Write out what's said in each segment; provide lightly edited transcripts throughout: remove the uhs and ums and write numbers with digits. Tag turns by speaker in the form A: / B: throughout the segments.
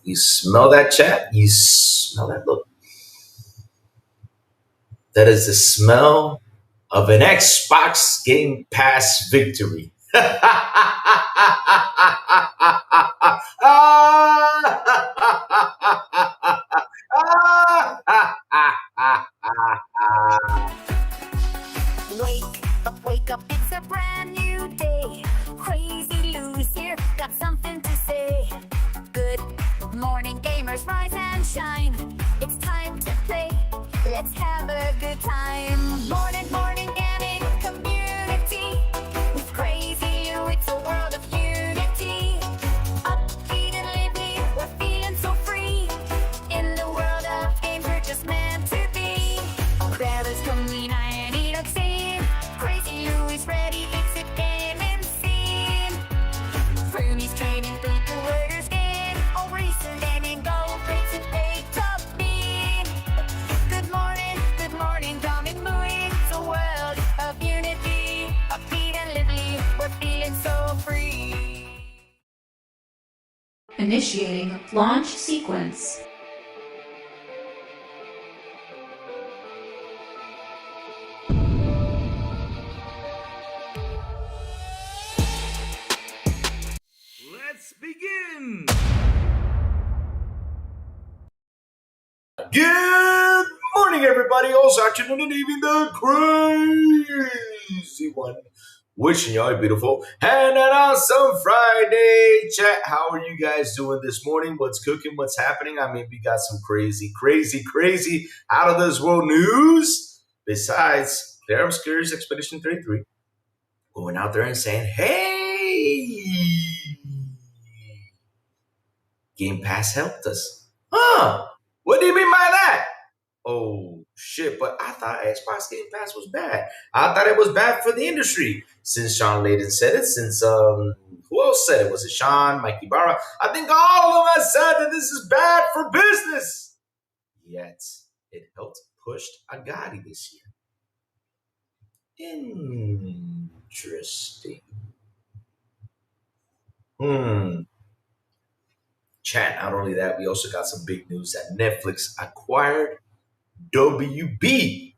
A: You smell that, chat? You smell that? Look, that is the smell of an Xbox Game Pass victory.
B: Wake up, it's a brand new day. Crazy Lou's here, got something to say. Good morning, gamers, rise and shine. It's time to play, let's have a good time. Morning, gaming community. With Crazy Lou, it's a world of unity. Upbeat and lively, we're feeling so free. In the world of games, we're just meant to be. Grab coming and eat a scene. Crazy Lou is ready, it's a gaming scene. Fernie's trading through the word skin. All recent gaming go, breaks and eight top mean. Good morning, coming moving. It's a world of unity. Upbeat and lively, we're feeling so free.
C: Initiating launch sequence.
A: Let's begin. Good morning, everybody. Also, afternoon and evening, the crazy one. Wishing y'all a beautiful and an awesome Friday. Chat, how are you guys doing this morning? What's cooking? What's happening? I mean, we got some crazy out of this world news. Besides, Clear Obscure's Expedition 33 going out there and saying, hey, Game Pass helped us. Huh? What do you mean by that? Oh, shit, but I thought Xbox Game Pass was bad. I thought it was bad for the industry. Since Sean Layden said it, since, who else said it? Was it Sean, Mike Ibarra? I think all of them have said that this is bad for business. Yet, it helped push Agadi this year. Interesting. Chat, not only that, we also got some big news that Netflix acquired WB.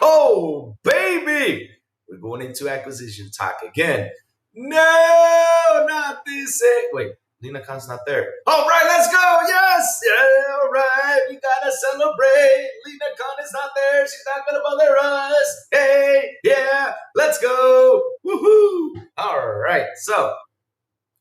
A: Oh, baby! We're going into acquisition talk again. No, not this. Wait, Lena Khan's not there. All right, let's go. Yes. Yeah, all right, we gotta celebrate. Lena Khan is not there. She's not gonna bother us. Hey, yeah, let's go. Woohoo! All right, so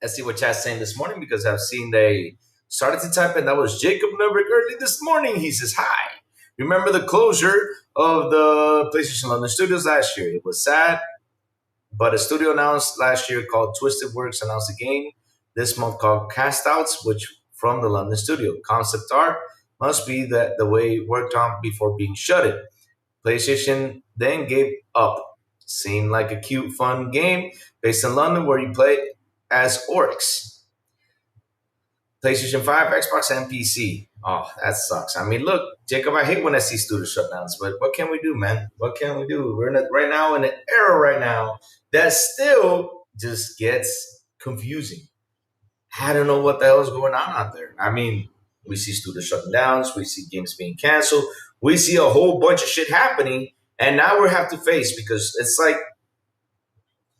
A: let's see what chat's saying this morning because I've seen they started to type in. That was Jacob Nubrick early this morning. He says, hi. Remember the closure of the PlayStation London Studios last year? It was sad, but a studio announced last year called Twisted Works announced a game this month called Castouts, which from the London studio. Concept art must be the way it worked on before being shuttered. PlayStation then gave up. Seemed like a cute, fun game based in London where you play as orcs. PlayStation 5, Xbox, and PC. Oh, that sucks. I mean, look, Jacob, I hate when I see studio shutdowns, but what can we do, man? What can we do? We're right now in an era right now that still just gets confusing. I don't know what the hell is going on out there. I mean, we see studios shutting down, we see games being canceled, we see a whole bunch of shit happening, and now we have to face because it's like,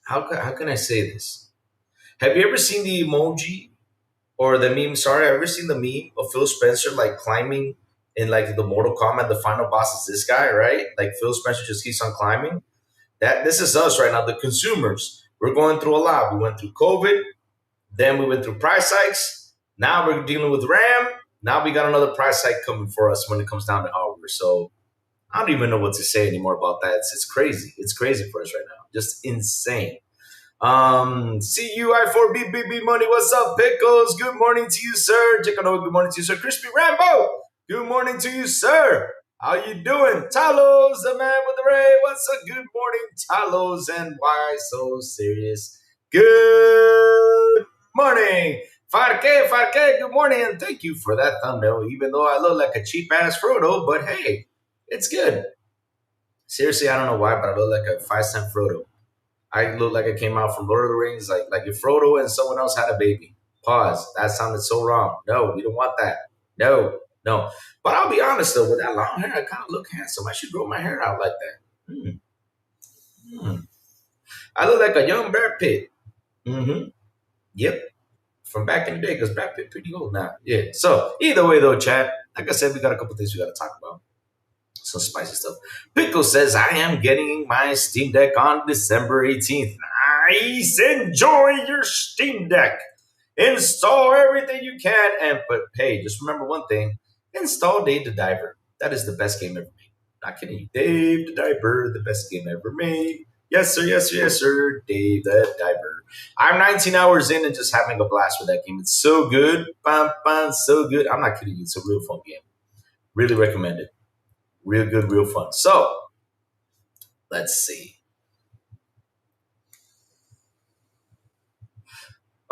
A: how can I say this? Have you ever seen the emoji or the meme? Sorry, I've ever seen the meme of Phil Spencer like climbing in like the Mortal Kombat. The final boss is this guy, right? Like Phil Spencer just keeps on climbing. This is us right now, the consumers. We're going through a lot. We went through COVID, then we went through price hikes. Now we're dealing with RAM. Now we got another price hike coming for us when it comes down to hardware. So I don't even know what to say anymore about that. It's crazy. It's crazy for us right now. Just insane. CUI4BBB Money, what's up, Pickles? Good morning to you, sir. Chicano, good morning to you, sir. Crispy Rambo, good morning to you, sir. How you doing? Talos, the man with the ray, what's up? Good morning, Talos, and why so serious? Good morning. Farke, good morning, and thank you for that thumbnail, even though I look like a cheap-ass Frodo, but hey, it's good. Seriously, I don't know why, but I look like a 5-cent Frodo. I look like I came out from Lord of the Rings, like if Frodo and someone else had a baby. Pause. That sounded so wrong. No, we don't want that. No, no. But I'll be honest though, with that long hair, I kind of look handsome. I should grow my hair out like that. Hmm. I look like a young Brad Pitt. Mm-hmm. Yep. From back in the day, because Brad Pitt pretty old now. Yeah. So either way though, chat. Like I said, we got a couple things we got to talk about. Some spicy stuff. Pickle says, I am getting my Steam Deck on December 18th. Nice. Enjoy your Steam Deck. Install everything you can. And but hey, just remember one thing. Install Dave the Diver. That is the best game ever made. Not kidding you. Dave the Diver, the best game ever made. Yes, sir, yes, sir, yes, sir. Dave the Diver. I'm 19 hours in and just having a blast with that game. It's so good. Bam, bam, so good. I'm not kidding you. It's a real fun game. Really recommend it. Real good, real fun. So, let's see.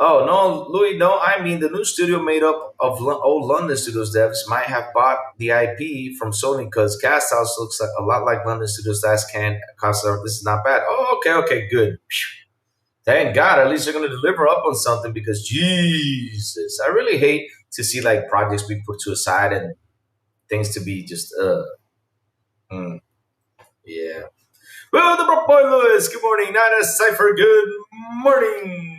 A: Oh, no, Louis, no, I mean the new studio made up of old London Studios devs might have bought the IP from Sony because Cast House looks like a lot like London Studios last can cost. This is not bad. Oh, okay, okay, good. Thank God, at least they're going to deliver up on something because Jesus, I really hate to see like projects be put to a side and things to be just, mm, yeah. Well, the Brook Boy Lewis, good morning. Nana Cypher, good morning.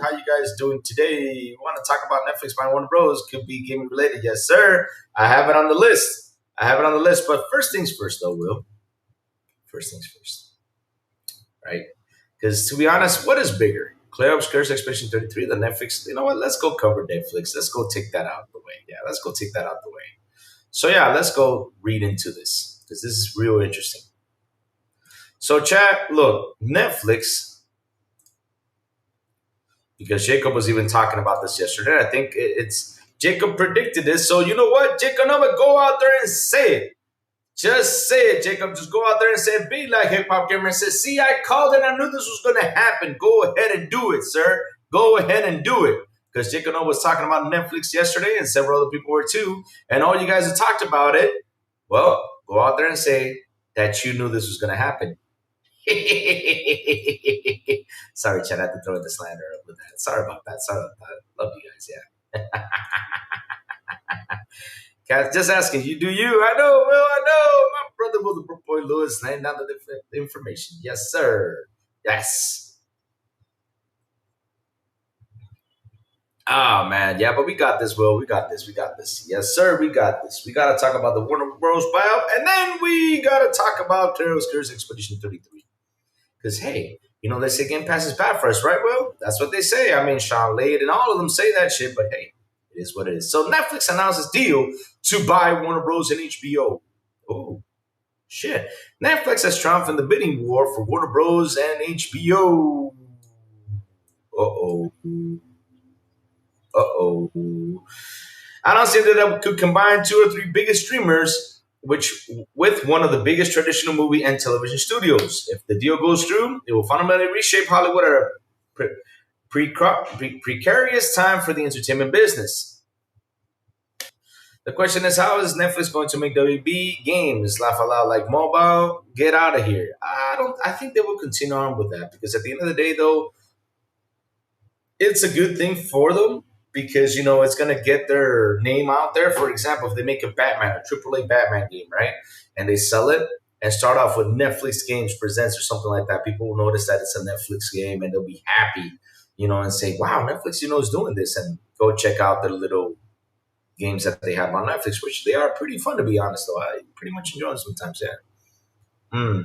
A: How you guys doing today? We want to talk about Netflix by Warner Bros. Could be gaming related. Yes, sir. I have it on the list. I have it on the list. But first things first, though, Will. First things first. Right? Because to be honest, what is bigger? Clear Obscures Expedition 33, the Netflix. You know what? Let's go cover Netflix. Let's go take that out of the way. Yeah, let's go take that out of the way. So, yeah, let's go read into this because this is real interesting. So, chat, look, Netflix, because Jacob was even talking about this yesterday. I think it's Jacob predicted this. So, you know what? Jacob, Nova, go out there and say it. Just say it, Jacob. Just go out there and say it. Be like Hip Hop Gamer and say, see, I called it. I knew this was going to happen. Go ahead and do it, sir. Go ahead and do it. Because Jacob Nova was talking about Netflix yesterday and several other people were too. And all you guys have talked about it. Well, go out there and say that you knew this was going to happen. Sorry, Chad, I had to throw in the slander with that. Sorry about that. Sorry about that. Love you guys, yeah. Cat, just asking you, do you? I know, Will, I know. My brother Will, the Brook Boy Lewis, laying down the information. Yes, sir. Yes. Oh, man. Yeah, but we got this, Will. We got this. We got this. Yes, sir. We got this. We got to talk about the Warner Bros. buyout, and then we got to talk about Terror's Curse Expedition 33. Because, hey, you know, they say Game Pass is bad for us, right, Will? That's what they say. I mean, Sean Lade and all of them say that shit, but hey, it is what it is. So Netflix announces deal to buy Warner Bros. And HBO. Oh, shit. Netflix has triumphed in the bidding war for Warner Bros. And HBO. Uh-oh. Uh-oh. Announcing that it could combine two or three biggest streamers which with one of the biggest traditional movie and television studios. If the deal goes through, it will fundamentally reshape Hollywood at a precarious time for the entertainment business. The question is, how is Netflix going to make WB games laugh aloud like mobile? Get out of here. I don't. I think they will continue on with that because at the end of the day, though, it's a good thing for them because you know it's going to get their name out there. For example, if they make a Batman, a AAA Batman game, right, and they sell it and start off with Netflix Games Presents or something like that, people will notice that it's a Netflix game and they'll be happy, you know, and say, "Wow, Netflix, you know, is doing this," and go check out their little games that they have on Netflix, which they are pretty fun to be honest. Though I pretty much enjoy them sometimes. Yeah. Hmm.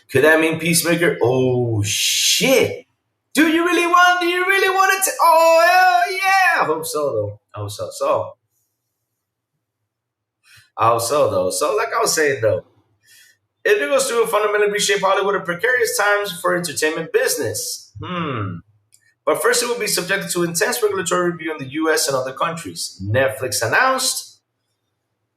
A: Could that mean Peacemaker? Oh shit! Do you really want? Do you really want it to? Oh hell yeah! I hope so though. I hope so. I hope so though. So like I was saying though, if it goes through and fundamentally reshape Hollywood at precarious times for entertainment business. But first, it will be subjected to intense regulatory review in the US and other countries. Netflix announced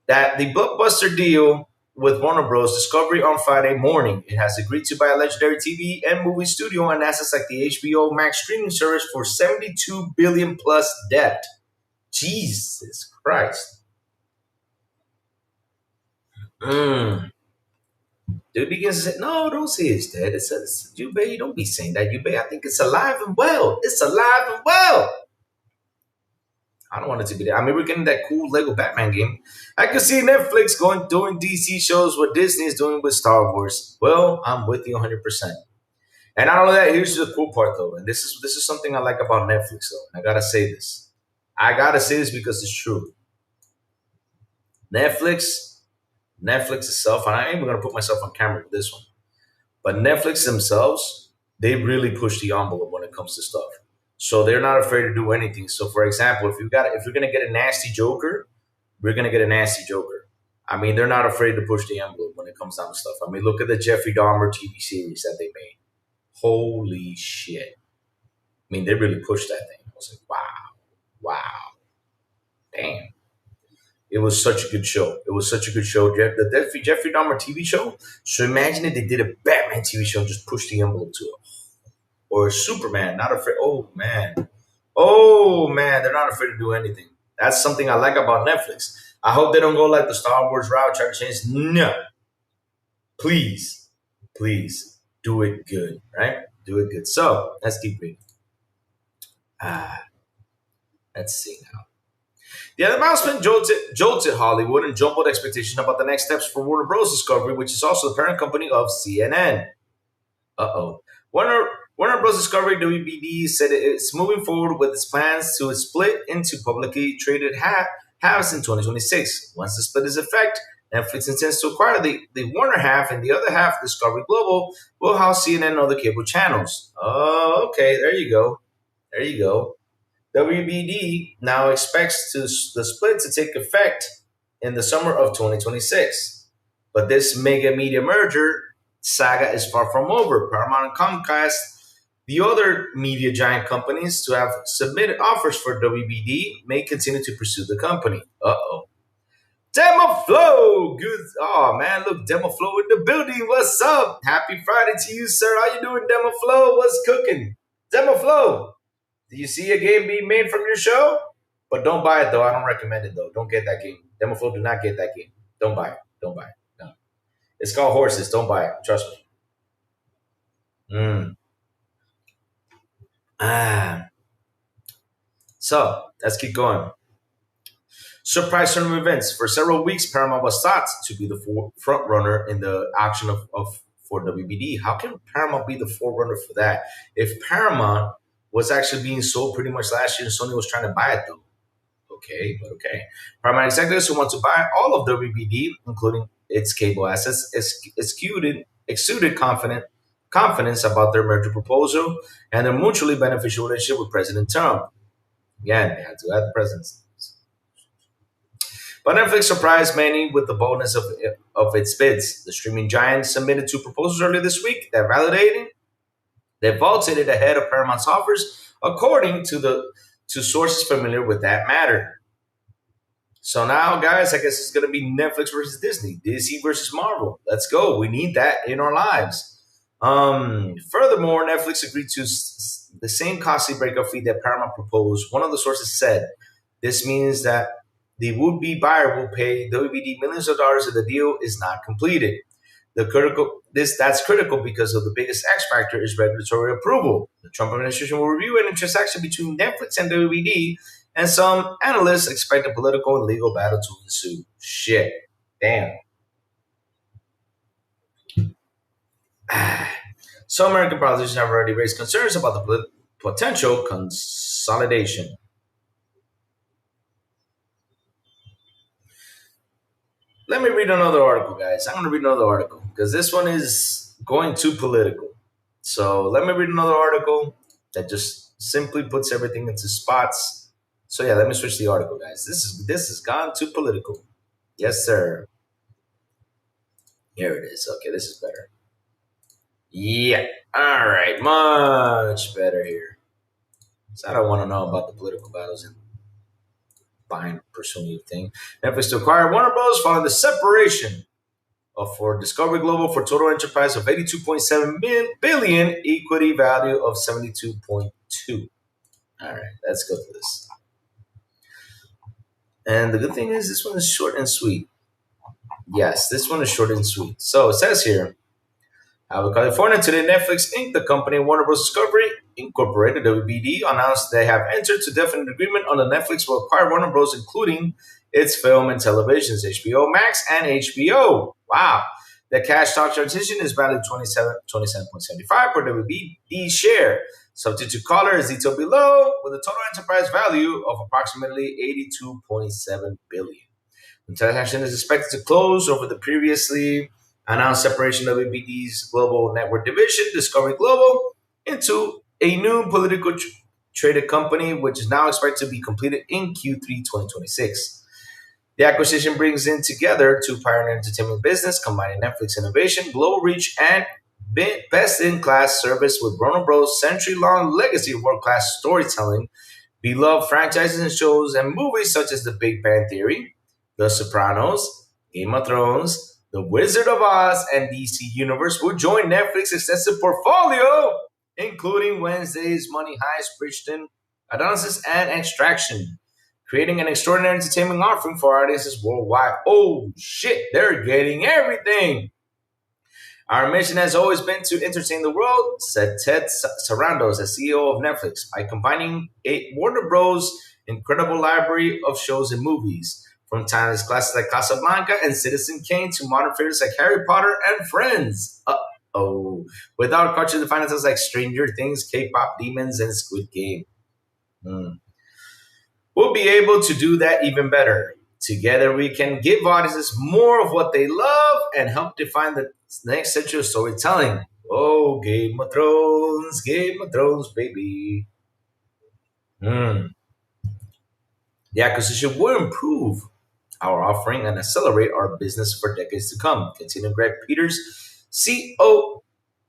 A: that the blockbuster deal with Warner Bros. Discovery on Friday morning. It has agreed to buy a legendary TV and movie studio and assets like the HBO Max streaming service for $72 billion plus debt. Jesus Christ. Dude begins to say, no, don't say it's dead. It says, Jubei, don't be saying that, Jubei. I think it's alive and well. It's alive and well. I don't want it to be that. I mean, we're getting that cool Lego Batman game. I could see Netflix going doing DC shows what Disney is doing with Star Wars. Well, I'm with you 100%. And not only that, here's the cool part though, and this is something I like about Netflix though. And I gotta say this. I gotta say this because it's true. Netflix, Netflix itself, and I ain't even gonna put myself on camera with this one. But Netflix themselves, they really push the envelope when it comes to stuff. So they're not afraid to do anything. So for example, if you're gonna get a nasty Joker, we're gonna get a nasty Joker. I mean, they're not afraid to push the envelope when it comes down to stuff. I mean, look at the Jeffrey Dahmer TV series that they made. Holy shit! I mean, they really pushed that thing. I was like, wow, wow, damn. It was such a good show. It was such a good show. The Jeffrey Dahmer TV show. So imagine if they did a Batman TV show and just pushed the envelope to it. Or Superman, not afraid. Oh, man. Oh, man. They're not afraid to do anything. That's something I like about Netflix. I hope they don't go like the Star Wars route, try to change. No. Please, please do it good, right? Do it good. So let's keep reading. Ah, let's see now. The announcement jolted Hollywood and jumbled expectations about the next steps for Warner Bros. Discovery, which is also the parent company of CNN. Uh-oh. Warner Bros. Discovery WBD said it's moving forward with its plans to split into publicly traded halves in 2026. Once the split is effect, Netflix intends to acquire the Warner half, and the other half, Discovery Global, will house CNN and other cable channels. Oh, okay. There you go. There you go. WBD now expects the split to take effect in the summer of 2026. But this mega media merger saga is far from over. Paramount and Comcast, the other media giant companies to have submitted offers for WBD, may continue to pursue the company. Uh-oh. Demo Flow! Good. Oh, man, look, Demo Flow in the building. What's up? Happy Friday to you, sir. How you doing, Demo Flow? What's cooking? Demo Flow! Do you see a game being made from your show? But don't buy it, though. I don't recommend it, though. Don't get that game. Demo Flow, do not get that game. Don't buy it. Don't buy it. No. It's called Horses. Don't buy it. Trust me. Ah. So, let's keep going. Surprise turn of events. For several weeks, Paramount was thought to be the front runner in the auction for WBD. How can Paramount be the forerunner for that? If Paramount was actually being sold pretty much last year and Sony was trying to buy it, though. Okay, but okay. Paramount executives who want to buy all of WBD, including its cable assets, exuded confidence about their merger proposal and their mutually beneficial relationship with President Trump. Again, they had to add the president's. But Netflix surprised many with the boldness of its bids. The streaming giant submitted two proposals earlier this week that vaulted it ahead of Paramount's offers, according to sources familiar with that matter. So now, guys, I guess it's going to be Netflix versus Disney, DC versus Marvel. Let's go. We need that in our lives. Furthermore, Netflix agreed to the same costly breakup fee that Paramount proposed. One of the sources said this means that the would-be buyer will pay WBD millions of dollars if the deal is not completed. That's critical because of the biggest X factor is regulatory approval. The Trump administration will review any transaction between Netflix and WBD, and some analysts expect a political and legal battle to ensue. Shit. Damn. Some American politicians have already raised concerns about the potential consolidation. Let me read another article, guys. I'm going to read another article because this one is going too political. So let me read another article that just simply puts everything into spots. So yeah, let me switch the article, guys. This has gone too political. Yes, sir. Here it is. Okay, this is better. Yeah. All right. Much better here. So I don't want to know about the political battles and behind pursuing thing. Netflix to acquire Warner Bros. Following the separation for Discovery Global for total enterprise of 82.7 billion, equity value of 72.2. All right, let's go to this. And the good thing is this one is short and sweet. Yes, this one is short and sweet. So it says here, out of California today, Netflix Inc., the company Warner Bros. Discovery, Incorporated (WBD) announced they have entered to definite agreement on the Netflix will acquire Warner Bros., including its film and televisions, HBO Max and HBO. Wow. The cash stock transition is valued 27.75 per WBD share. Subject to color is detailed below, with a total enterprise value of approximately 82.7 billion. The transaction is expected to close over the previously announced separation of ABD's global network division, Discovery Global, into a new political traded company, which is now expected to be completed in Q3 2026. The acquisition brings in together two pioneer entertainment business, combining Netflix innovation, global reach, and best-in-class service with Warner Bros. Century-long legacy of world-class storytelling, beloved franchises and shows and movies such as The Big Bang Theory, The Sopranos, Game of Thrones, The Wizard of Oz, and DC Universe will join Netflix's extensive portfolio, including Wednesday's Money Heist, Bridgerton, Adonis, and Extraction, creating an extraordinary entertainment offering for audiences worldwide. Oh shit, they're getting everything. Our mission has always been to entertain the world, said Ted Sarandos, the CEO of Netflix, by combining Warner Bros. Incredible library of shows and movies, from timeless classics like Casablanca and Citizen Kane to modern favorites like Harry Potter and Friends. Uh-oh. Without culture defined as like Stranger Things, K-pop, Demons, and Squid Game. We'll be able to do that even better. Together, we can give audiences more of what they love and help define the next century of storytelling. Oh, Game of Thrones, baby. The acquisition will improve our offering and accelerate our business for decades to come. Continued Greg Peters,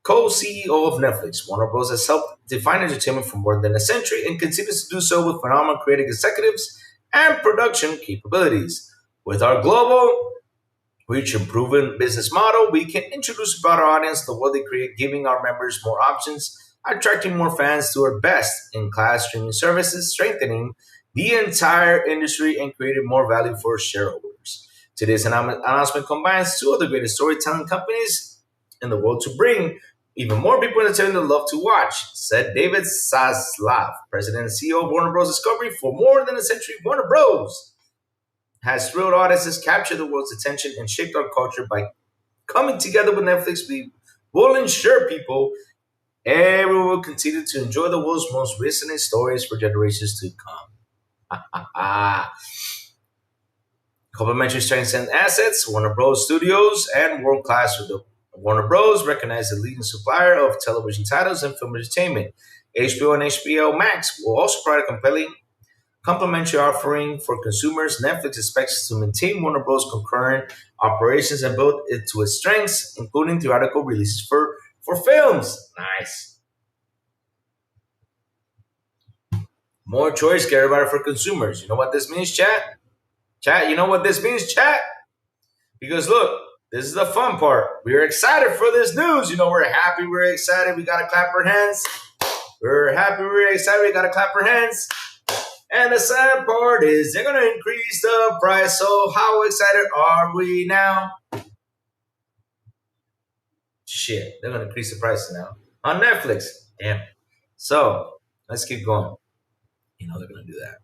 A: co-CEO of Netflix. Warner Bros. Has helped define entertainment for more than a century and continues to do so with phenomenal creative executives and production capabilities. With our global reach and proven business model, we can introduce a broader audience to what they create, giving our members more options, attracting more fans to our best-in-class streaming services, strengthening the entire industry, and creating more value for shareholders. Today's announcement combines two of the greatest storytelling companies in the world to bring even more people entertainment to love to watch, said David Zaslav, president and CEO of Warner Bros. Discovery. For more than a century, Warner Bros. Has thrilled audiences, captured the world's attention, and shaped our culture. By coming together with Netflix, we will ensure everyone will continue to enjoy the world's most resonant stories for generations to come. Complementary strengths and assets, Warner Bros. Studios, and world-class with the Warner Bros. Recognized the leading supplier of television titles and film entertainment. HBO and HBO Max will also provide a compelling complementary offering for consumers. Netflix expects to maintain Warner Bros. Concurrent operations and build it to its strengths, including theatrical releases for films. Nice. More choice, get everybody for consumers. You know what this means, chat? Chat, you know what this means, chat? Because look, this is the fun part. We're excited for this news. You know, we're happy, we're excited, we gotta clap our hands. We're happy, we're excited, we gotta clap our hands. And the sad part is they're gonna increase the price. So how excited are we now? Shit, they're gonna increase the price now on Netflix. Damn. So let's keep going. You know they're gonna do that.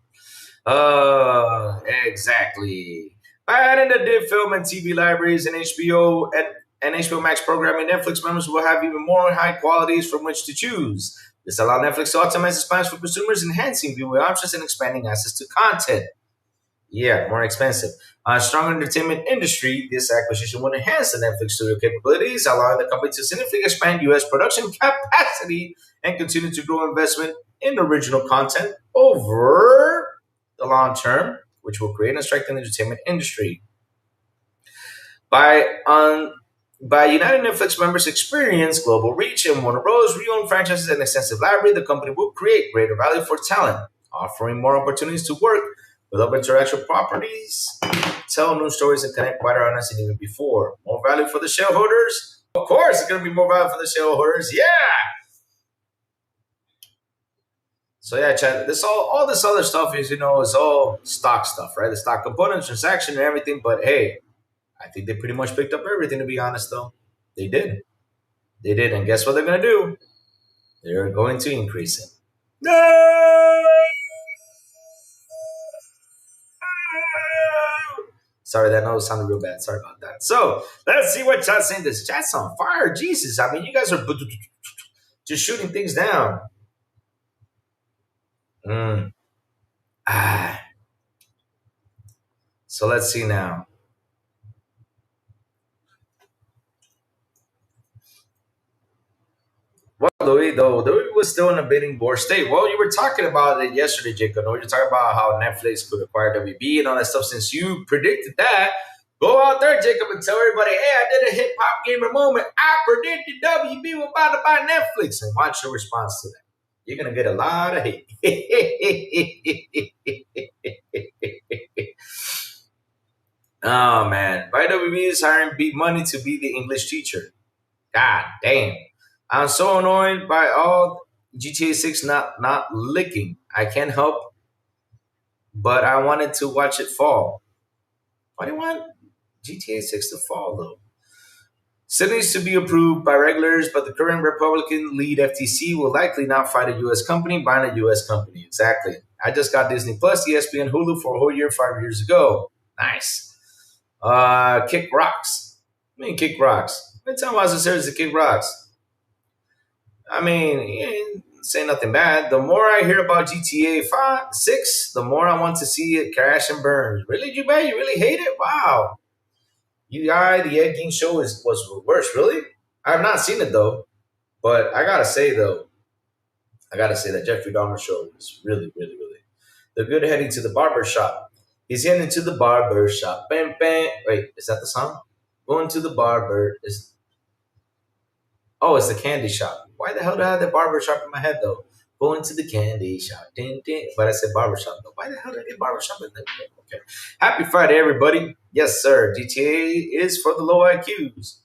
A: Exactly. By adding the div film and TV libraries and HBO Max programming, Netflix members will have even more high qualities from which to choose. This allows Netflix to optimize its plans for consumers, enhancing viewing options and expanding access to content. Yeah, more expensive. Stronger entertainment industry, this acquisition will enhance the Netflix studio capabilities, allowing the company to significantly expand U.S. production capacity and continue to grow investment in original content over the long term, which will create and strengthen the entertainment industry. By uniting Netflix members' experience, global reach, and Warner Bros. Re-owned franchises and extensive library, the company will create greater value for talent, offering more opportunities to work with other intellectual properties, tell new stories, and connect wider audience than even before. More value for the shareholders? Of course, it's going to be more value for the shareholders. Yeah! So yeah, chat. All this other stuff is all stock stuff, right? The stock components, transaction, and everything. But hey, I think they pretty much picked up everything. To be honest, though, they did. And guess what they're gonna do? They're going to increase it. No! Sorry, that note sounded real bad. Sorry about that. So let's see what chat's saying. This chat's on fire. Jesus, I mean, you guys are just shooting things down. Mm. Ah. So let's see now. Well, Louis, though, Louis was still in a bidding war state. Well, you were talking about it yesterday, Jacob. No, you were talking about how Netflix could acquire WB and all that stuff. Since you predicted that, go out there, Jacob, and tell everybody, hey, I did a hip hop gamer moment. I predicted WB was about to buy Netflix. And watch your response to that. You're going to get a lot of hate. Oh, man. Why WB is hiring big money to be the English teacher? God damn. I'm so annoyed by all GTA 6 not licking. I can't help, but I wanted to watch it fall. Why do you want GTA 6 to fall though? Still needs to be approved by regulators, but the current Republican lead FTC will likely not fight a US company buying a US company. Exactly. I just got Disney Plus, ESPN, Hulu for a whole year 5 years ago. Nice. Kick rocks. I mean, kick rocks. Every time I was a series to kick rocks. I mean, say nothing bad. The more I hear about GTA 5, 6, the more I want to see it crash and burn. Really, Jubei? You really hate it? Wow. The Ed Gein show was worse. Really? I have not seen it though. But I gotta say that Jeffrey Dahmer show was really, really, really. The good heading to the barber shop. He's heading to the barber shop. Bam, bam. Wait, is that the song? Going to the barber. Oh, it's the candy shop. Why the hell do I have the barber shop in my head though? Going to the candy shop. Ding, ding. But I said barber shop though. Why the hell did I get barber shop in there? Okay. Happy Friday, everybody. Yes, sir. GTA is for the low IQs.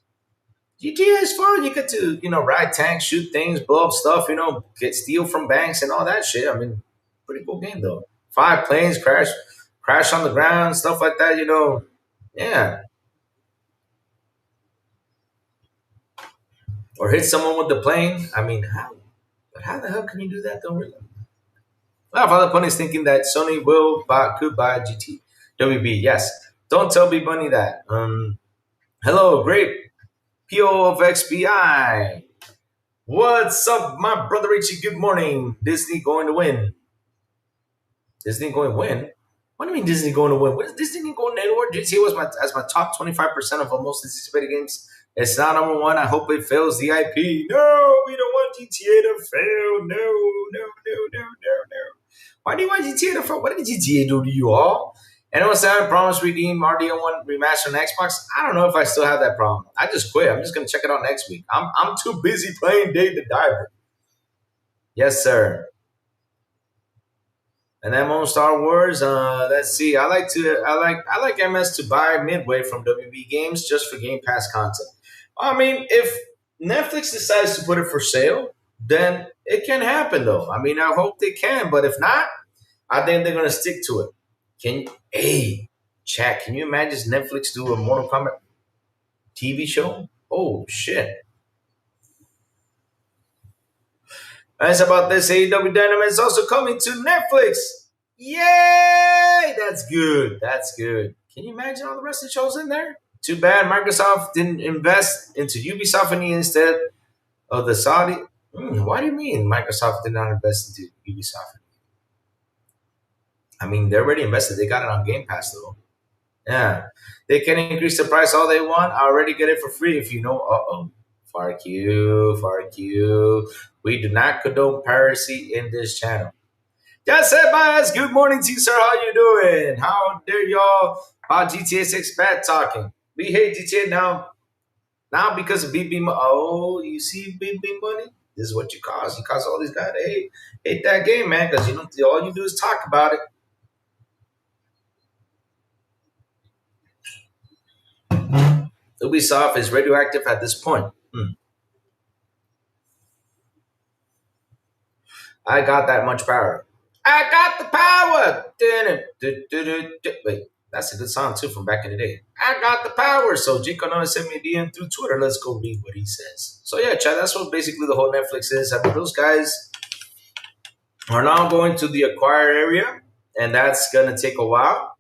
A: GTA is fun. You get to, ride tanks, shoot things, blow up stuff, get steal from banks and all that shit. I mean, pretty cool game though. Five planes crash on the ground, stuff like that. Yeah. Or hit someone with the plane. I mean, how? But how the hell can you do that though? Really? Well, Father Pony is thinking that Sony could buy GT WB. Yes. Don't tell B Bunny that. Hello, great PO of XBI. What's up, my brother Richie? Good morning. Disney going to win. Disney going to win? What do you mean Disney going to win? What is Disney going anywhere? GTA was my top 25% of most anticipated games. It's not number one. I hope it fails the IP. No, we don't want GTA to fail. No, no, no, no, no, no. Why do you want GTA to fail? What did GTA do to you all? And it was I promised redeem RDO1 remaster on Xbox. I don't know if I still have that problem. I just quit. I'm just gonna check it out next week. I'm too busy playing Dave the Diver. Yes, sir. And then on Star Wars, let's see. I like MS to buy Midway from WB Games just for Game Pass content. I mean, if Netflix decides to put it for sale, then it can happen though. I mean, I hope they can, but if not, I think they're gonna stick to it. Hey, chat, can you imagine Netflix do a Mortal Kombat TV show? Oh shit. As about this, AEW Dynamite is also coming to Netflix. Yay! That's good. That's good. Can you imagine all the rest of the shows in there? Too bad Microsoft didn't invest into Ubisoft instead of the Saudi. Why do you mean Microsoft did not invest into Ubisoft? I mean, they already invested. They got it on Game Pass, though. Yeah. They can increase the price all they want. I already get it for free if you know. Uh-oh. Fuck you. Fuck you. We do not condone piracy in this channel. Yes, Bias. Good morning to you, sir. How you doing? How dare y'all about GTA 6 bad talking? We hate GTA now. Now because of BB Money. Oh, you see BB Money? This is what you cause. You cause all these guys to hate that game, man, because all you do is talk about it. Ubisoft is radioactive at this point. I got that much power. I got the power. Wait, That's a good song too from back in the day. I got the power. So Jico Noah sent me a DM through Twitter. Let's go read what he says. So yeah, Chad, that's what basically the whole Netflix is. I mean, those guys are now going to the acquire area, and that's gonna take a while.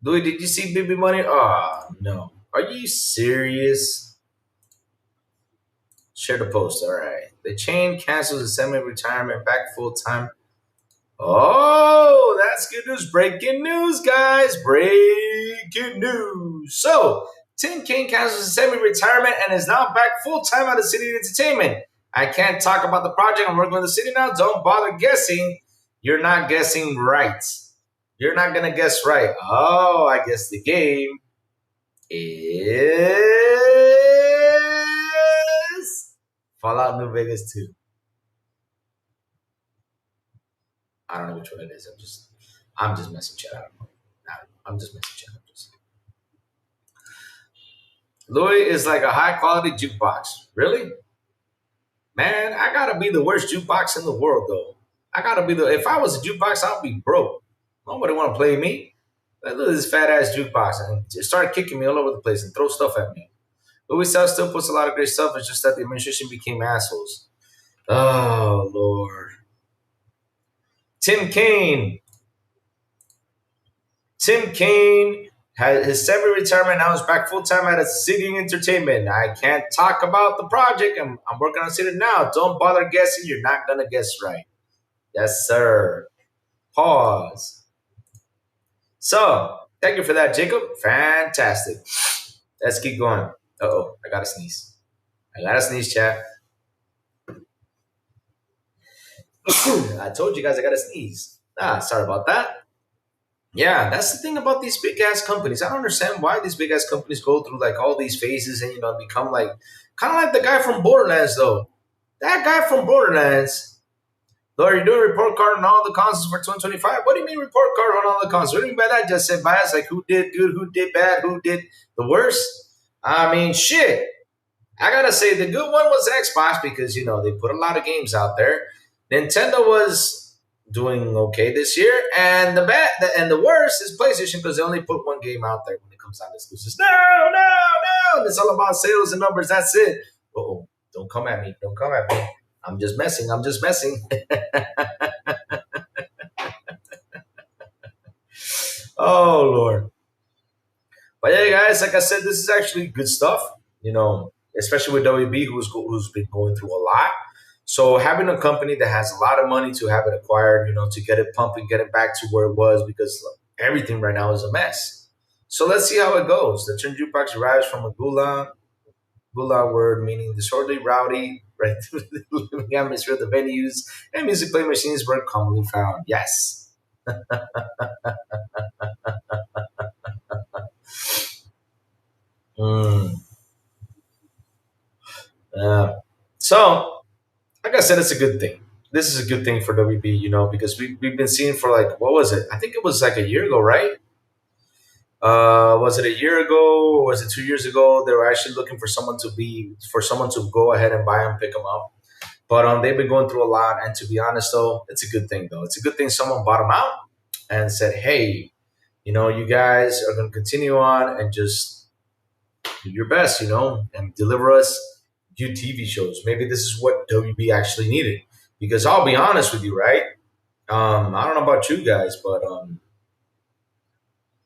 A: Louis, did you see Baby Money? Oh no. Are you serious? Share the post. All right. The chain cancels the semi-retirement back full time. Oh, that's good news. Breaking news, guys. Breaking news. So, Tim Kaine cancels his semi-retirement and is now back full-time at the City Entertainment. I can't talk about the project. I'm working with the city now. Don't bother guessing. You're not guessing right. You're not going to guess right. Oh, I guess the game is Fallout New Vegas 2. I don't know which one it is. I'm just messing chat. I don't know. I'm just messing chat. Louis is like a high quality jukebox. Really? Man, I gotta be the worst jukebox in the world though. If I was a jukebox, I'd be broke. Nobody wanna play me. Like, look at this fat ass jukebox and just start kicking me all over the place and throw stuff at me. Louis South still puts a lot of great stuff. It's just that the administration became assholes. Oh Lord. Tim Kaine had his semi-retirement. Now is back full-time at a City Entertainment. I can't talk about the project. I'm working on City now. Don't bother guessing. You're not going to guess right. Yes, sir. Pause. So, thank you for that, Jacob. Fantastic. Let's keep going. Uh-oh, I got to sneeze. Chat. I told you guys I got to sneeze. Sorry about that. Yeah, that's the thing about these big ass companies. I don't understand why these big ass companies go through like all these phases and become like kind of like the guy from Borderlands though. That guy from Borderlands. Though are you doing a report card on all the consoles for 2025? What do you mean report card on all the consoles? What do you mean by that? Just said bias like who did good, who did bad, who did the worst? I mean shit. I gotta say the good one was Xbox because they put a lot of games out there. Nintendo was doing okay this year, and the worst is PlayStation because they only put one game out there when it comes out to exclusives. No, and it's all about sales and numbers. That's it. Oh, don't come at me. I'm just messing. Oh Lord. But yeah, guys, like I said, this is actually good stuff. Especially with WB, who's been going through a lot. So having a company that has a lot of money to have it acquired, to get it pumping, get it back to where it was, because everything right now is a mess. So let's see how it goes. The term jukebox derives from a gula word meaning disorderly, rowdy, right through the living atmosphere of the venues and music play machines were commonly found. Yes. So like I said, it's a good thing. This is a good thing for WB, because we've been seeing for like, what was it? I think it was like a year ago, right? Was it a year ago or was it 2 years ago? They were actually looking for someone to go ahead and buy them, pick them up. But they've been going through a lot. And to be honest, though, it's a good thing, though. It's a good thing someone bought them out and said, hey, you guys are going to continue on and just do your best, and deliver us good TV shows. Maybe this is what WB actually needed. Because I'll be honest with you, right? I don't know about you guys, but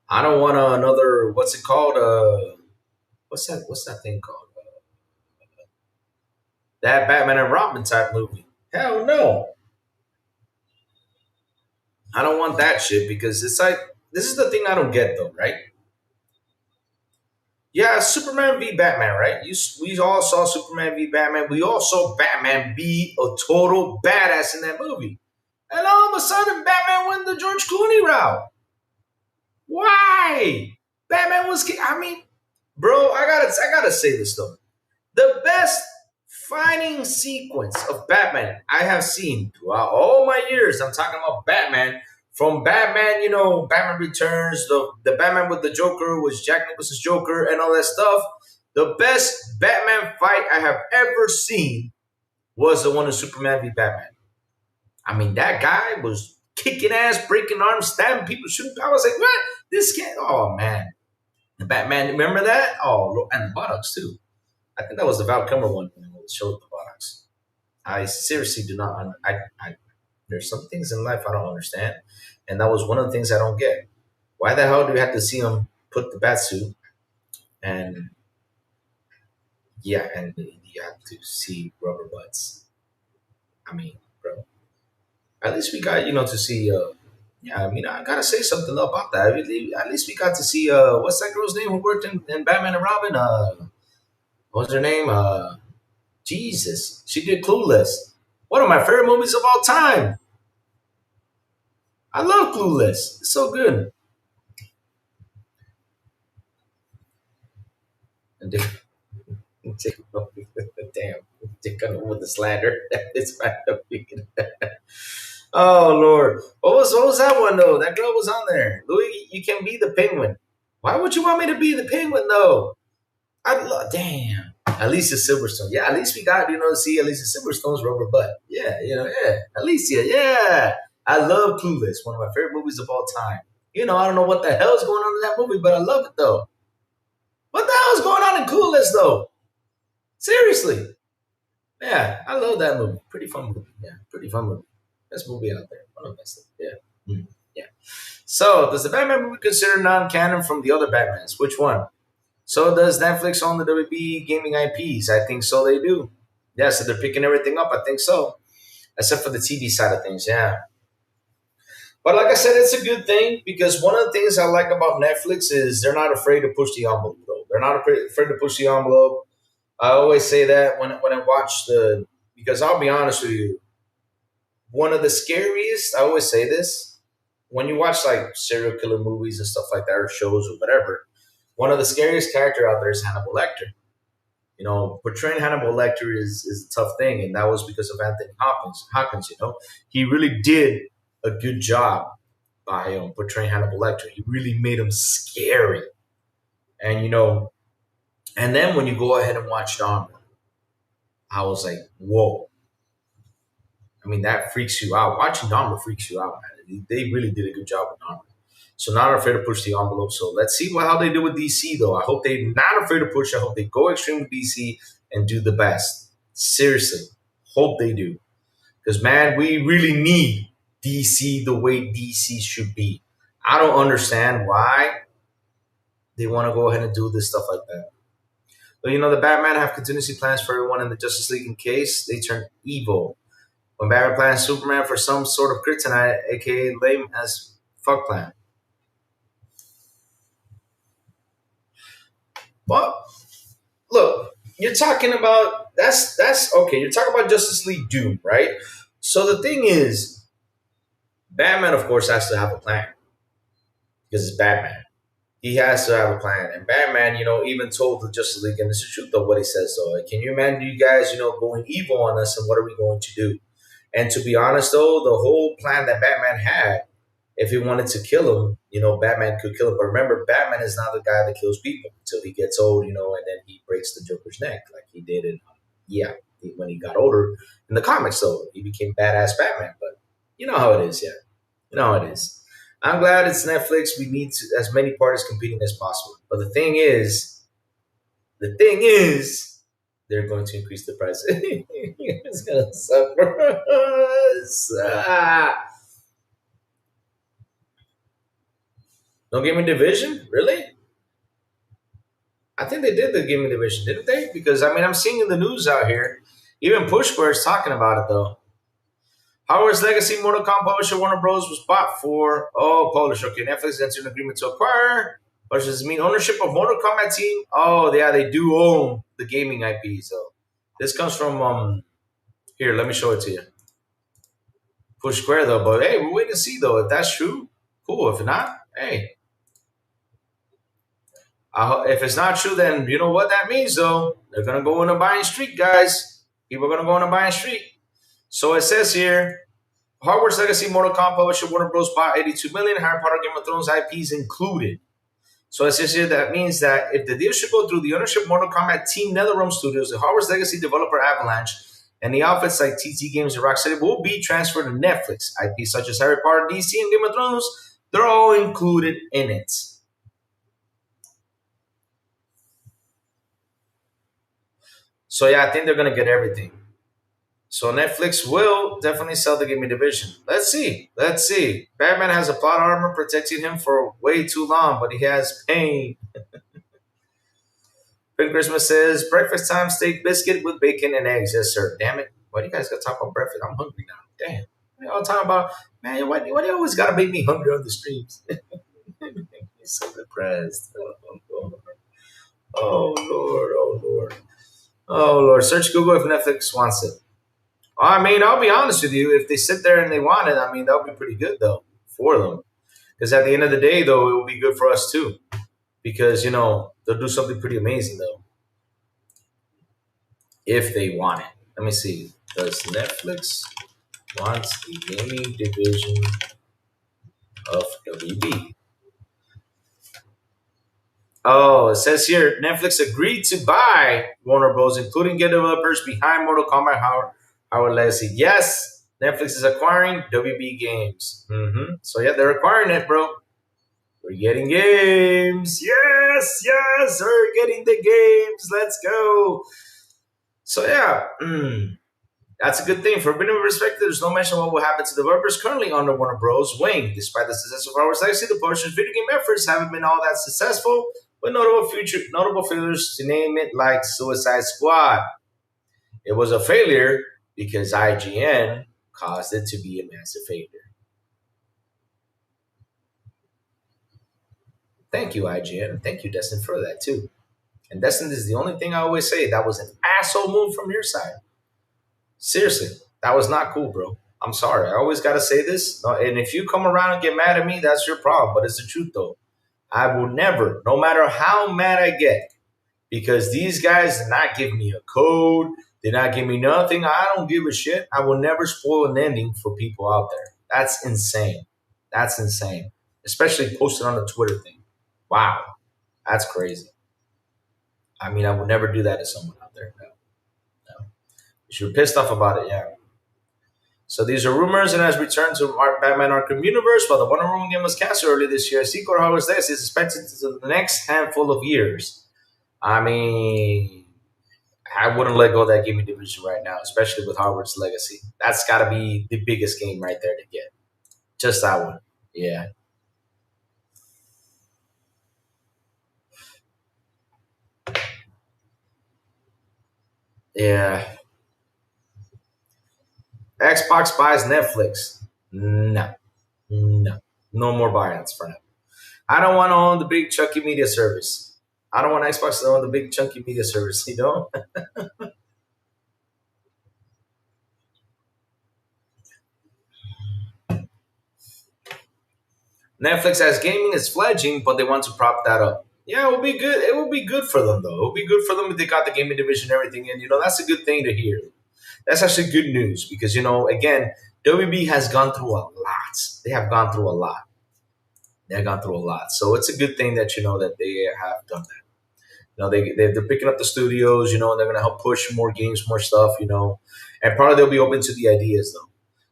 A: I don't want another. What's it called? What's that thing called? That Batman and Robin type movie. Hell no. I don't want that shit because it's like this is the thing I don't get though, right? Yeah, Superman v Batman, right? We all saw Superman v Batman. We all saw Batman be a total badass in that movie. And all of a sudden, Batman went the George Clooney route. Why? Batman was. I mean, bro, I gotta say this though. The best fighting sequence of Batman I have seen throughout all my years. I'm talking about Batman. From Batman, Batman Returns, the Batman with the Joker was Jack Nicholson's Joker and all that stuff. The best Batman fight I have ever seen was the one of Superman v Batman. I mean, that guy was kicking ass, breaking arms, stabbing people, shooting. I was like, what? This can't. Oh man, the Batman. Remember that? Oh, and the buttocks too. I think that was the Val Kilmer one when it showed the buttocks. I seriously do not. I there's some things in life I don't understand, and that was one of the things I don't get. Why the hell do we have to see him put the bat suit and yeah, and you have to see rubber butts? I mean, bro, at least we got to see. Yeah, I mean, I gotta say something about that. At least we got to see. What's that girl's name who worked in Batman and Robin? What's her name? Jesus, she did Clueless. One of my favorite movies of all time. I love Clueless. It's so good. And damn, they cut with the slander. It's right up. Oh Lord, what was that one though? That girl was on there. Louis, you can be the penguin. Why would you want me to be the penguin though? I love damn. Alicia Silverstone. Yeah, at least we got to see Alicia Silverstone's rubber butt. Yeah, yeah. Alicia, yeah. I love Clueless, one of my favorite movies of all time. I don't know what the hell is going on in that movie, but I love it though. What the hell is going on in Clueless though? Seriously. Yeah, I love that movie. Pretty fun movie. Yeah, pretty fun movie. Best movie out there. One of the best. Yeah. Yeah. So, does the Batman movie consider non-canon from the other Batmans? Which one? So does Netflix own the WB gaming IPs? I think so. They do. Yeah, so they're picking everything up. I think so, except for the TV side of things. Yeah, but like I said, it's a good thing because one of the things I like about Netflix is they're not afraid to push the envelope. Though they're not afraid to push the envelope. I always say that when I watch because I'll be honest with you, one of the scariest. I always say this when you watch like serial killer movies and stuff like that or shows or whatever. One of the scariest character out there is Hannibal Lecter. Portraying Hannibal Lecter is a tough thing, and that was because of Anthony Hopkins. He really did a good job by portraying Hannibal Lecter. He really made him scary, and and then when you go ahead and watch Dahmer, I was like, whoa. I mean, that freaks you out. Watching Dahmer freaks you out, man. They really did a good job with Dahmer. So not afraid to push the envelope. So let's see how they do with DC though. I hope they're not afraid to push. I hope they go extreme with DC and do the best. Seriously, hope they do. Because man, we really need DC the way DC should be. I don't understand why they want to go ahead and do this stuff like that. But the Batman have contingency plans for everyone in the Justice League in case they turn evil. When Batman plans Superman for some sort of kryptonite, aka lame as fuck plan. Well, look, you're talking about that's okay. You're talking about Justice League Doom, right? So the thing is, Batman, of course, has to have a plan because it's Batman. He has to have a plan, and Batman, even told the Justice League, and it's the truth of what he says. So, can you imagine you guys, going evil on us, and what are we going to do? And to be honest, though, the whole plan that Batman had, if he wanted to kill him, Batman could kill him. But remember, Batman is not the guy that kills people until he gets old, and then he breaks the Joker's neck like he did when he got older in the comics. So he became badass Batman. But you know how it is, yeah. You know how it is. I'm glad it's Netflix. We need as many parties competing as possible. But the thing is, they're going to increase the price. It's gonna suffer. No gaming division? Really? I think they did the gaming division, didn't they? Because I'm seeing in the news out here, even Push Square is talking about it though. Howard's Legacy Mortal Kombat publisher Warner Bros. Was bought for publisher. Okay, Netflix entered an agreement to acquire. What does this mean? Ownership of Mortal Kombat team? Oh yeah, they do own the gaming IP. So this comes from here, let me show it to you. Push Square though, but hey, we're waiting to see though. If that's true, cool. If not, hey. If it's not true, then you know what that means though. They're gonna go in a buying streak, guys. People are gonna go in a buying streak. So it says here, Hogwarts Legacy Mortal Kombat publisher Warner Bros. Bought 82 million. Harry Potter Game of Thrones IPs included. So it says here that means that if the deal should go through, the ownership of Mortal Kombat Team NetherRealm Studios, the Hogwarts Legacy developer Avalanche, And the outfits like TT Games and Rocksteady will be transferred to Netflix. IPs such as Harry Potter, DC, and Game of Thrones, they're all included in it. So yeah, I think they're gonna get everything. So Netflix will definitely sell the gaming division. Let's see. Let's see. Batman has a plot armor protecting him for way too long, but he has pain. Ben Christmas says, breakfast time, steak biscuit with bacon and eggs. Yes, sir. Damn it. Why do you guys got to talk about breakfast? I'm hungry now. Damn. What y'all talking about? Man, why do you always got to make me hungry on the streams? You're so depressed. Oh, Lord. Oh, Lord. Oh, Lord. Search Google if Netflix wants it. I mean, I'll be honest with you. If they sit there and they want it, I mean, that'll be pretty good, though, for them. Because at the end of the day, though, it will be good for us, too. Because, they'll do something pretty amazing, though, if they want it. Let me see. Does Netflix want the gaming division of WB? Oh, it says here, Netflix agreed to buy Warner Bros., including game developers behind Mortal Kombat Howard Legacy. Yes, Netflix is acquiring WB Games. So, yeah, they're acquiring it, bro. We're getting games. Yes, we're getting the games. Let's go. So, yeah, that's a good thing. For a bit of perspective, there's no mention of what will happen to developers currently under Warner Bros. Wing. Despite the success of Howard's Legacy, the publisher's video game efforts haven't been all that successful, with notable failures to name it, like Suicide Squad. It was a failure because IGN caused it to be a massive failure. Thank you, IGN. Thank you, Destin, for that, too. And Destin is the only thing I always say. That was an asshole move from your side. Seriously, that was not cool, bro. I'm sorry. I always got to say this. And if you come around and get mad at me, that's your problem. But it's the truth, though. I will never, no matter how mad I get, because these guys did not give me a code. Did not give me nothing. I don't give a shit. I will never spoil an ending for people out there. That's insane. That's insane. Especially posted on the Twitter thing. Wow. That's crazy. I mean, I would never do that to someone out there. No. If you're pissed off about it, yeah. So these are rumors, and has returned to Batman Arkham Universe while the Wonder Woman game was canceled earlier this year. Sequel Howard's Legacy is expected to the next handful of years. I mean, I wouldn't let go of that gaming division right now, especially with Howard's Legacy. That's got to be the biggest game right there to get. Just that one. Yeah. Yeah. Xbox buys Netflix. No. No more buyouts for now. I don't want to own the big chunky media service. I don't want Xbox to own the big chunky media service, Netflix as gaming is fledgling, but they want to prop that up. Yeah, it will be good. It will be good for them, though. It will be good for them if they got the gaming division and everything. And, that's a good thing to hear. That's actually good news because, again, WB has gone through a lot. They have gone through a lot. So it's a good thing that, that they have done that. They're picking up the studios, and they're going to help push more games, more stuff, and probably they'll be open to the ideas, though.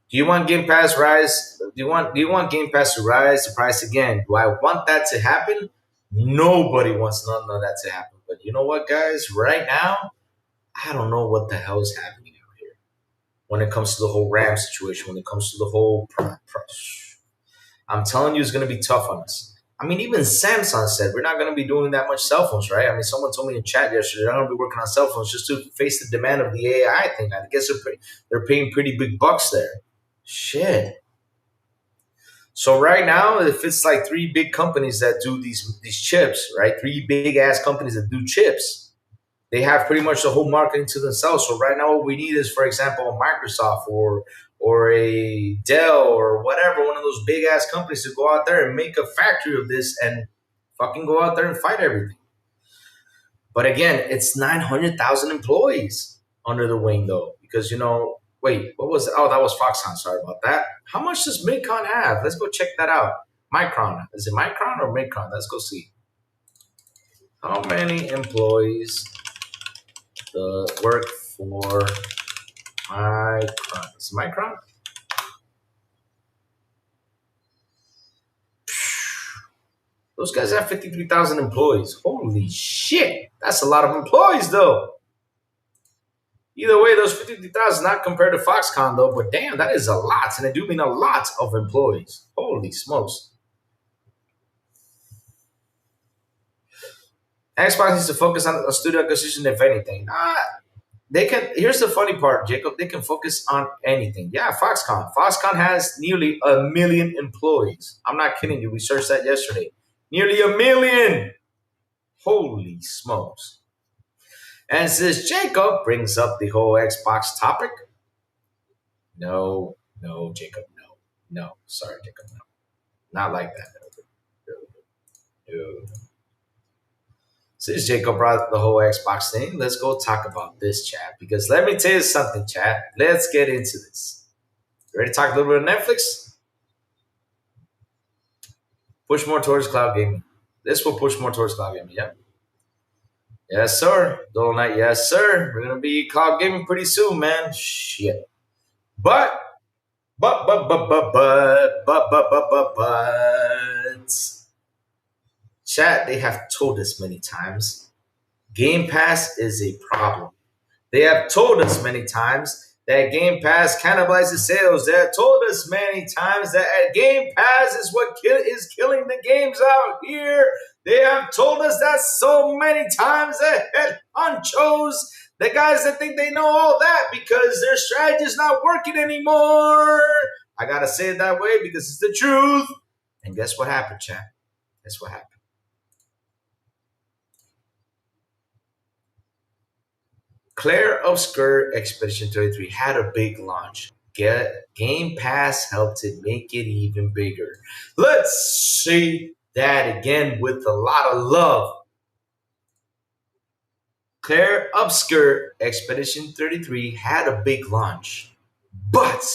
A: Do you want Game Pass rise? Do you want Game Pass to rise the price again? Do I want that to happen? Nobody wants none of that to happen. But you know what, guys? Right now, I don't know what the hell is happening out here when it comes to the whole RAM situation. When it comes to the whole price, I'm telling you, it's going to be tough on us. I mean, even Samsung said we're not going to be doing that much cell phones, right? I mean, someone told me in chat yesterday they're going to be working on cell phones just to face the demand of the AI thing. I guess they're paying pretty big bucks there. Shit. So right now, if it's like three big companies that do these chips, right? Three big ass companies that do chips, they have pretty much the whole marketing to themselves. So right now, what we need is, for example, a Microsoft or a Dell or whatever, one of those big ass companies to go out there and make a factory of this and fucking go out there and fight everything. But again, it's 900,000 employees under the wing, though, because wait, what was it? Oh, that was Foxconn. Sorry about that. How much does Micron have? Let's go check that out. Micron. Is it Micron or Micron? Let's go see. How many employees work for Micron. Is it Micron? Those guys have 53,000 employees. Holy shit. That's a lot of employees, though. Either way, those 53,000 not compared to Foxconn, though, but damn, that is a lot. And I do mean a lot of employees. Holy smokes. Xbox needs to focus on a studio acquisition, if anything. They can. Here's the funny part, Jacob. They can focus on anything. Yeah, Foxconn. Foxconn has nearly 1 million employees. I'm not kidding you. We searched that yesterday. Nearly 1 million. Holy smokes. And since Jacob brings up the whole Xbox topic, no, no, Jacob, no, no. Sorry, Jacob, no. Not like that. No, no, no. Since Jacob brought up the whole Xbox thing, let's go talk about this, chat. Because let me tell you something, chat. Let's get into this. You ready to talk a little bit of Netflix? Push more towards cloud gaming. This will push more towards cloud gaming, yeah? Yes, sir. Dollar Knight, yes, sir. We're going to be cloud gaming pretty soon, man. Shit. But, chat, they have told us many times Game Pass is a problem. They have told us many times that Game Pass cannibalizes sales. They have told us many times that Game Pass is what is killing the games out here. They have told us that so many times that head honchos, the guys that think they know all that because their strategy is not working anymore. I gotta say it that way because it's the truth. And guess what happened, chat? Guess what happened? Claire Obscure Expedition 33 had a big launch. Game Pass helped it make it even bigger. Let's see that again with a lot of love. Claire Obscure Expedition 33 had a big launch, but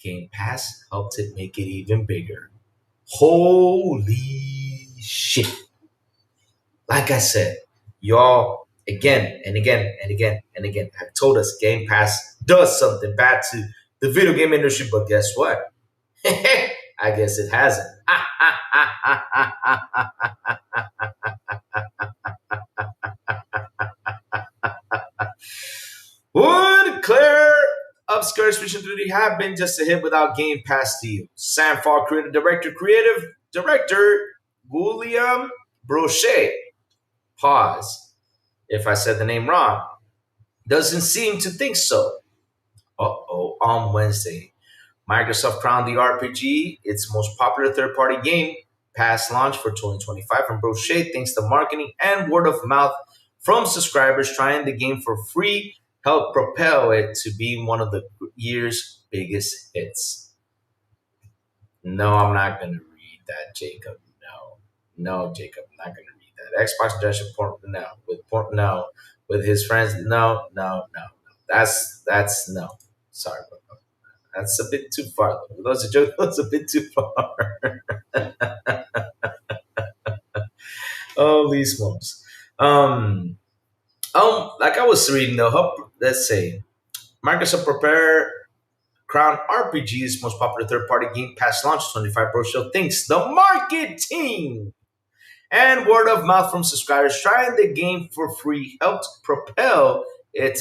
A: Game Pass helped it make it even bigger. Holy shit. Like I said, y'all again and again and again and again have told us Game Pass does something bad to the video game industry, but guess what? I guess it hasn't. Would Claire Obscure Expedition 3D have been just a hit without Game Pass deal? Samfall creative director William Brochet. Pause. If I said the name wrong. Doesn't seem to think so. Uh-oh, on Wednesday, Microsoft crowned the RPG its most popular third-party game pass launch for 2025, and Brochet thinks the marketing and word of mouth from subscribers trying the game for free helped propel it to be one of the year's biggest hits. No, I'm not going to read that, Jacob. No. No, Jacob, I'm not going to read that. Xbox Generation no. With his friends, no. That's no. Sorry, but no. That's a bit too far. Those are jokes. That's a bit too far. Holy smokes. Like I was reading though, let's say Microsoft prepare crown RPG's most popular third-party game pass launch 25 Pro Show thinks the marketing and word of mouth from subscribers trying the game for free helped propel it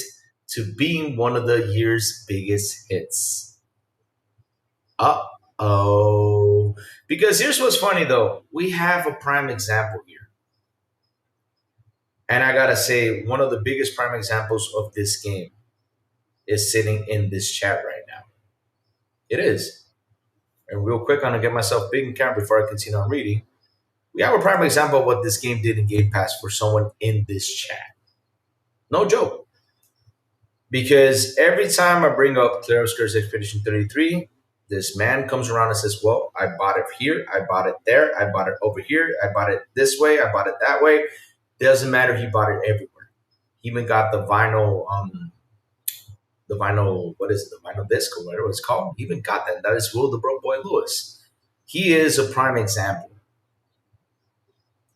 A: to being one of the year's biggest hits. Uh-oh. Because here's what's funny though. We have a prime example here. And I gotta say, one of the biggest prime examples of this game is sitting in this chat right now. It is. And real quick, I'm gonna get myself big in camera before I continue on reading. We have a prime example of what this game did in Game Pass for someone in this chat. No joke. Because every time I bring up Claire Obscure's Expedition 33, this man comes around and says, well, I bought it here, I bought it there, I bought it over here, I bought it this way, I bought it that way. Doesn't matter, he bought it everywhere. He even got the vinyl, what is it, the vinyl disc or whatever it's called. He even got that. That is Will the Broke Boy Lewis. He is a prime example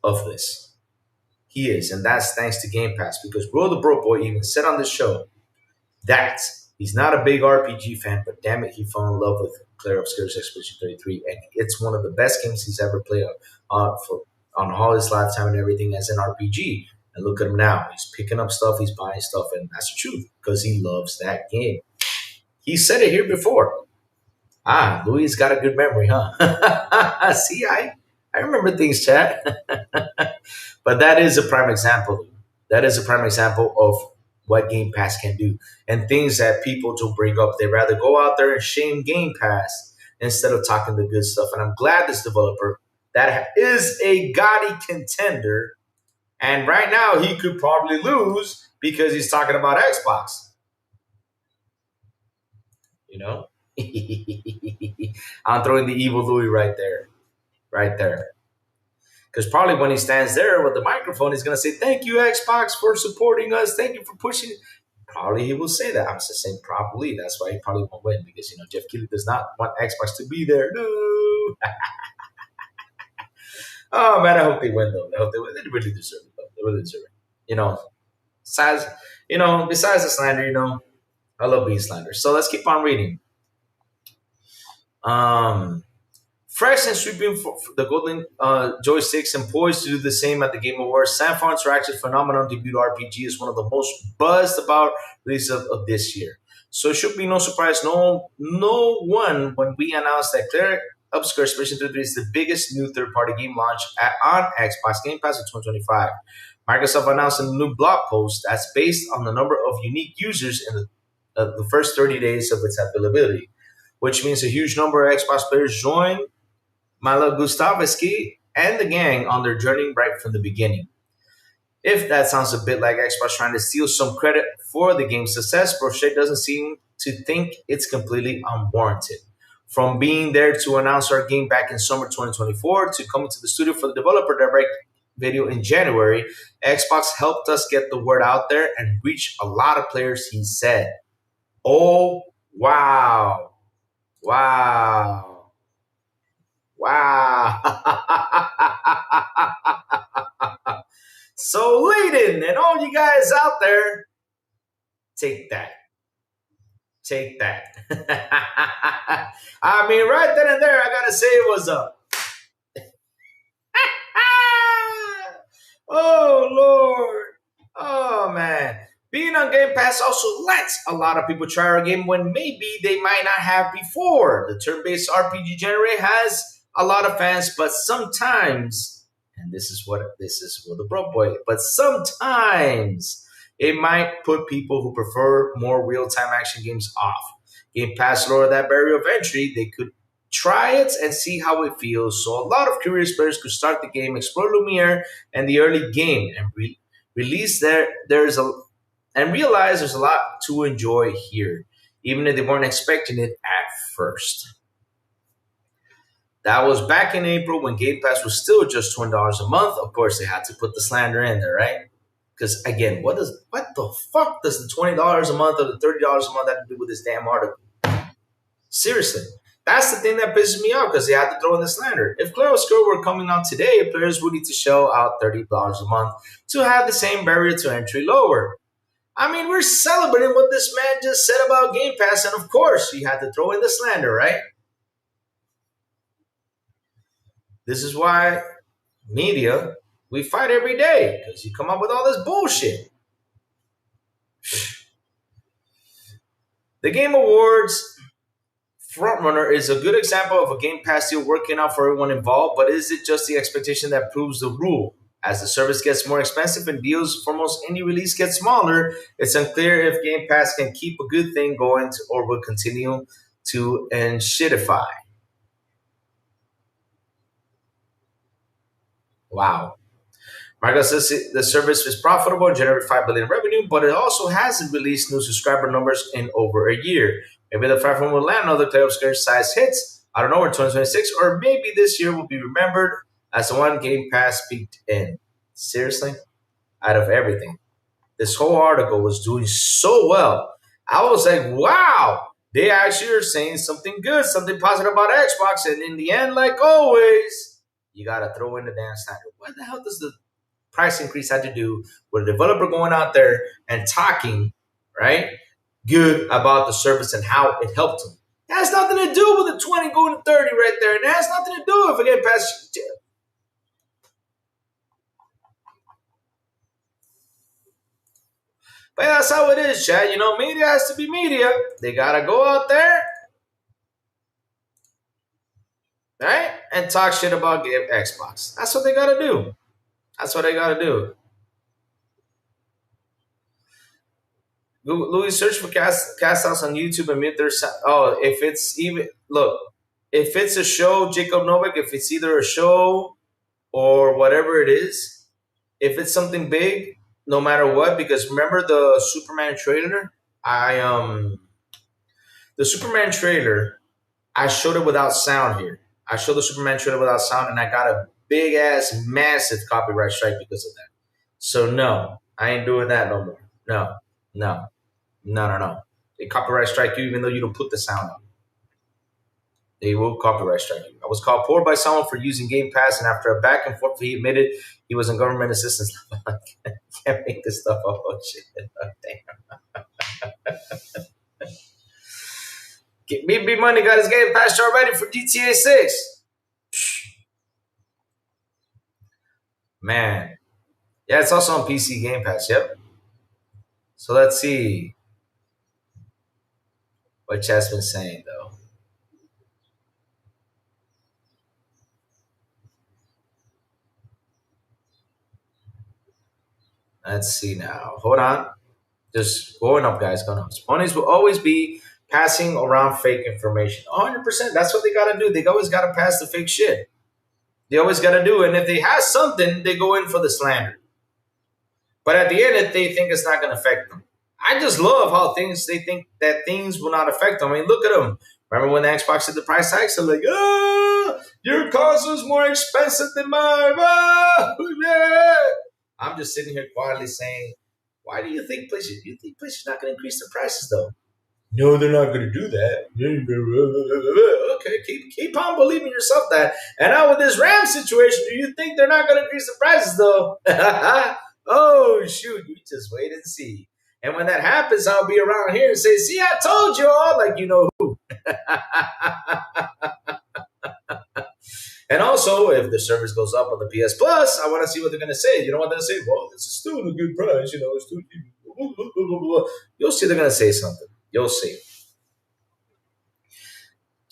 A: of this. He is, and that's thanks to Game Pass, because Will the Broke Boy even said on the show that He's not a big RPG fan, but damn it, he fell in love with Claire Obscure's Expedition 33, and it's one of the best games he's ever played for on all his lifetime and everything as an RPG. And look at him now; he's picking up stuff, he's buying stuff, and that's the truth because he loves that game. He said it here before. Ah, Louis got a good memory, huh? See, I remember things, chat. But that is a prime example. That is a prime example of what Game Pass can do and things that people don't bring up. They rather go out there and shame Game Pass instead of talking the good stuff. And I'm glad this developer that is a gaudy contender, and right now he could probably lose because he's talking about Xbox. You know, I'm throwing the evil Louis right there, right there. Because probably when he stands there with the microphone, he's going to say, "Thank you, Xbox, for supporting us. Thank you for pushing." Probably he will say that. I'm just saying probably. That's why he probably won't win because, Jeff Keighley does not want Xbox to be there. No. Oh, man, I hope they win, though. I hope they win. They really deserve it, though. They really deserve it. Besides, besides the slander, I love being slandered. So let's keep on reading. Um, Fresh and sweeping for the golden joysticks and poised to do the same at the Game Awards, Sanford Interactive's phenomenal debut RPG is one of the most buzzed about releases of this year. So it should be no surprise, no one when we announced that Claire Obscure Expedition 33 is the biggest new third-party game launch on Xbox Game Pass in 2025. Microsoft announced in a new blog post that's based on the number of unique users in the first 30 days of its availability, which means a huge number of Xbox players joined Milo Gustavsky and the gang on their journey right from the beginning. If that sounds a bit like Xbox trying to steal some credit for the game's success, Brochet doesn't seem to think it's completely unwarranted. From being there to announce our game back in summer 2024 to coming to the studio for the developer direct video in January, Xbox helped us get the word out there and reach a lot of players, he said. Oh, wow. Wow. Wow. So, Layden and all you guys out there, take that. Take that. I mean, right then and there, I gotta say it was a. Oh, Lord. Oh, man. Being on Game Pass also lets a lot of people try our game when maybe they might not have before. The turn-based RPG genre has a lot of fans, but sometimes, and this is what the bro boy, but sometimes it might put people who prefer more real-time action games off. Game Pass lower that barrier of entry. They could try it and see how it feels. So a lot of curious players could start the game, explore Lumiere and the early game, and release and realize there's a lot to enjoy here, even if they weren't expecting it at first. That was back in April when Game Pass was still just $20 a month. Of course, they had to put the slander in there, right? Because again, what the fuck does the $20 a month or the $30 a month have to do with this damn article? Seriously. That's the thing that pisses me off because they had to throw in the slander. If Claire Obscure were coming out today, players would need to shell out $30 a month to have the same barrier to entry lower. I mean, we're celebrating what this man just said about Game Pass, and of course, you had to throw in the slander, right? This is why media, we fight every day because you come up with all this bullshit. The Game Awards Frontrunner is a good example of a Game Pass deal working out for everyone involved, but is it just the expectation that proves the rule? As the service gets more expensive and deals for most indie release get smaller, it's unclear if Game Pass can keep a good thing going or will continue to shitify. Wow. Microsoft says the service is profitable and generated $5 billion in revenue, but it also hasn't released new subscriber numbers in over a year. Maybe the platform will land another Clay Obscure size hits, I don't know, in 2026, or maybe this year will be remembered as the one Game Pass peaked in. Seriously? Out of everything. This whole article was doing so well. I was like, wow, they actually are saying something good, something positive about Xbox, and in the end, like always, you gotta throw in the damn standard. What the hell does the price increase have to do with a developer going out there and talking, right? good about the service and how it helped him. It has nothing to do with the 20 going to 30 right there. And it has nothing to do with getting past. But yeah, that's how it is, Chad. You know, media has to be media. They gotta go out there, right, and talk shit about Xbox. That's what they gotta do. That's what they gotta do. Louis, search for cast outs on YouTube and mute their sound. Oh, if it's even look, if it's a show, Jacob Novak, if it's either a show or whatever it is, if it's something big, no matter what, because remember the Superman trailer? The Superman trailer, I showed it without sound here. I showed the Superman trailer without sound, and I got a big ass, massive copyright strike because of that. So no, I ain't doing that no more. No, no, no. They copyright strike you even though you don't put the sound on. They will copyright strike you. I was called poor by someone for using Game Pass, and after a back and forth, he admitted he was in government assistance. I can't make this stuff up. Oh shit! Damn. BB Money got his Game Pass chart ready for GTA 6. Man. Yeah, it's also on PC Game Pass. Yep. So let's see what chat's been saying, though. Let's see now. Hold on. Just going up, guys. Going up. Ponies will always be passing around fake information. 100%. That's what they got to do. They always got to pass the fake shit. They always got to do it. And if they have something, they go in for the slander. But at the end, they think it's not going to affect them. I just love how they think that things will not affect them. I mean, look at them. Remember when the Xbox did the price tags? They're like, your console's more expensive than mine. Yeah. I'm just sitting here quietly saying, why do you think PlayStation? You think PlayStation's not going to increase the prices, though? No, they're not going to do that. Okay, keep on believing yourself that. And now with this RAM situation, do you think they're not going to increase the prices, though? Oh, shoot, you just wait and see. And when that happens, I'll be around here and say, see, I told you all, like you know who. And also, if the service goes up on the PS Plus, I want to see what they're going to say. You know what they're going to say? Well, this is still a good price. You know, it's still... You'll see they're going to say something. You'll see.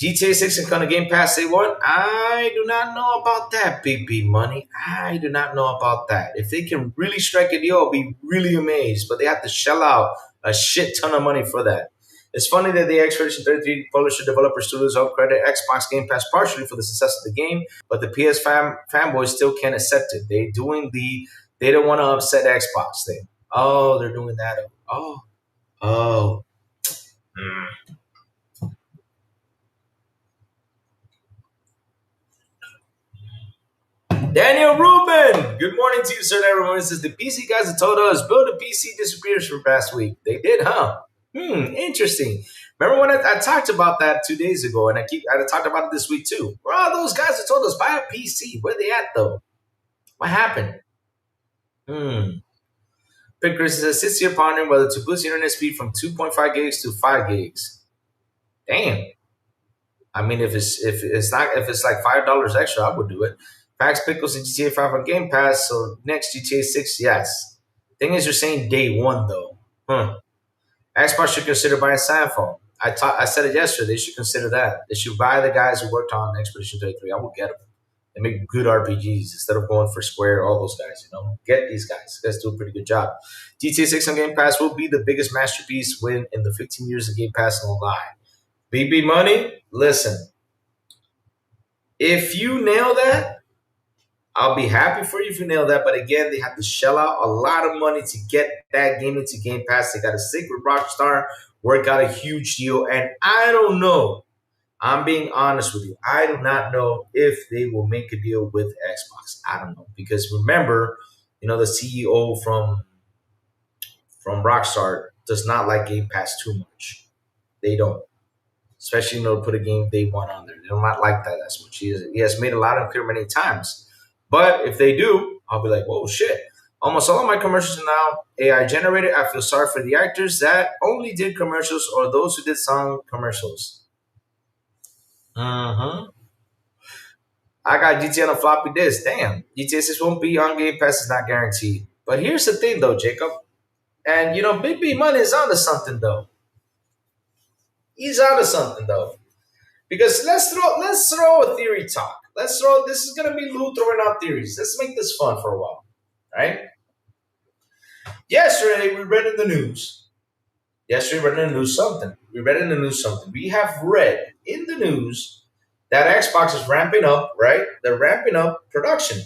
A: GTA 6 and kind of Game Pass, say what? I do not know about that, BB Money. I do not know about that. If they can really strike a deal, I'll be really amazed. But they have to shell out a shit ton of money for that. It's funny that the Expedition 33 publisher developer studios helped credit Xbox Game Pass partially for the success of the game, but the PS fanboys still can't accept it. They don't want to upset Xbox thing. Oh, they're doing that. Oh. Daniel Rubin, good morning to you, sir. Everyone, this is the PC guys that told us build a PC disappears from past week. They did, huh? Interesting. Remember when I talked about that 2 days ago, and I talked about it this week too. Where are those guys that told us buy a PC? Where they at though? What happened? Pick Chris says 6-year pondering whether to boost internet speed from 2.5 gigs to 5 gigs. Damn. I mean, if it's like $5 extra, I would do it. Pax Pickles and GTA 5 on Game Pass, so next GTA 6, yes. Thing is, you're saying day one though. Xbox should consider buying Samphone. I said it yesterday. They should consider that. They should buy the guys who worked on Expedition 33. I will get them. They make good RPGs instead of going for Square. All those guys, you know, get these guys. These guys do a pretty good job. GTA 6 on Game Pass will be the biggest masterpiece win in the 15 years of Game Pass. No lie. BB Money, listen. If you nail that, I'll be happy for you if you nail that. But again, they have to shell out a lot of money to get that game into Game Pass. They got to stick with Rockstar, work out a huge deal. And I don't know. I'm being honest with you. I do not know if they will make a deal with Xbox. I don't know. Because remember, you know, the CEO from Rockstar does not like Game Pass too much. They don't. Especially, you know, put a game they want on there. They do not like that as much. He has made a lot of clear many times. But if they do, I'll be like, whoa, shit. Almost all of my commercials are now AI generated. I feel sorry for the actors that only did commercials or those who did song commercials. Mm-hmm. I got GTA on a floppy disk. Damn. GTA 6 won't be on Game Pass, is not guaranteed. But here's the thing, though, Jacob. And, Big B Money is onto something, though. He's onto something, though. Because let's throw a theory talk. This is gonna be Lou throwing out theories. Let's make this fun for a while. Right? Yesterday we read in the news. Yesterday we read in the news something. We read in the news something. We have read in the news that Xbox is ramping up, right? They're ramping up production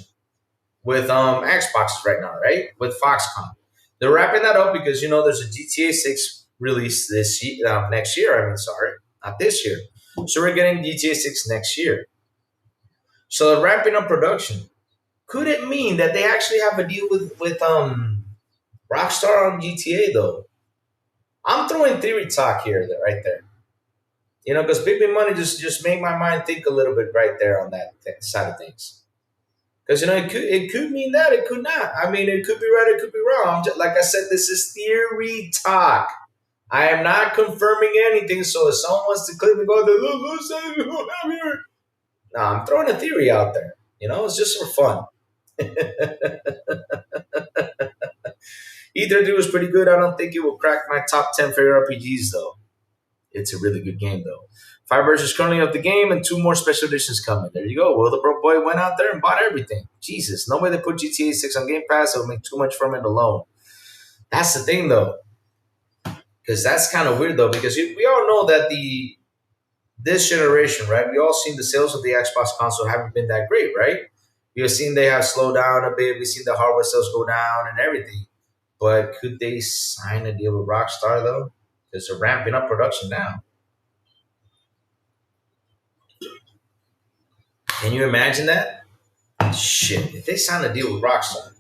A: with Xboxes right now, right? With Foxconn. They're wrapping that up because there's a GTA 6 release this year, next year. I mean, sorry, not this year. So we're getting GTA 6 next year. So they're ramping up production. Could it mean that they actually have a deal with Rockstar on GTA though? I'm throwing theory talk here, right there. Because Big Big Money just made my mind think a little bit right there on that side of things. Because it could mean that, it could not. I mean, it could be right, it could be wrong. Like I said, this is theory talk. I am not confirming anything. So if someone wants to click and go, look, I'm here. No, I'm throwing a theory out there. It's just for fun. Either do is pretty good. I don't think it will crack my top 10 favorite RPGs though. It's a really good game though. 5 versions currently of the game and 2 more special editions coming. There you go. Well, the broke boy went out there and bought everything. Jesus, no way they put GTA 6 on Game Pass. It would make too much from it alone. That's the thing though. Because that's kind of weird though. Because we all know that this generation, right? We all seen the sales of the Xbox console haven't been that great, right? We've seen they have slowed down a bit. We've seen the hardware sales go down and everything. But could they sign a deal with Rockstar though? Because they're ramping up production now. Can you imagine that? Shit, if they sign a deal with Rockstar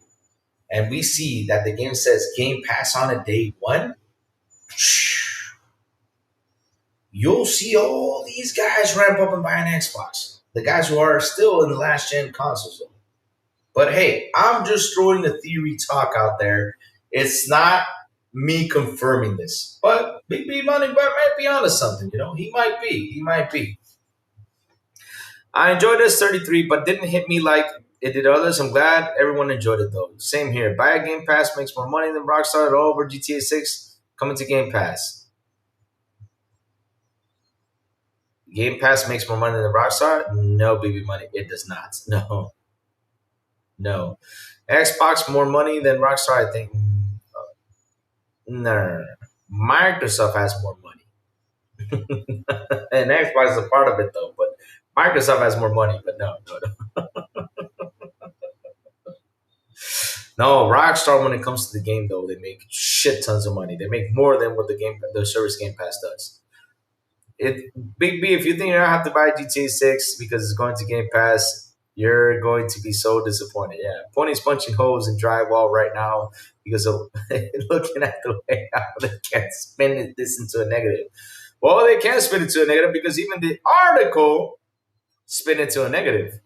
A: and we see that the game says Game Pass on it day one, you'll see all these guys ramp up and buy an Xbox. The guys who are still in the last gen consoles. But hey, I'm just throwing the theory talk out there. It's not me confirming this. But Big B Money might be onto something, He might be. He might be. I enjoyed this 33, but didn't hit me like it did others. I'm glad everyone enjoyed it though. Same here. Buy a Game Pass makes more money than Rockstar at all over GTA 6 coming to Game Pass. Game Pass makes more money than Rockstar? No, baby money. It does not. No. No. Xbox more money than Rockstar, I think. No. Microsoft has more money. And Xbox is a part of it though, but Microsoft has more money, but no. No, Rockstar when it comes to the game though, they make shit tons of money. They make more than what the service Game Pass does. Big B, if you think you're gonna have to buy GTA 6 because it's going to Game Pass, you're going to be so disappointed. Yeah, Pony's punching holes in drywall right now because of looking at the way how they can't spin this into a negative. Well, they can't spin it to a negative because even the article spin it to a negative.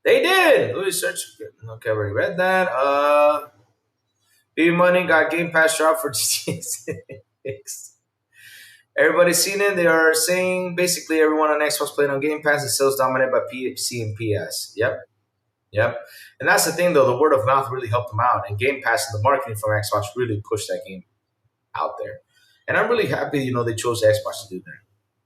A: They did. Louis search. Okay, I already read that. B Money got Game Pass drop for GTA 6. Everybody's seen it. They are saying basically everyone on Xbox playing on Game Pass is sales dominated by PC and PS. Yep. Yep. And that's the thing, though. The word of mouth really helped them out. And Game Pass and the marketing from Xbox really pushed that game out there. And I'm really happy, they chose Xbox to do that.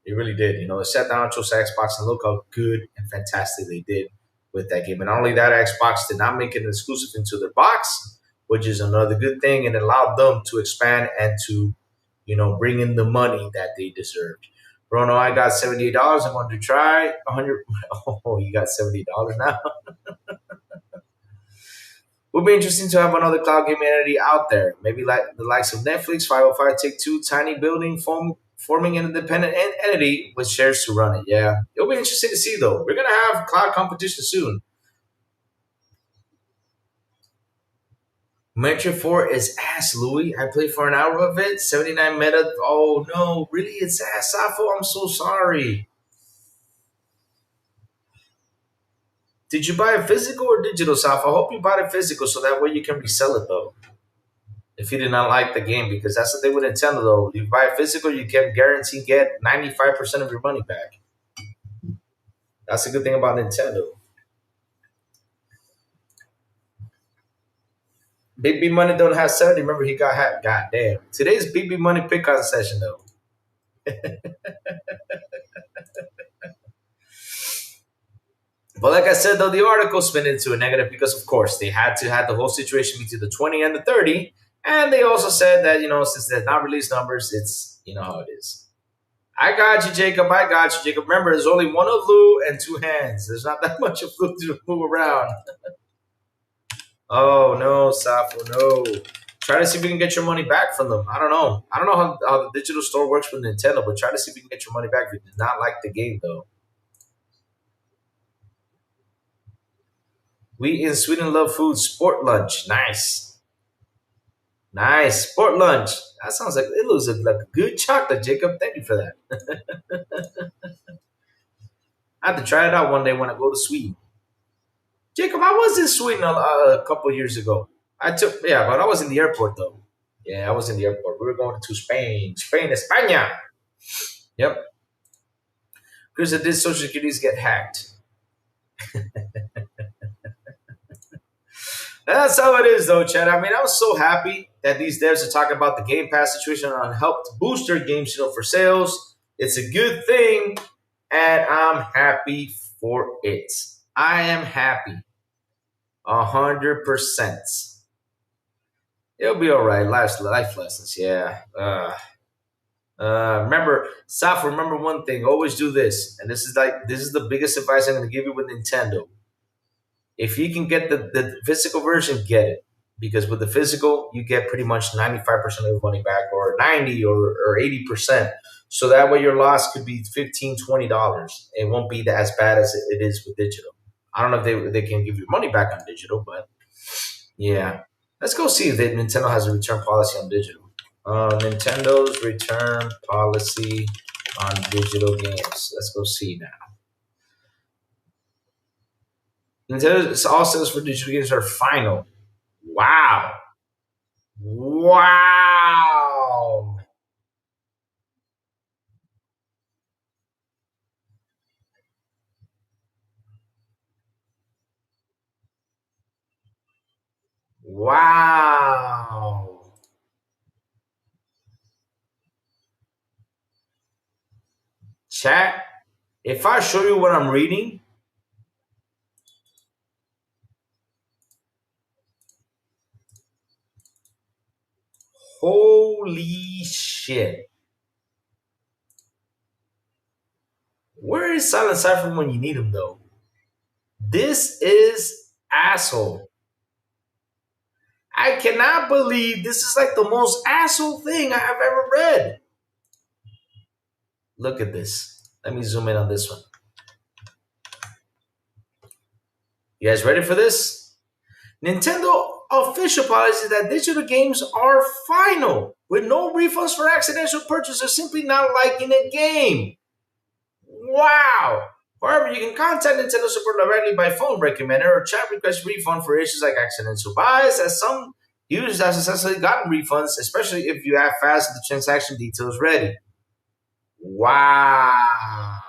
A: They really did. They sat down and chose Xbox, and look how good and fantastic they did with that game. And not only that, Xbox did not make it an exclusive into their box, which is another good thing, and it allowed them to expand and to bring in the money that they deserved. Bruno, I got $78. I'm going to try 100. Oh, you got $70 now. Would be interesting to have another cloud gaming entity out there. Maybe like the likes of Netflix, 505 Take-Two, tiny building forming an independent entity with shares to run it. Yeah, it'll be interesting to see though. We're gonna have cloud competition soon. Metro 4 is ass, Louis. I played for an hour of it. 79 meta. Oh, no. Really? It's ass, Safo. I'm so sorry. Did you buy it physical or digital, Saf? I hope you bought it physical so that way you can resell it though. If you did not like the game, because that's the thing with Nintendo though. You buy it physical, you can guarantee get 95% of your money back. That's a good thing about Nintendo. Big B Money don't have 70. Remember, he got hacked. God damn. Today's Big B Money pick on session, though. But like I said, though, the article spin into a negative because, of course, they had to have the whole situation between the 20 and the 30. And they also said that, since they're not released numbers, it's, how it is. I got you, Jacob. I got you, Jacob. Remember, there's only one of Lou and two hands. There's not that much of Lou to move around. Oh, no, Safo, no. Try to see if we can get your money back from them. I don't know. I don't know how the digital store works with Nintendo, but try to see if we can get your money back if you did not like the game, though. We in Sweden love food. Sport lunch. Nice. Nice. Sport lunch. That sounds like it looks like a good chocolate, Jacob. Thank you for that. I have to try it out one day when I go to Sweden. Jacob, I was in Sweden a couple of years ago. But I was in the airport though. Yeah, I was in the airport. We were going to Spain. Spain, España. Yep. Because did social securities get hacked. That's how it is, though, Chad. I mean, I was so happy that these devs are talking about the Game Pass situation and helped boost their games, for sales. It's a good thing, and I'm happy for it. I am happy, 100%. It'll be all right. Life lessons, yeah. Remember, Saf. Remember one thing. Always do this, and this is the biggest advice I'm going to give you with Nintendo. If you can get the physical version, get it. Because with the physical, you get pretty much 95% of your money back or 90 or 80%. So that way your loss could be $15, $20. It won't be as bad as it is with digital. I don't know if they can give you money back on digital, but yeah. Let's go see if Nintendo has a return policy on digital. Nintendo's return policy on digital games. Let's go see now. Nintendo's all sales for digital games are final. Wow. Wow. Wow. Chat, if I show you what I'm reading, holy shit. Where is Silent Cypher when you need him, though? This is asshole. I cannot believe this is like the most asshole thing I have ever read. Look at this. Let me zoom in on this one. You guys ready for this? Nintendo official policy that digital games are final with no refunds for accidental purchase or simply not liking a game. Wow. However, you can contact Nintendo support directly by phone recommender or chat request refund for issues like accidental buys, as some users have successfully gotten refunds, especially if you have fast the transaction details ready. Wow.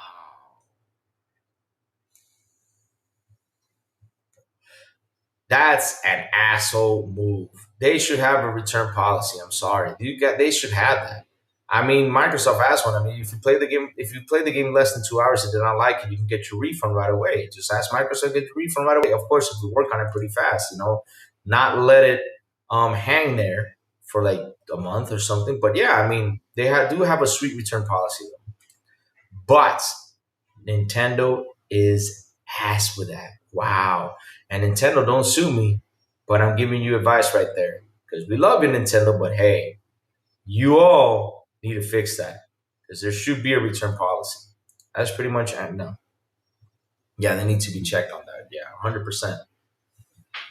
A: That's an asshole move. They should have a return policy. I'm sorry. They should have that. I mean, Microsoft has one. I mean, if you play the game less than 2 hours and did not like it, you can get your refund right away. Just ask Microsoft to get your refund right away. Of course, if you work on it pretty fast, not let it hang there for like a month or something. But yeah, I mean, do have a sweet return policy. But Nintendo is ass with that. Wow. And Nintendo, don't sue me, but I'm giving you advice right there. Because we love you, Nintendo, but hey, you all need to fix that. Because there should be a return policy. That's pretty much no. Yeah, they need to be checked on that. Yeah, 100%.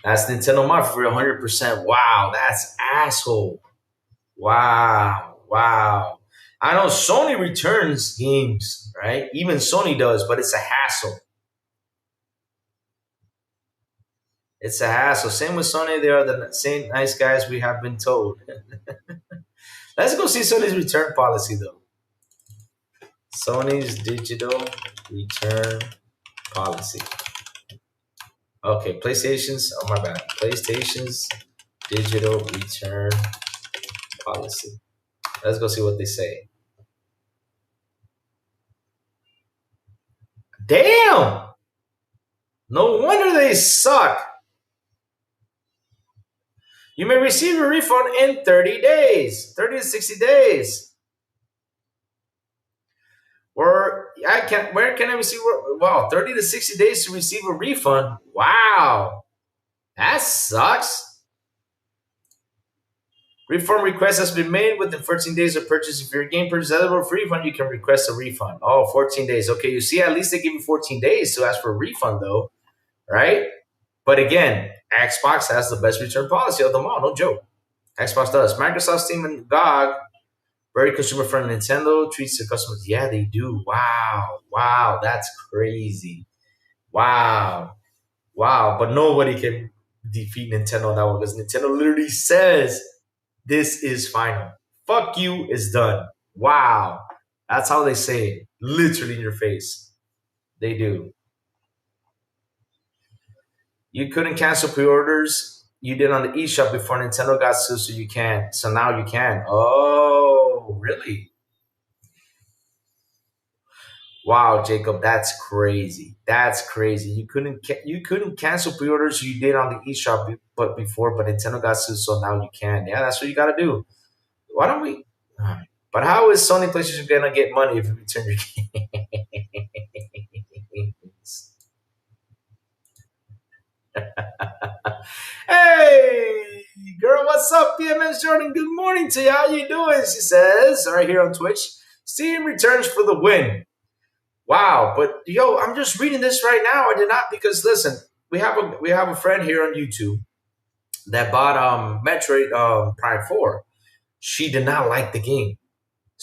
A: That's Nintendo Mafia for 100%. Wow, that's asshole. Wow, wow. I know Sony returns games, right? Even Sony does, but it's a hassle. It's a hassle. Same with Sony. They are the same nice guys we have been told. Let's go see Sony's return policy though. Sony's digital return policy. Okay, PlayStation's. Oh my bad. PlayStation's digital return policy. Let's go see what they say. Damn! No wonder they suck. You may receive a refund in 30 days, 30 to 60 days. Or I can where can I receive wow, 30 to 60 days to receive a refund. Wow. That sucks. Refund request has been made within 14 days of purchase. If your game purchase eligible for refund, you can request a refund. Oh, 14 days. Okay, you see, at least they give you 14 days to ask for a refund, though, right? But again, Xbox has the best return policy of them all. No joke. Xbox does. Microsoft, Steam, and GOG, very consumer friendly. Nintendo treats their customers. Yeah, they do. Wow. Wow. That's crazy. Wow. Wow. But nobody can defeat Nintendo on that one because Nintendo literally says this is final. Fuck you is done. Wow. That's how they say it. Literally in your face. They do. You couldn't cancel pre-orders you did on the eShop before Nintendo got sued, so you can. So now you can. Oh, really? Wow, Jacob, that's crazy. That's crazy. You couldn't cancel pre-orders you did on the eShop but before, but Nintendo got sued, so now you can. Yeah, that's what you got to do. Why don't we? All right. But how is Sony PlayStation gonna get money if you return your games? Hey, girl, what's up, PMS Jordan? Good morning to you. How you doing? She says, right here on Twitch. Steam returns for the win. Wow, but yo, I'm just reading this right now. I did not because listen, we have a friend here on YouTube that bought Metroid Prime 4. She did not like the game.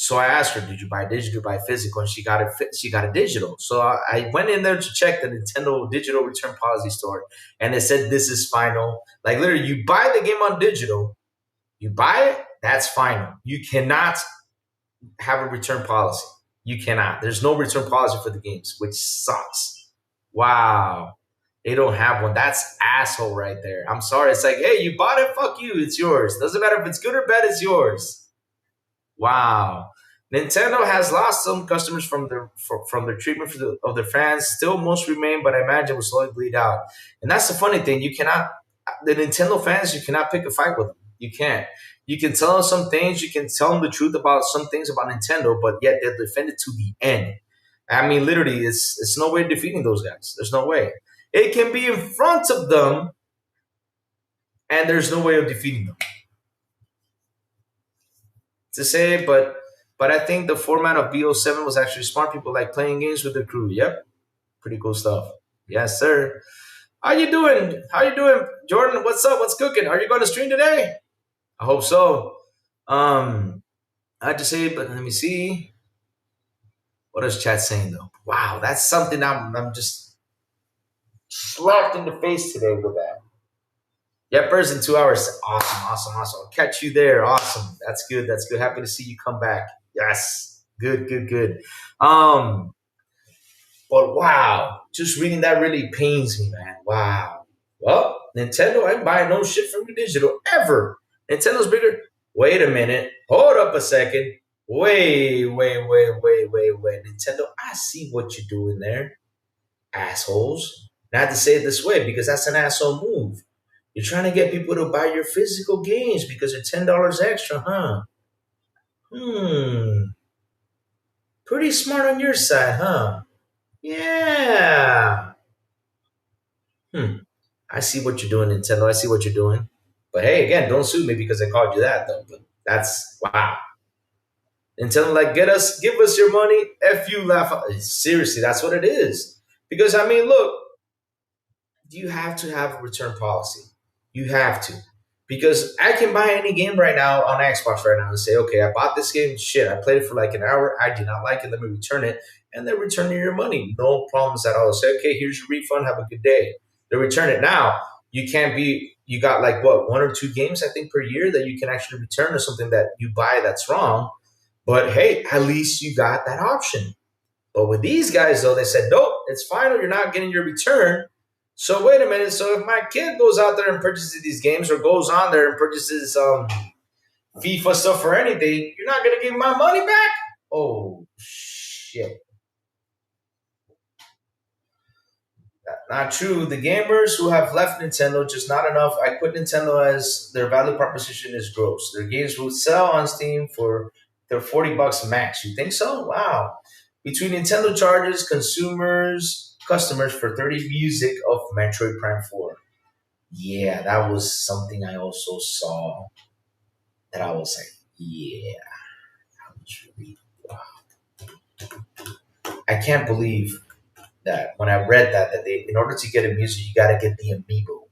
A: So I asked her, "Did you buy digital, buy physical?" And she got it. She got a digital. So I went in there to check the Nintendo digital return policy store, and it said this is final. Like literally, you buy the game on digital, you buy it, that's final. You cannot have a return policy. You cannot. There's no return policy for the games, which sucks. Wow. They don't have one. That's asshole right there. I'm sorry. It's like, hey, you bought it. Fuck you. It's yours. Doesn't matter if it's good or bad. It's yours. Wow. Nintendo has lost some customers from their treatment of their fans. Still, most remain, but I imagine will slowly bleed out. And that's the funny thing. You cannot the Nintendo fans. You cannot pick a fight with them. You can't. You can tell them some things. You can tell them the truth about some things about Nintendo, but yet they'll defend it to the end. I mean, literally, it's no way of defeating those guys. There's no way. It can be in front of them, and there's no way of defeating them. To say, but I think the format of BO7 was actually smart. People like playing games with the crew. Yep, pretty cool stuff. Yes, sir. How you doing? How you doing, Jordan? What's up? What's cooking? Are you going to stream today? I hope so. I have to say, but let me see. What is chat saying though? Wow, that's something I'm just slapped in the face today with that. Yeah, first in 2 hours. Awesome, awesome, awesome. I'll catch you there. Awesome. That's good. That's good. Happy to see you come back. Yes. Good, good, good. Um, but wow, just reading that really pains me, man. Wow. Well, Nintendo, I ain't buying no shit from you digital ever. Nintendo's bigger. Wait a minute. Hold up a second. Wait. Nintendo, I see what you're doing there, assholes. And I have to say it this way because that's an asshole move. You're trying to get people to buy your physical games because they're $10 extra, huh? Pretty smart on your side, huh? Yeah. I see what you're doing, Nintendo. I see what you're doing. But hey, again, don't sue me because I called you that, though. But that's wow. Nintendo, like, give us your money. F you, laugh. Seriously, that's what it is. Because I mean, look, you have to have a return policy. You have to. Because I can buy any game right now on Xbox right now and say, okay, I bought this game. Shit, I played it for like an hour. I did not like it. Let me return it. And they return you your money. No problems at all. Say, okay, here's your refund. Have a good day. They return it now. You can't be. You got like what, one or two games I think per year that you can actually return, or something that you buy that's wrong. But hey, at least you got that option. But with these guys, though, they said, nope, it's final. You're not getting your return. So wait a minute. So if my kid goes out there and purchases these games, or goes on there and purchases FIFA stuff or anything, you're not gonna give me my money back? Oh shit. Not true. The gamers who have left Nintendo, just not enough. I quit Nintendo as their value proposition is gross. Their games will sell on Steam for their $40 max. You think so? Wow. Between Nintendo charges customers for 30 music of Metroid Prime 4. Yeah, that was something I also saw that I was like, yeah, that was really wow. I can't believe that when I read that they, in order to get a music you gotta get the amiibo.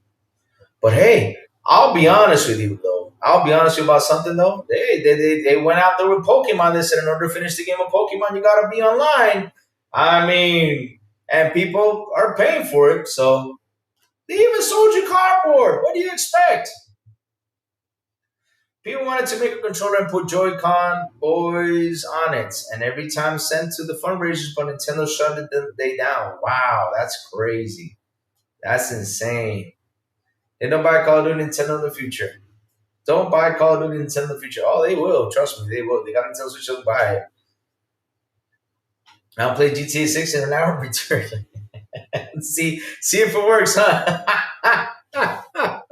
A: But hey, I'll be honest with you though. I'll be honest with you about something though. They went out there with Pokemon. They said in order to finish the game of Pokemon, you gotta be online. I mean, and people are paying for it, so they even sold you cardboard. What do you expect? People wanted to make a controller and put Joy-Con boys on it, and every time sent to the fundraisers, but Nintendo shut they down. Wow, that's crazy. That's insane. They don't buy Call of Duty Nintendo in the future. Don't buy Call of Duty Nintendo in the future. Oh, they will. Trust me, they will. They got Nintendo Switch to buy it. I'll play GTA 6 in an hour return. see if it works, huh?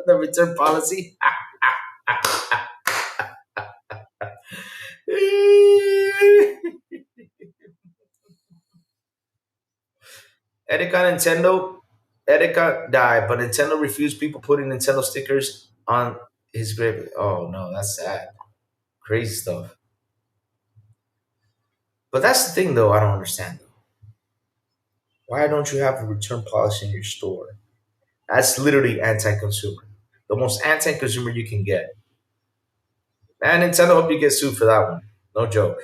A: The return policy. Erika Nintendo. Erika died, but Nintendo refused people putting Nintendo stickers on his grave. Oh no, that's sad. Crazy stuff. But that's the thing, though. I don't understand. Why don't you have a return policy in your store? That's literally anti-consumer. The most anti-consumer you can get. Man, Nintendo, hope you get sued for that one. No joke.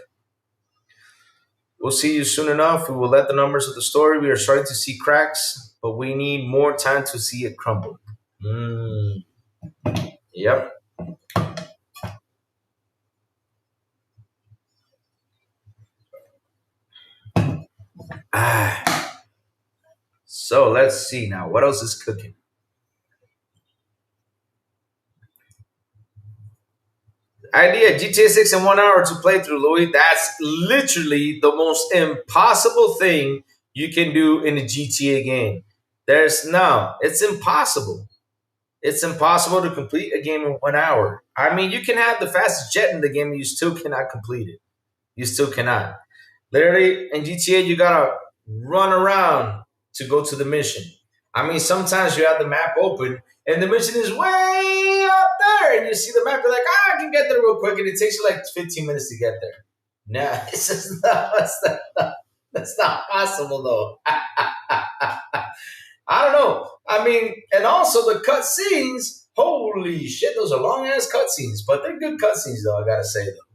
A: We'll see you soon enough. We will let the numbers of the story. We are starting to see cracks, but we need more time to see it crumble. Mm, yep. Ah. So let's see now. What else is cooking? Idea GTA 6 in 1 hour to play through, Louis. That's literally the most impossible thing you can do in a GTA game. There's no, it's impossible. It's impossible to complete a game in 1 hour. I mean, you can have the fastest jet in the game and you still cannot complete it. You still cannot. Literally, in GTA, you gotta run around to go to the mission. I mean, sometimes you have the map open and the mission is way up there, and you see the map. You're like, I can get there real quick, and it takes you like 15 minutes to get there. No, it's just not. That's not possible, though. I don't know. I mean, and also the cutscenes. Holy shit, those are long ass cutscenes, but they're good cutscenes, though. I gotta say, though.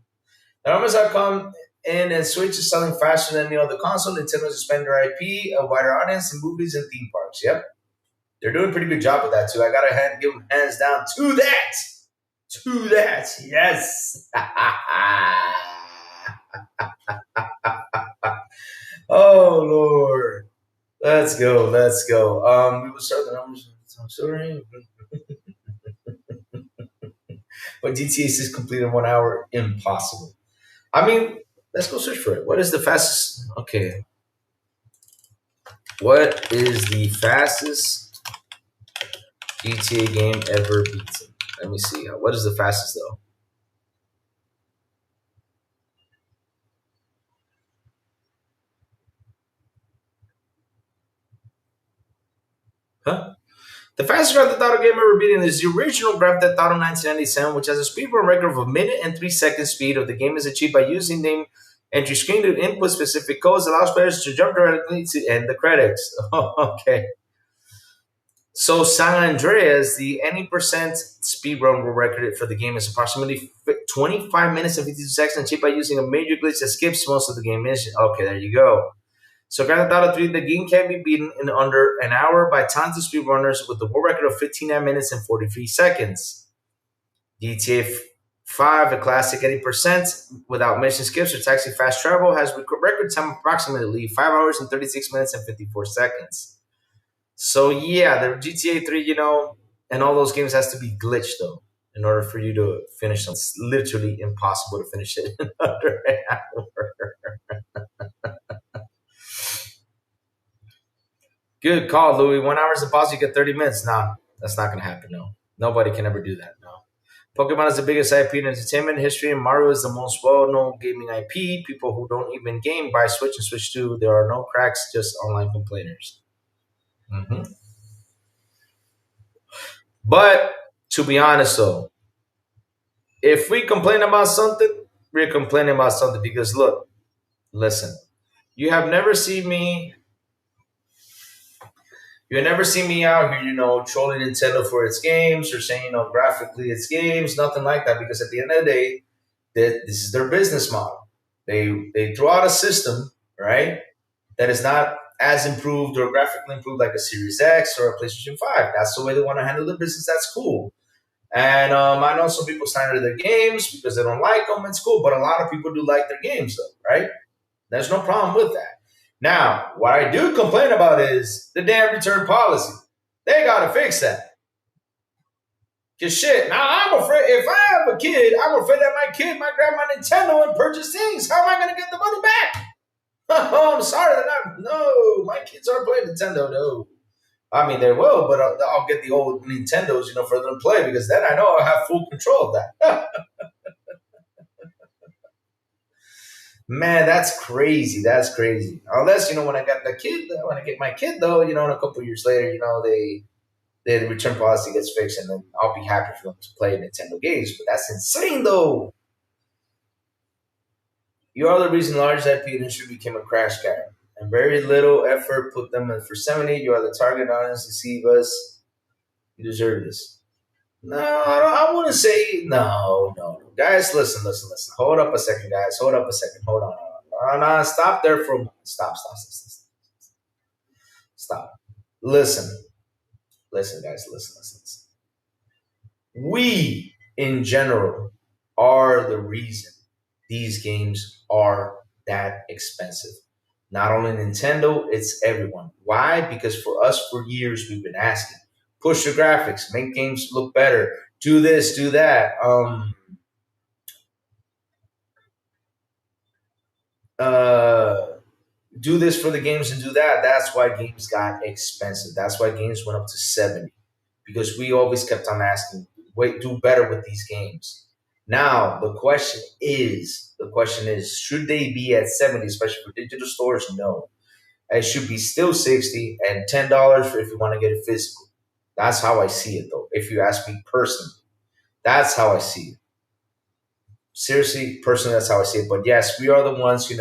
A: The numbers have come in, and Switch is selling faster than any other console. Nintendo's expanding their IP, a wider audience in movies and theme parks. Yep, they're doing a pretty good job with that too. I gotta give them hands down to that. To that, yes. Oh Lord, let's go, let's go. We will start the numbers. I'm sorry, but GTA 6 complete in 1 hour, impossible. I mean, let's go search for it. What is the fastest? Okay. What is the fastest GTA game ever beaten? Let me see. What is the fastest though? Huh? The fastest Grand Theft Auto game ever beaten is the original Grand Theft Auto 1997, which has a speedrun record of 1 minute and 3 seconds speed. Of the game is achieved by using name entry screen to input specific codes, allows players to jump directly to end the credits. Okay. So San Andreas, the any percent speedrun record for the game is approximately 25 minutes and 52 seconds, achieved by using a major glitch that skips most of the game mission. Okay, there you go. So Grand Theft Auto 3, the game can be beaten in under an hour by talented speedrunners with the world record of 59 minutes and 43 seconds. GTA 5, a classic 80% without mission skips or taxi fast travel, has record time approximately 5 hours and 36 minutes and 54 seconds. So yeah, the GTA 3, and all those games has to be glitched though in order for you to finish them. It's literally impossible to finish it in under an hour. Good call, Louis. 1 hour is impossible. You get 30 minutes. Nah, that's not gonna happen. No, nobody can ever do that. No. Pokemon is the biggest IP in entertainment history, and Mario is the most well-known gaming IP. People who don't even game buy Switch and Switch 2. There are no cracks, just online complainers. hmm But to be honest, though, if we complain about something, we're complaining about something because look, listen, you have never seen me. You have never seen me out here, trolling Nintendo for its games or saying, graphically its games, nothing like that. Because at the end of the day, this is their business model. They throw out a system, right, that is not as improved or graphically improved like a Series X or a PlayStation 5. That's the way they want to handle the business. That's cool. And I know some people sign into their games because they don't like them. It's cool, but a lot of people do like their games, though, right? There's no problem with that. Now, what I do complain about is the damn return policy. They gotta fix that. Cause shit, now I'm afraid if I have a kid, I'm afraid that my kid might grab my Nintendo and purchase things. How am I gonna get the money back? Oh, I'm sorry that no, my kids aren't playing Nintendo. No, I mean they will, but I'll get the old Nintendos, for them to play because then I know I'll have full control of that. Man, that's crazy. That's crazy. Unless when I got the kid, when I get my kid though, and a couple years later, the return policy gets fixed, and then I'll be happy for them to play Nintendo games. But that's insane though. You are the reason large IP industry became a crash cow, and very little effort put them in for 70. You are the target audience. Deceive us. You deserve this. No, I wouldn't say no. Guys, listen. Hold up a second, guys. Hold up a second. Hold on. No. Stop there for a moment. Stop. Listen, guys. Listen. We, in general, are the reason these games are that expensive. Not only Nintendo, it's everyone. Why? Because for us, for years, we've been asking, push your graphics, make games look better, do this, do that. Do this for the games and do that. That's why games got expensive. That's why games went up to 70 because we always kept on asking, wait, do better with these games. Now the question is, should they be at 70, especially for digital stores? No, it should be still 60 and $10 if you want to get it physical. That's how I see it, though. If you ask me personally, that's how I see it. Seriously, personally, that's how I see it. But yes, we are the ones,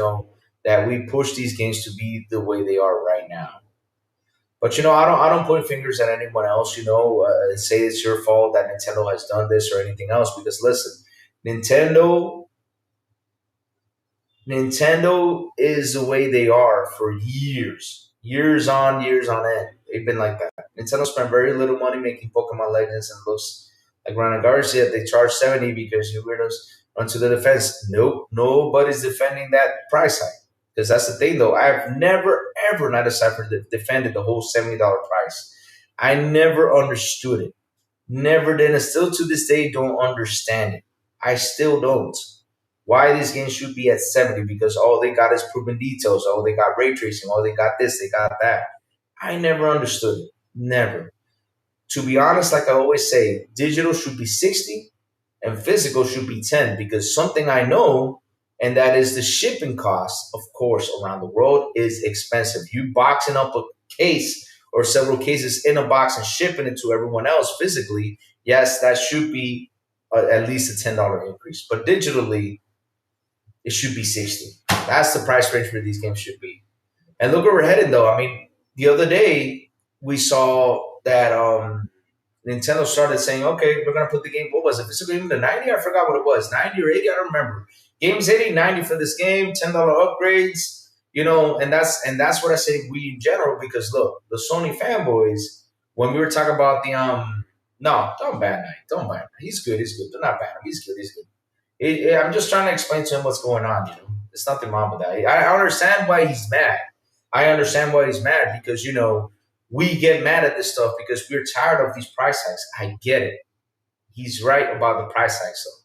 A: that we push these games to be the way they are right now. But I don't point fingers at anyone else. And say it's your fault that Nintendo has done this or anything else. Because listen, Nintendo, Nintendo is the way they are for years on end. They've been like that. Nintendo spent very little money making Pokemon Legends and looks like Rana Garcia. They charge 70 because you weirdos run to the defense. Nope, nobody's defending that price hike. Because that's the thing, though. I've never, ever, not aside from defended the whole $70 price. I never understood it. Never did. And still to this day, don't understand it. I still don't. Why these games should be at 70 because all they got is proven details. Oh, they got ray tracing. Oh, they got this, they got that. I never understood it. Never. To be honest, like I always say, digital should be 60 and physical should be 10 because something I know, and that is the shipping cost, of course, around the world is expensive. You boxing up a case or several cases in a box and shipping it to everyone else physically, yes, that should be at least a $10 increase. But digitally, it should be 60. That's the price range where these games should be. And look where we're headed, though. I mean, the other day we saw that Nintendo started saying, okay, we're going to put the game, what was it, physical game to 90? I forgot what it was, 90 or 80, I don't remember. Game's hitting 90 for this game, $10 upgrades. And that's what I say we in general, because look, the Sony fanboys, when we were talking about the no, don't ban Knight, don't ban Knight. He's good. Do not ban him. He's good. I'm just trying to explain to him what's going on. There's nothing wrong with that. I understand why he's mad. I understand why he's mad, because we get mad at this stuff because we're tired of these price hikes. I get it. He's right about the price hikes, though.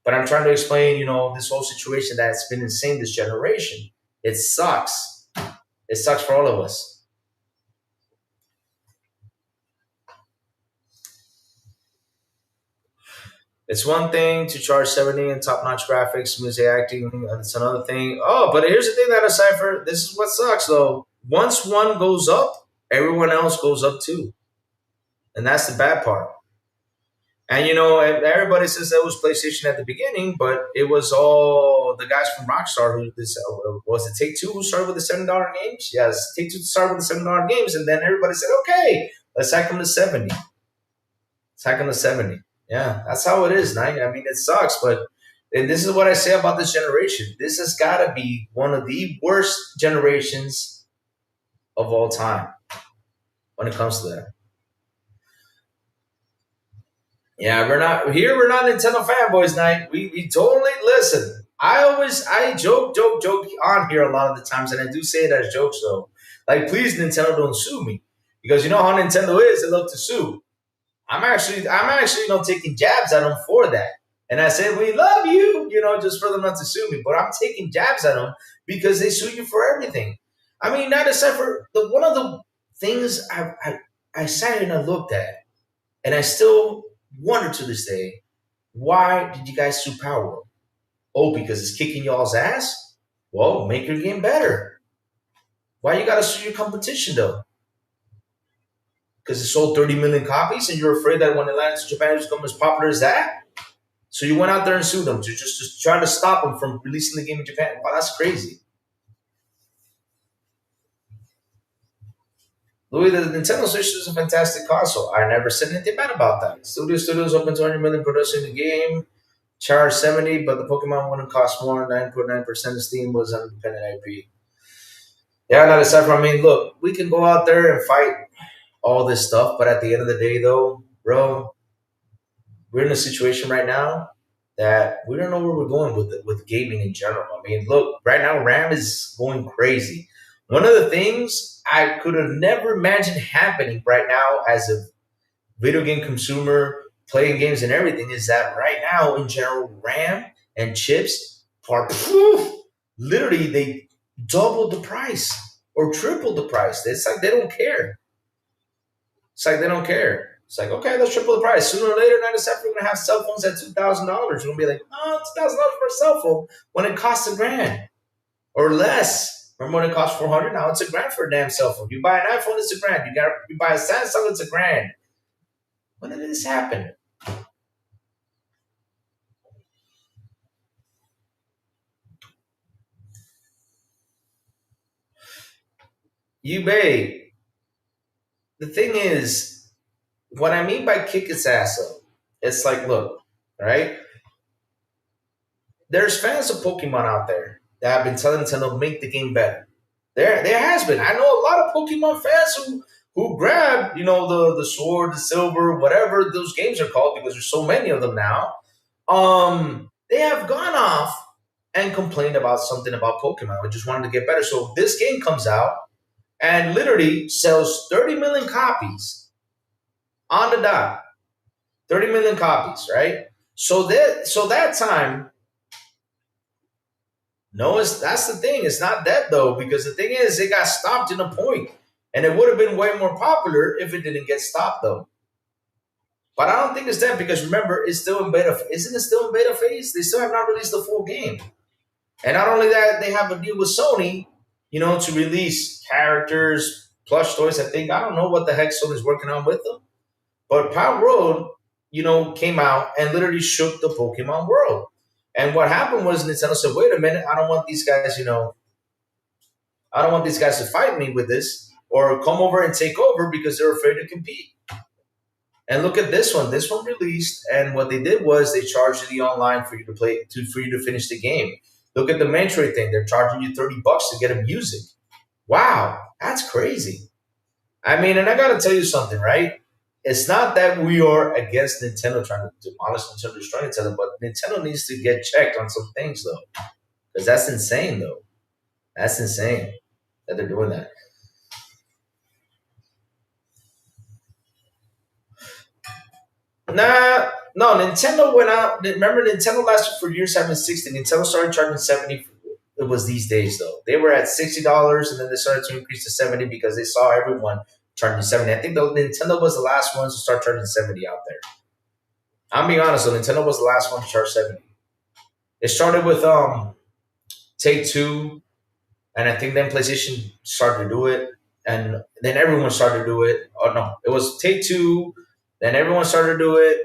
A: But I'm trying to explain, this whole situation that's been insane this generation. It sucks. It sucks for all of us. It's one thing to charge 70 and top-notch graphics, smooth acting. And it's another thing. Oh, but here's the thing that Cypher. This is what sucks, though. Once one goes up, everyone else goes up too, and that's the bad part. And everybody says that was PlayStation at the beginning, but it was all the guys from Rockstar who this was it Take Two who started with the $7 games. Yes, Take Two started with the $7 games, and then everybody said, "Okay, let's hack them to 70. Let's hack them to 70." Yeah, that's how it is, Night. I mean, it sucks, but and this is what I say about this generation. This has got to be one of the worst generations of all time when it comes to that. Yeah, we're not here. We're not Nintendo fanboys, Night. We totally listen. I joke on here a lot of the times, and I do say it as jokes though. Like, please, Nintendo, don't sue me, because you know how Nintendo is. They love to sue. I'm actually taking jabs at them for that. And I said, we love you, just for them not to sue me. But I'm taking jabs at them because they sue you for everything. I mean, not except for one of the things I sat and I looked at, and I still wonder to this day, why did you guys sue Power World? Oh, because it's kicking y'all's ass? Well, make your game better. Why you gotta sue your competition though? Because it sold 30 million copies and you're afraid that when it lands in Japan it's become as popular as that? So you went out there and sued them to just try to stop them from releasing the game in Japan. Wow, that's crazy. Louis, the Nintendo Switch is a fantastic console. I never said anything bad about that. Studios open 200 million producing the game, charge 70, but the Pokemon wouldn't cost more. 9.9% of Steam was an independent IP. Yeah, not aside from, I mean, look, we can go out there and fight all this stuff, but at the end of the day, though, bro, we're in a situation right now that we don't know where we're going with gaming in general. I mean, look, right now RAM is going crazy. One of the things I could have never imagined happening right now as a video game consumer, playing games and everything, is that right now in general RAM and chips are literally they doubled the price or tripled the price. It's like they don't care. It's like they don't care. It's like, okay, let's triple the price. Sooner or later, 97, we're gonna have cell phones at $2,000. You're gonna be like, oh, $2,000 for a cell phone when it costs $1,000 or less. Remember when it cost 400? Now it's $1,000 for a damn cell phone. You buy an iPhone, it's $1,000. You buy a Samsung, it's $1,000. When did this happen? You may. The thing is, what I mean by kick its ass up, it's like, look, right? There's fans of Pokemon out there that have been telling Nintendo make the game better. There has been. I know a lot of Pokemon fans who grab, the sword, the silver, whatever those games are called, because there's so many of them now. They have gone off and complained about something about Pokemon. We just wanted to get better. So this game comes out and literally sells 30 million copies on the dot. 30 million copies, right? So that time, no, that's the thing. It's not that though, because the thing is, it got stopped in a point, and it would have been way more popular if it didn't get stopped though. But I don't think it's that, because remember, it's still in beta. Isn't it still in beta phase? They still have not released the full game, and not only that, they have a deal with Sony, to release characters, plush toys. I don't know what the heck Sony's working on with them, but Power World, came out and literally shook the Pokemon world. And what happened was Nintendo said, wait a minute, I don't want these guys, I don't want these guys to fight me with this or come over and take over because they're afraid to compete. And look at this one. This one released, and what they did was they charged the online for you to play, for you to finish the game. Look at the Metroid thing. They're charging you $30 to get a music. Wow, that's crazy. I mean, and I gotta tell you something, right? It's not that we are against Nintendo trying to demolish Nintendo, destroy Nintendo, but Nintendo needs to get checked on some things though, because that's insane though. That's insane that they're doing that. Nah, no, Nintendo went out. Remember, Nintendo lasted for years having 60. Nintendo started charging 70. It was these days though. They were at $60 and then they started to increase to 70 because they saw everyone charging 70. I think the Nintendo was the last ones to start charging 70 out there. I'm being honest though, Nintendo was the last one to charge 70. It started with Take Two, and I think then PlayStation started to do it, and then everyone started to do it. Oh no, it was Take Two, then everyone started to do it.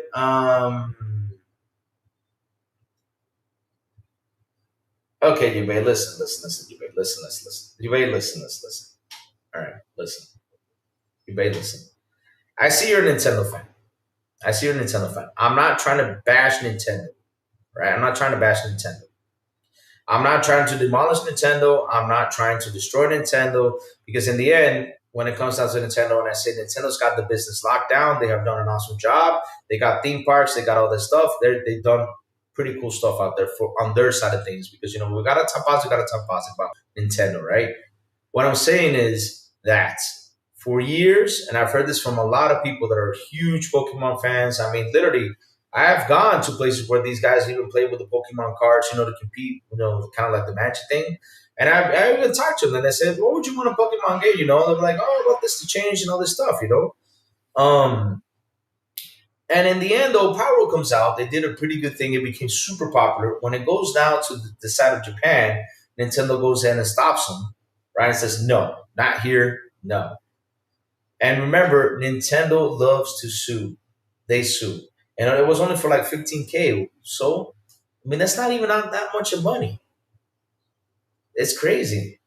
A: Okay, you may listen, you may listen, you may listen. All right, listen, you may listen. I see you're a Nintendo fan. I see you're a Nintendo fan. I'm not trying to bash Nintendo, right? I'm not trying to bash Nintendo. I'm not trying to demolish Nintendo. I'm not trying to destroy Nintendo because in the end, when it comes down to Nintendo, and I say Nintendo's got the business locked down, they have done an awesome job. They got theme parks, they got all this stuff. They've done pretty cool stuff out there for on their side of things because we got to talk positive, got to talk positive about Nintendo, right? What I'm saying is that for years, and I've heard this from a lot of people that are huge Pokemon fans. I mean, literally, I have gone to places where these guys even play with the Pokemon cards, to compete, kind of like the Magic thing. And I even talked to them and I said, what would you want a Pokemon game? They're like, oh, I want this to change and all this stuff. And in the end, though, Pyro comes out. They did a pretty good thing. It became super popular. When it goes down to the side of Japan, Nintendo goes in and stops them, right? And says, no, not here, no. And remember, Nintendo loves to sue. They sue. And it was only for like 15K. So, I mean, that's not even that much of money. It's crazy.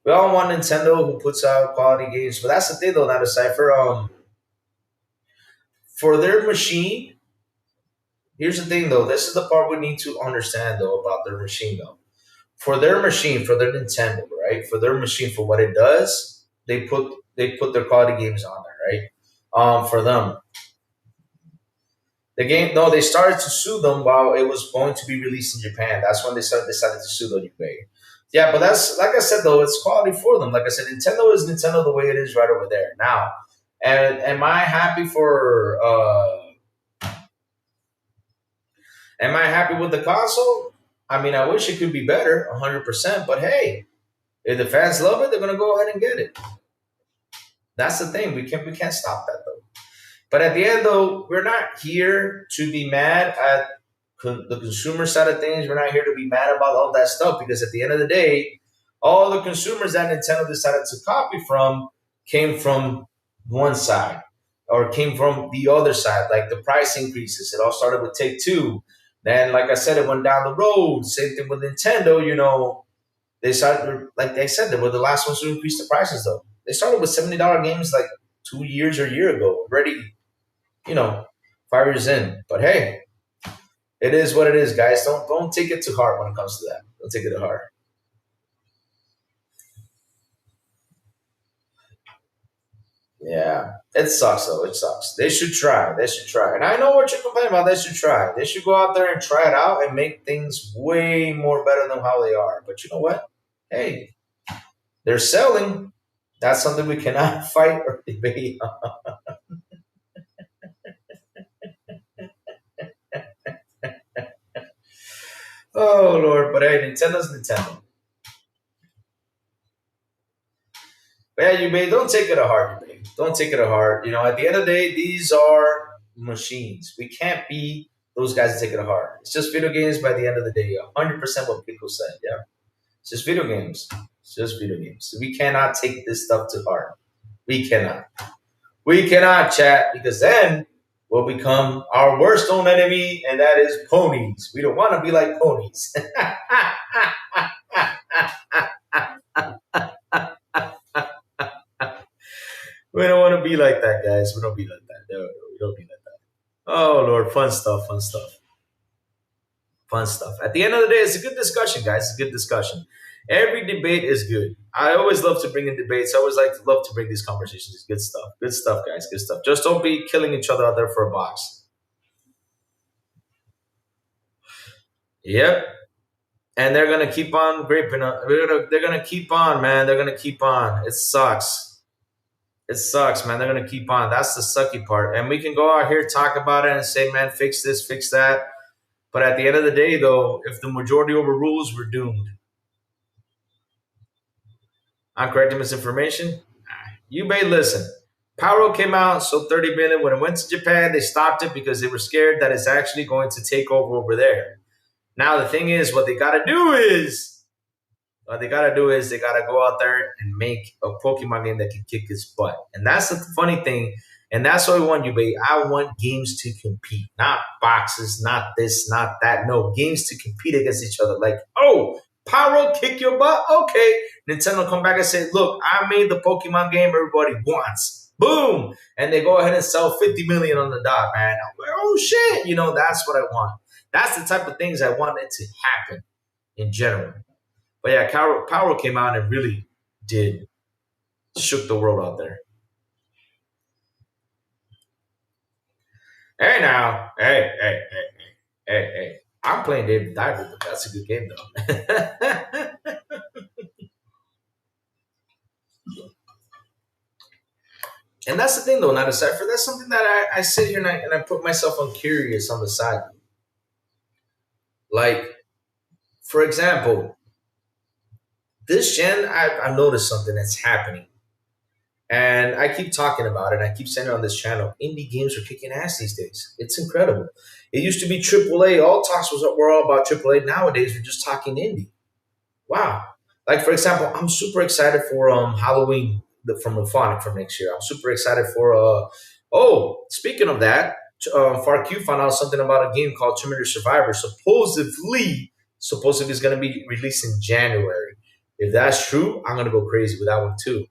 A: We all want Nintendo who puts out quality games, but that's the thing though, not a cipher. For their machine, here's the thing though. This is the part we need to understand though about their machine though. For their machine, for their Nintendo, right? For their machine, for what it does, they put their quality games on there, right? For them, the game, no, they started to sue them while it was going to be released in Japan. That's when they decided to sue them. Yeah, but that's like I said though, it's quality for them. Like I said, Nintendo is Nintendo the way it is right over there now. And am I happy for? Am I happy with the console? I mean, I wish it could be better, 100%. But hey, if the fans love it, they're gonna go ahead and get it. That's the thing. We can't stop that though. But at the end, though, we're not here to be mad at the consumer side of things. We're not here to be mad about all that stuff because at the end of the day, all the consumers that Nintendo decided to copy from came from one side or came from the other side, like the price increases. It all started with Take Two. Then, like I said, it went down the road. Same thing with Nintendo. They started, like they said, they were the last ones to increase the prices, though. They started with $70 games like 2 years or a year ago, already, you know, 5 years in. But hey, it is what it is, guys. Don't take it too hard when it comes to that. Don't take it too hard. Yeah, it sucks though. It sucks. They should try. They should try. And I know what you're complaining about. They should try. They should go out there and try it out and make things way more better than how they are. But you know what? Hey, they're selling. That's something we cannot fight or debate. Oh Lord, but hey, Nintendo's Nintendo. But yeah, you may don't take it to heart, you may. Don't take it to heart. At the end of the day, these are machines. We can't be those guys that take it to heart. It's just video games by the end of the day. 100% what people said. Yeah. It's just video games. It's just video games. So we cannot take this stuff to heart. We cannot. We cannot chat because then we'll become our worst own enemy, and that is ponies. We don't want to be like ponies. We don't want to be like that, guys. We don't be like that. No, we don't be like that. Oh Lord, fun stuff, fun stuff, fun stuff. At the end of the day, it's a good discussion, guys. It's a good discussion. Every debate is good. I always love to bring in debates. I always like to love to bring these conversations. It's good stuff. Good stuff, guys. Good stuff. Just don't be killing each other out there for a box. Yep. And they're gonna keep on graping. They're gonna keep on, man. They're gonna keep on. It sucks. It sucks, man. They're gonna keep on. That's the sucky part. And we can go out here talk about it and say, man, fix this, fix that. But at the end of the day, though, if the majority overrules, we're doomed. I'm correcting misinformation. You may listen. Power came out, so 30 million. When it went to Japan, they stopped it because they were scared that it's actually going to take over there. Now the thing is, what they got to do is they gotta go out there and make a Pokemon game that can kick his butt. And that's the funny thing. And that's what I want you, baby. I want games to compete, not boxes, not this, not that. No, games to compete against each other. Like, oh, Pyro kick your butt? Okay. Nintendo come back and say, look, I made the Pokemon game everybody wants. Boom. And they go ahead and sell 50 million on the dot, man. I'm like, oh shit. That's what I want. That's the type of things I want it to happen in general. But yeah, Power came out and really did shook the world out there. Hey now, hey. I'm playing David Diver, but that's a good game though. And that's the thing though, not a cipher. That's something that I sit here and I put myself on curious on the side. Like, for example, this gen, I've noticed something that's happening. And I keep talking about it. I keep saying it on this channel. Indie games are kicking ass these days. It's incredible. It used to be AAA. All talks were all about AAA. Nowadays, we're just talking indie. Wow. Like, for example, I'm super excited for Halloween from Infonic for next year. I'm super excited for, oh, speaking of that, FarQ found out something about a game called Terminator Survivor. Supposedly it's going to be released in January. If that's true, I'm going to go crazy with that one too.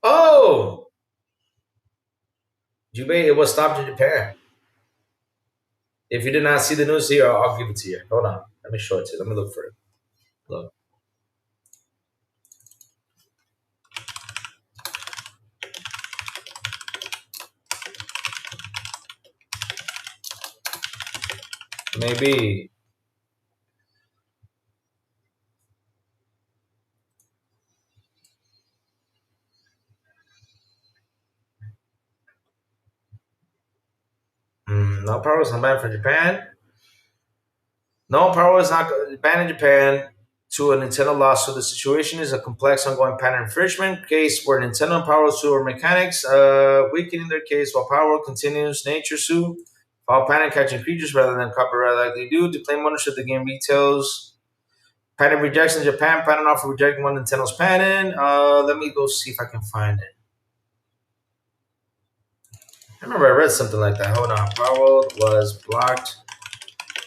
A: Oh, Jubei, it was stopped in Japan. If you did not see the news here, I'll give it to you. Hold on. Let me show it to you. Let me look for it. Look. Maybe. No power is not banned from Japan. No power is not banned in Japan to a Nintendo lawsuit. The situation is a complex ongoing patent infringement case where Nintendo and Power sue over mechanics, weakening their case while Power continues nature suit, file patent catching creatures rather than copyright like they do to claim ownership of the game retails. Patent rejection in Japan, patent offer rejecting one Nintendo's patent. Let me go see if I can find it. I remember I read something like that. Hold on. Power was blocked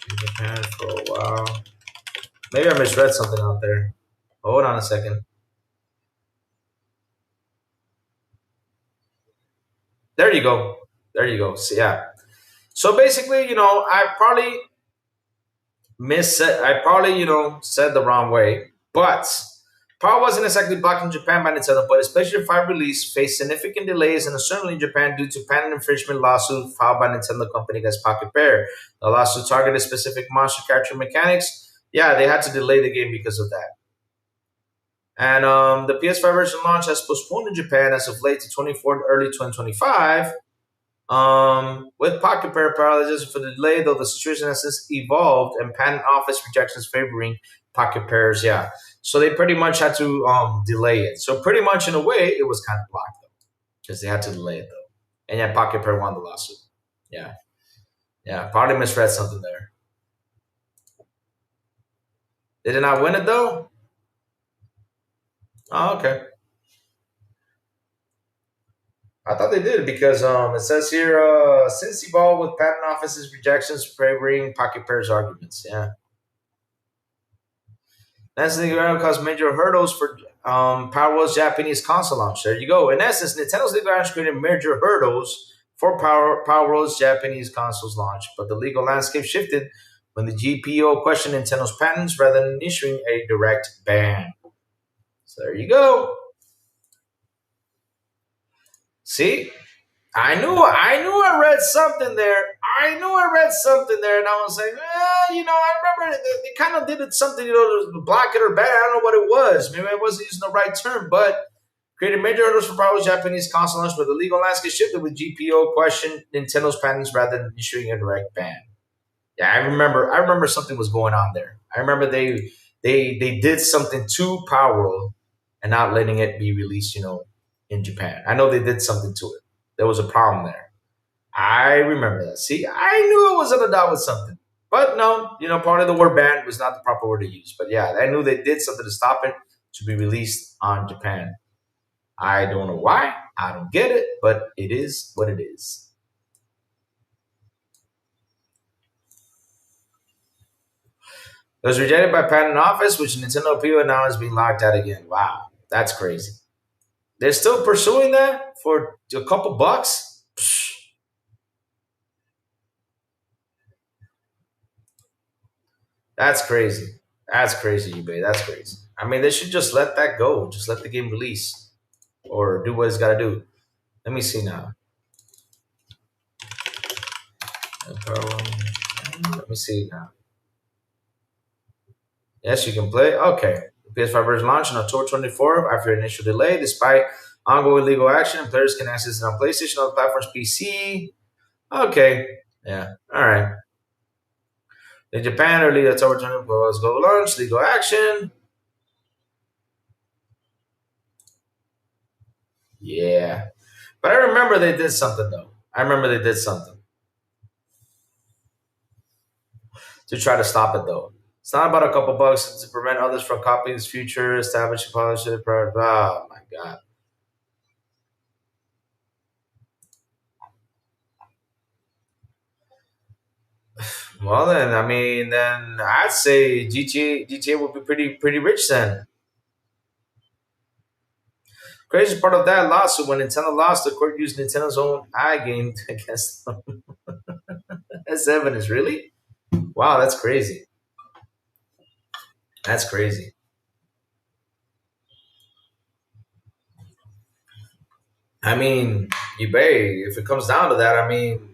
A: in Japan for a while. Maybe I misread something out there. Hold on a second. There you go. There you go. So, yeah. So basically, I probably, said the wrong way. But Power wasn't exactly blocked in Japan by Nintendo, but its PlayStation 5 release faced significant delays and certainly in Japan due to patent infringement lawsuit filed by Nintendo company against Pocket Bear. The lawsuit targeted specific monster capture mechanics. Yeah, they had to delay the game because of that. And the PS5 version launch has postponed in Japan as of late to 24 early 2025. With Pocket Pair apologies for the delay, though the situation has since evolved and patent office rejections favoring Pocket Pairs. Yeah, so they pretty much had to delay it. So pretty much in a way, it was kind of blocked though, because they had to delay it though. And yeah, Pocket Pair won the lawsuit. Yeah, probably misread something there. They did not win it though. Oh, okay. I thought they did because it says here since evolved with patent office's rejections favoring Pocket Pair's arguments. Yeah. That's the ground caused major hurdles for Power World's Japanese console launch. There you go. In essence, Nintendo's legal action created major hurdles for Power World's Japanese consoles launch, but the legal landscape shifted when the GPO questioned Nintendo's patents rather than issuing a direct ban. So there you go. See, I read something there. I read something there, and I was like, I remember they kind of did it something, to block it or ban. I don't know what it was. Maybe I wasn't using the right term, but created major hurdles for Power's Japanese console launch, but the legal landscape shifted with GPO questioned Nintendo's patents rather than issuing a direct ban. Yeah, I remember. I remember something was going on there. I remember they did something to Power World and not letting it be released, in Japan. I know they did something to it. There was a problem there. I remember that. See, I knew it was on the dot with something. But no, part of the word ban was not the proper word to use. But yeah, I knew they did something to stop it to be released on Japan. I don't know why. I don't get it, but it is what it is. It was rejected by Patent Office, which Nintendo appealed and now is being locked out again. Wow, that's crazy. They're still pursuing that for a couple bucks? Psh. That's crazy. That's crazy, eBay. That's crazy. I mean, they should just let that go. Just let the game release or do what it's got to do. Let me see now. Let me see now. Yes, you can play. Okay. The PS5 version launched on October 24th after an initial delay. Despite ongoing legal action, players can access it on PlayStation, other platforms, PC. Okay. Yeah. All right. In Japan, early October 24th was go launch, legal action. Yeah. But I remember they did something, though. I remember they did something to try to stop it, though. It's not about a couple bucks to prevent others from copying this future, establishing policy. Oh, my God. Well, then, I mean, then I'd say GTA would be pretty rich then. Crazy part of that lawsuit, when Nintendo lost, the court used Nintendo's own iGame against them. That's evidence, really? Wow, that's crazy. That's crazy. I mean, eBay, if it comes down to that, I mean,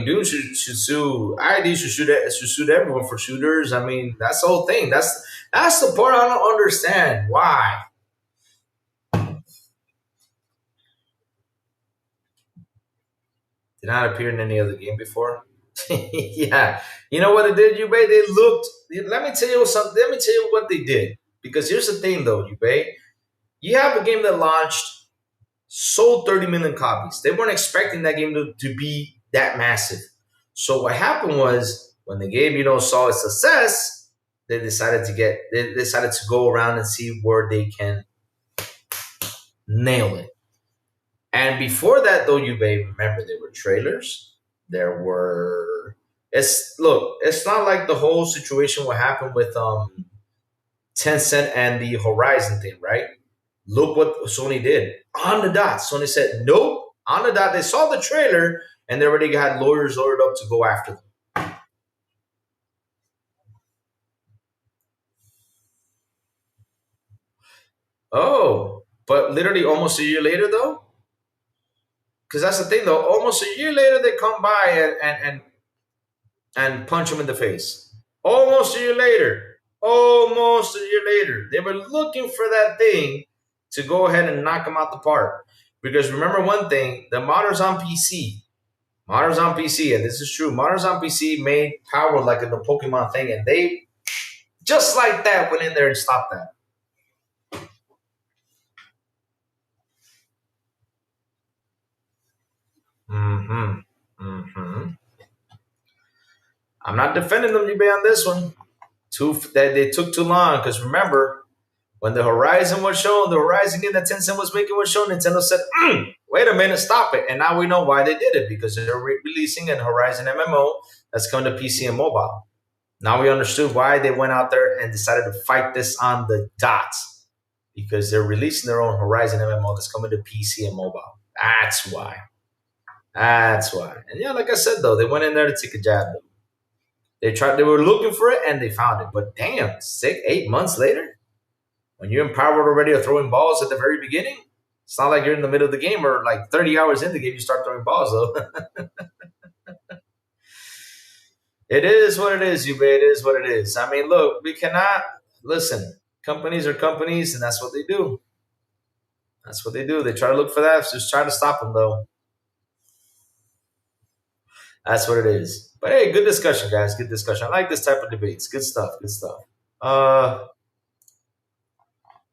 A: dude should sue. ID should sue everyone for shooters. I mean, that's the whole thing. That's the part I don't understand. Why? Did not appear in any other game before. Yeah, you know what it did, Yubei? They looked. Let me tell you something. Let me tell you what they did. Because here's the thing, though, Yubei. You have a game that launched, sold 30 million copies. They weren't expecting that game to be that massive. So what happened was when the game, saw its success, they decided to go around and see where they can nail it. And before that, though, you may remember there were trailers. There were. It's not like the whole situation what happened with Tencent and the Horizon thing, right? Look what Sony did on the dot. Sony said nope on the dot. They saw the trailer and they already had lawyers ordered up to go after them. Oh, but literally almost a year later, though. Because that's the thing, though. Almost a year later, they come by and punch him in the face. Almost a year later. Almost a year later. They were looking for that thing to go ahead and knock him out the park. Because remember one thing, the modders on PC, and this is true, modders on PC made Power like the Pokemon thing, and they, just like that, went in there and stopped that. I'm not defending them, you be on this one. That they took too long, because remember, when the Horizon was shown, the Horizon game that Tencent was making was shown, Nintendo said, wait a minute, stop it. And now we know why they did it, because they're releasing a Horizon MMO that's coming to PC and mobile. Now we understood why they went out there and decided to fight this on the dots because they're releasing their own Horizon MMO that's coming to PC and mobile. That's why. That's why. And yeah, like I said though, they went in there to take a jab. They tried. They were looking for it and they found it. But damn, 6, 8 months later, when you're empowered already or throwing balls at the very beginning, it's not like you're in the middle of the game or like 30 hours in the game you start throwing balls though. It is what it is, Ube. It is what it is. I mean, look, we cannot listen. Companies are companies, and that's what they do. That's what they do. They try to look for that. Just try to stop them, though. That's what it is. But hey, good discussion, guys. Good discussion. I like this type of debates. Good stuff. Good stuff. Uh,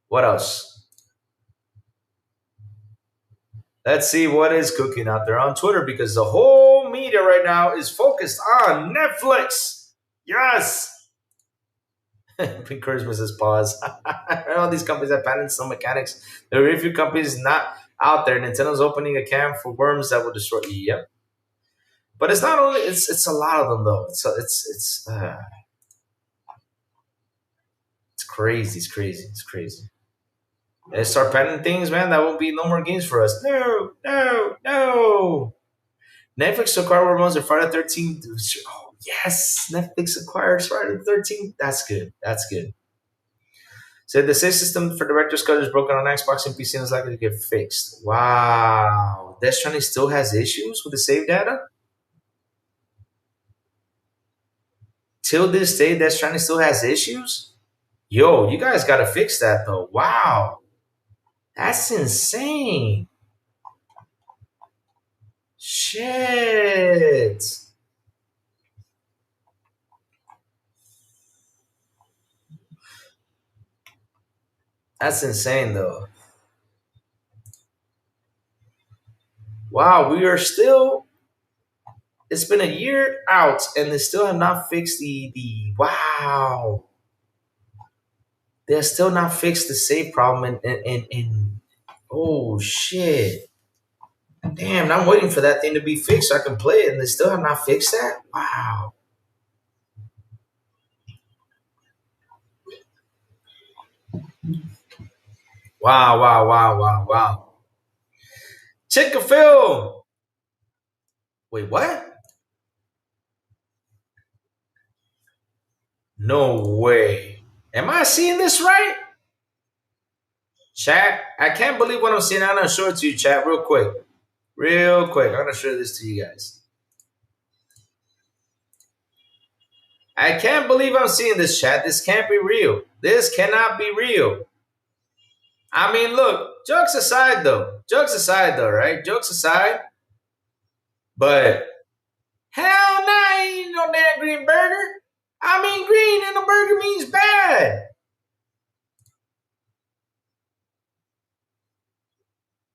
A: what else? Let's see what is cooking out there on Twitter because the whole media right now is focused on Netflix. Yes. Encouragement says pause. All these companies have patents, some mechanics. There are very few companies not out there. Nintendo's opening a camp for worms that will destroy. Yep. But it's not only it's a lot of them though. It's crazy. It's crazy. It's crazy. They start patenting things, man. That won't be no more games for us. No, no, no. Netflix acquired worms on Friday 13th. Oh yes, Netflix acquired Friday 13th. That's good. That's good. So the save system for director's cut is broken on Xbox and PC and is likely to get fixed. Wow. Death Stranding still has issues with the save data? Till this day, Death Stranding still has issues? Yo, you guys gotta fix that though. Wow. That's insane. Shit. That's insane though. Wow, we are still it's been a year out and they still have not fixed the wow. They have still not fixed the save problem and oh shit. Damn, I'm waiting for that thing to be fixed so I can play it and they still have not fixed that? Wow. Wow, wow, wow, wow, wow. Chick-fil. Wait, what? No way. Am I seeing this right? Chat, I can't believe what I'm seeing. I'm gonna show it to you, chat, real quick. Real quick. I'm gonna show this to you guys. I can't believe I'm seeing this, chat. This can't be real. This cannot be real. I mean, look, jokes aside though. Jokes aside though, right? Jokes aside. But hell no, ain't no damn green burger. I mean, green in a burger means bad.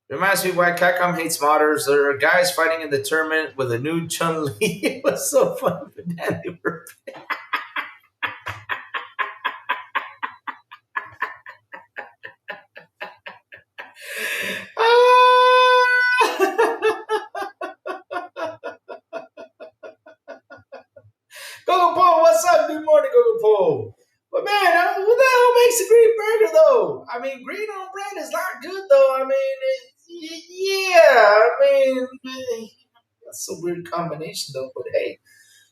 A: Reminds me why Capcom hates modders. There are guys fighting in the tournament with a new Chun Li. It was so fun, but then they were. Gogo Paul, what's up? Good morning, Gogo Paul. But man, who the hell makes a green burger though? I mean, green on bread is not good though. I mean, yeah, I mean, that's a weird combination though. But hey,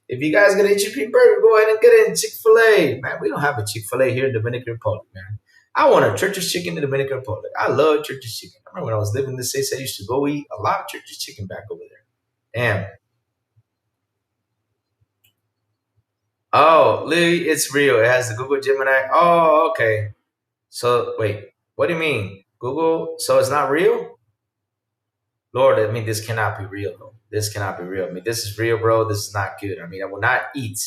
A: if you guys gonna eat your green burger, go ahead and get it in Chick-fil-A. Man, we don't have a Chick-fil-A here in Dominican Republic, man. I want a Church's Chicken in Dominican Republic. I love Church's Chicken. I remember when I was living in the States, I used to go eat a lot of Church's Chicken back over there. Damn. Oh, Lee, it's real. It has the Google Gemini. Oh, okay. So wait, what do you mean? Google? So it's not real? Lord, I mean this cannot be real though. This cannot be real. I mean, this is real, bro. This is not good. I mean, I will not eat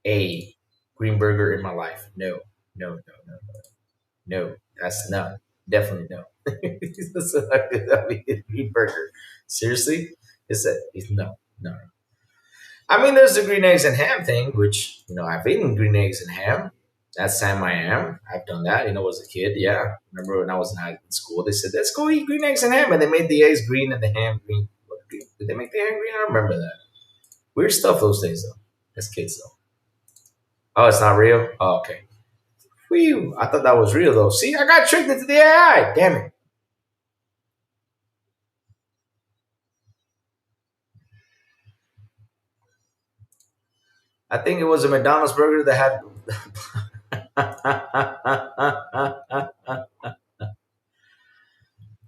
A: a green burger in my life. No, no, no, no, no. No. That's no. Definitely no. That's not good. I mean, green burger. Seriously? It's no, no. I mean, there's the green eggs and ham thing, which, I've eaten green eggs and ham. That's Sam I am. I've done that, as a kid. Yeah. Remember when I was in school, they said, let's go eat green eggs and ham. And they made the eggs green and the ham green. Did they make the ham green? I don't remember that. Weird stuff those days, though. As kids, though. Oh, it's not real? Oh, okay. Whew, I thought that was real though. See, I got tricked into the AI. Damn it. I think it was a McDonald's burger that had.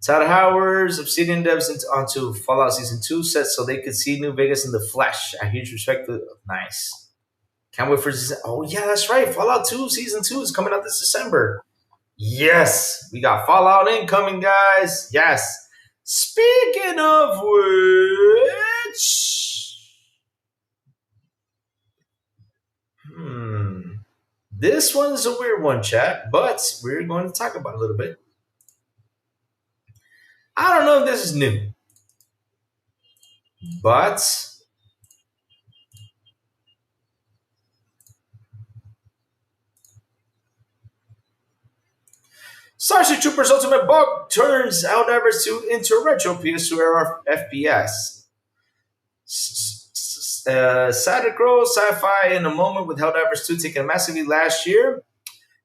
A: Todd Howard's Obsidian devs onto Fallout Season 2 set so they could see New Vegas in the flesh. A huge respect to. Nice. Can't wait for season. Oh, yeah, that's right. Fallout 2 Season 2 is coming out this December. Yes. We got Fallout incoming, guys. Yes. Speaking of which. Hmm. This one's a weird one, chat, but we're going to talk about it a little bit. I don't know if this is new, but Starship Troopers Ultimate Bug turns Helldivers 2 into a retro PS2 era FPS. Satacro sci-fi in a moment with Helldivers 2 taking massively last year,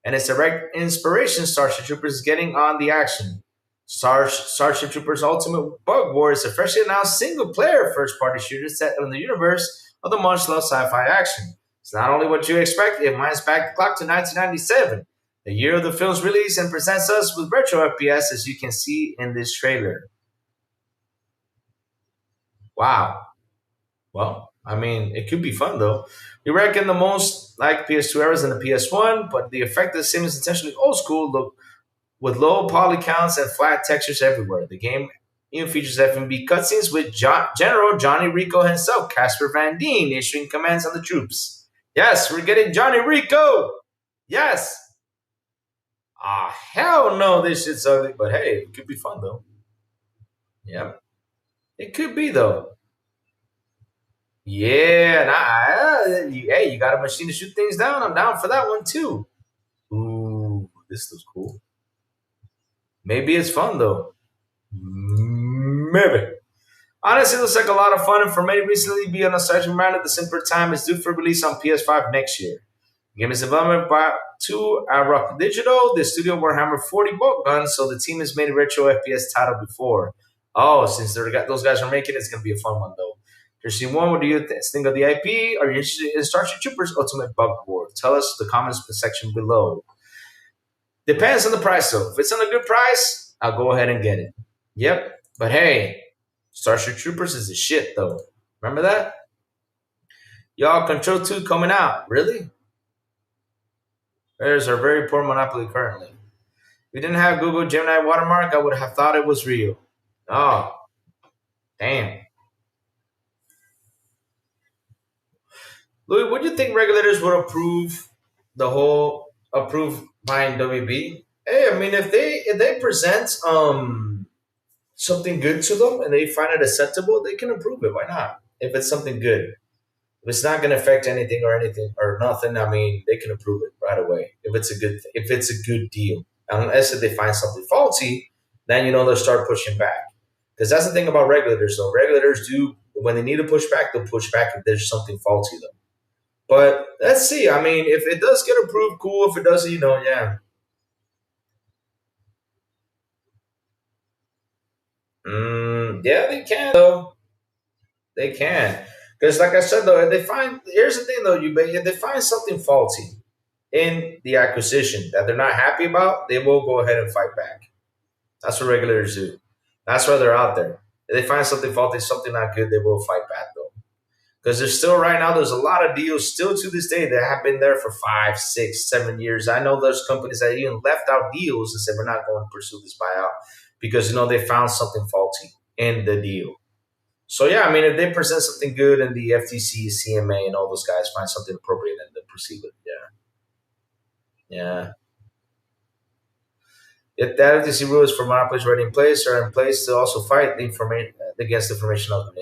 A: and its direct inspiration, Starship Troopers is getting on the action. Starship Troopers Ultimate Bug War is a freshly announced single-player first-party shooter set in the universe of the much-loved sci-fi action. It's not only what you expect, it winds back the clock to 1997, the year of the film's release, and presents us with retro FPS as you can see in this trailer. Wow. Well, I mean, it could be fun though. We reckon the most like PS2 eras in the PS1, but the effect of the sim is intentionally old school look with low poly counts and flat textures everywhere. The game even features FMV cutscenes with General Johnny Rico himself, Casper Van Dien, issuing commands on the troops. Yes, we're getting Johnny Rico. Yes. Ah, hell no, this shit's ugly, but hey, it could be fun though. Yeah, it could be though. Yeah, hey, you got a machine to shoot things down? I'm down for that one too. Ooh, this looks cool. Maybe it's fun though. Maybe. Honestly, it looks like a lot of fun, and for many recently be a nostalgic reminder the Simper Time is due for release on PS5 next year. The game is developed by Rock Digital, the studio Warhammer 40 bolt guns, so the team has made a retro FPS title before. Oh, since those guys are making it, it's going to be a fun one though. Christian one, what do you think of the IP? Are you interested in Starship Troopers Ultimate Bug War? Tell us the comments section below. Depends on the price though. If it's on a good price, I'll go ahead and get it. Yep. But hey, Starship Troopers is the shit though. Remember that? Y'all, Control 2 coming out. Really? There's our very poor monopoly currently. If we didn't have Google Gemini watermark, I would have thought it was real. Oh, damn. Louis, would you think regulators would approve buying WB? Hey, I mean, if they present something good to them and they find it acceptable, they can approve it. Why not? If it's something good, if it's not going to affect anything or nothing, I mean, they can approve it right away. If it's a good deal, unless if they find something faulty, then they'll start pushing back. Because that's the thing about regulators. Though regulators do when they need to push back, they'll push back if there's something faulty though. But let's see. I mean, if it does get approved, cool. If it doesn't, yeah. Yeah, they can though. They can. Because, like I said, though, if they find here's the thing, though, if they find something faulty in the acquisition that they're not happy about, they will go ahead and fight back. That's what regulators do. That's why they're out there. If they find something faulty, something not good, they will fight back though. Because there's still right now, there's a lot of deals still to this day that have been there for 5, 6, 7 years. I know there's companies that even left out deals and said we're not going to pursue this buyout because they found something faulty in the deal. So yeah, I mean, if they present something good and the FTC, CMA, and all those guys find something appropriate and they proceed with it, yeah. If the FTC rules for monopolies already in place are in place to also fight the information against information of them,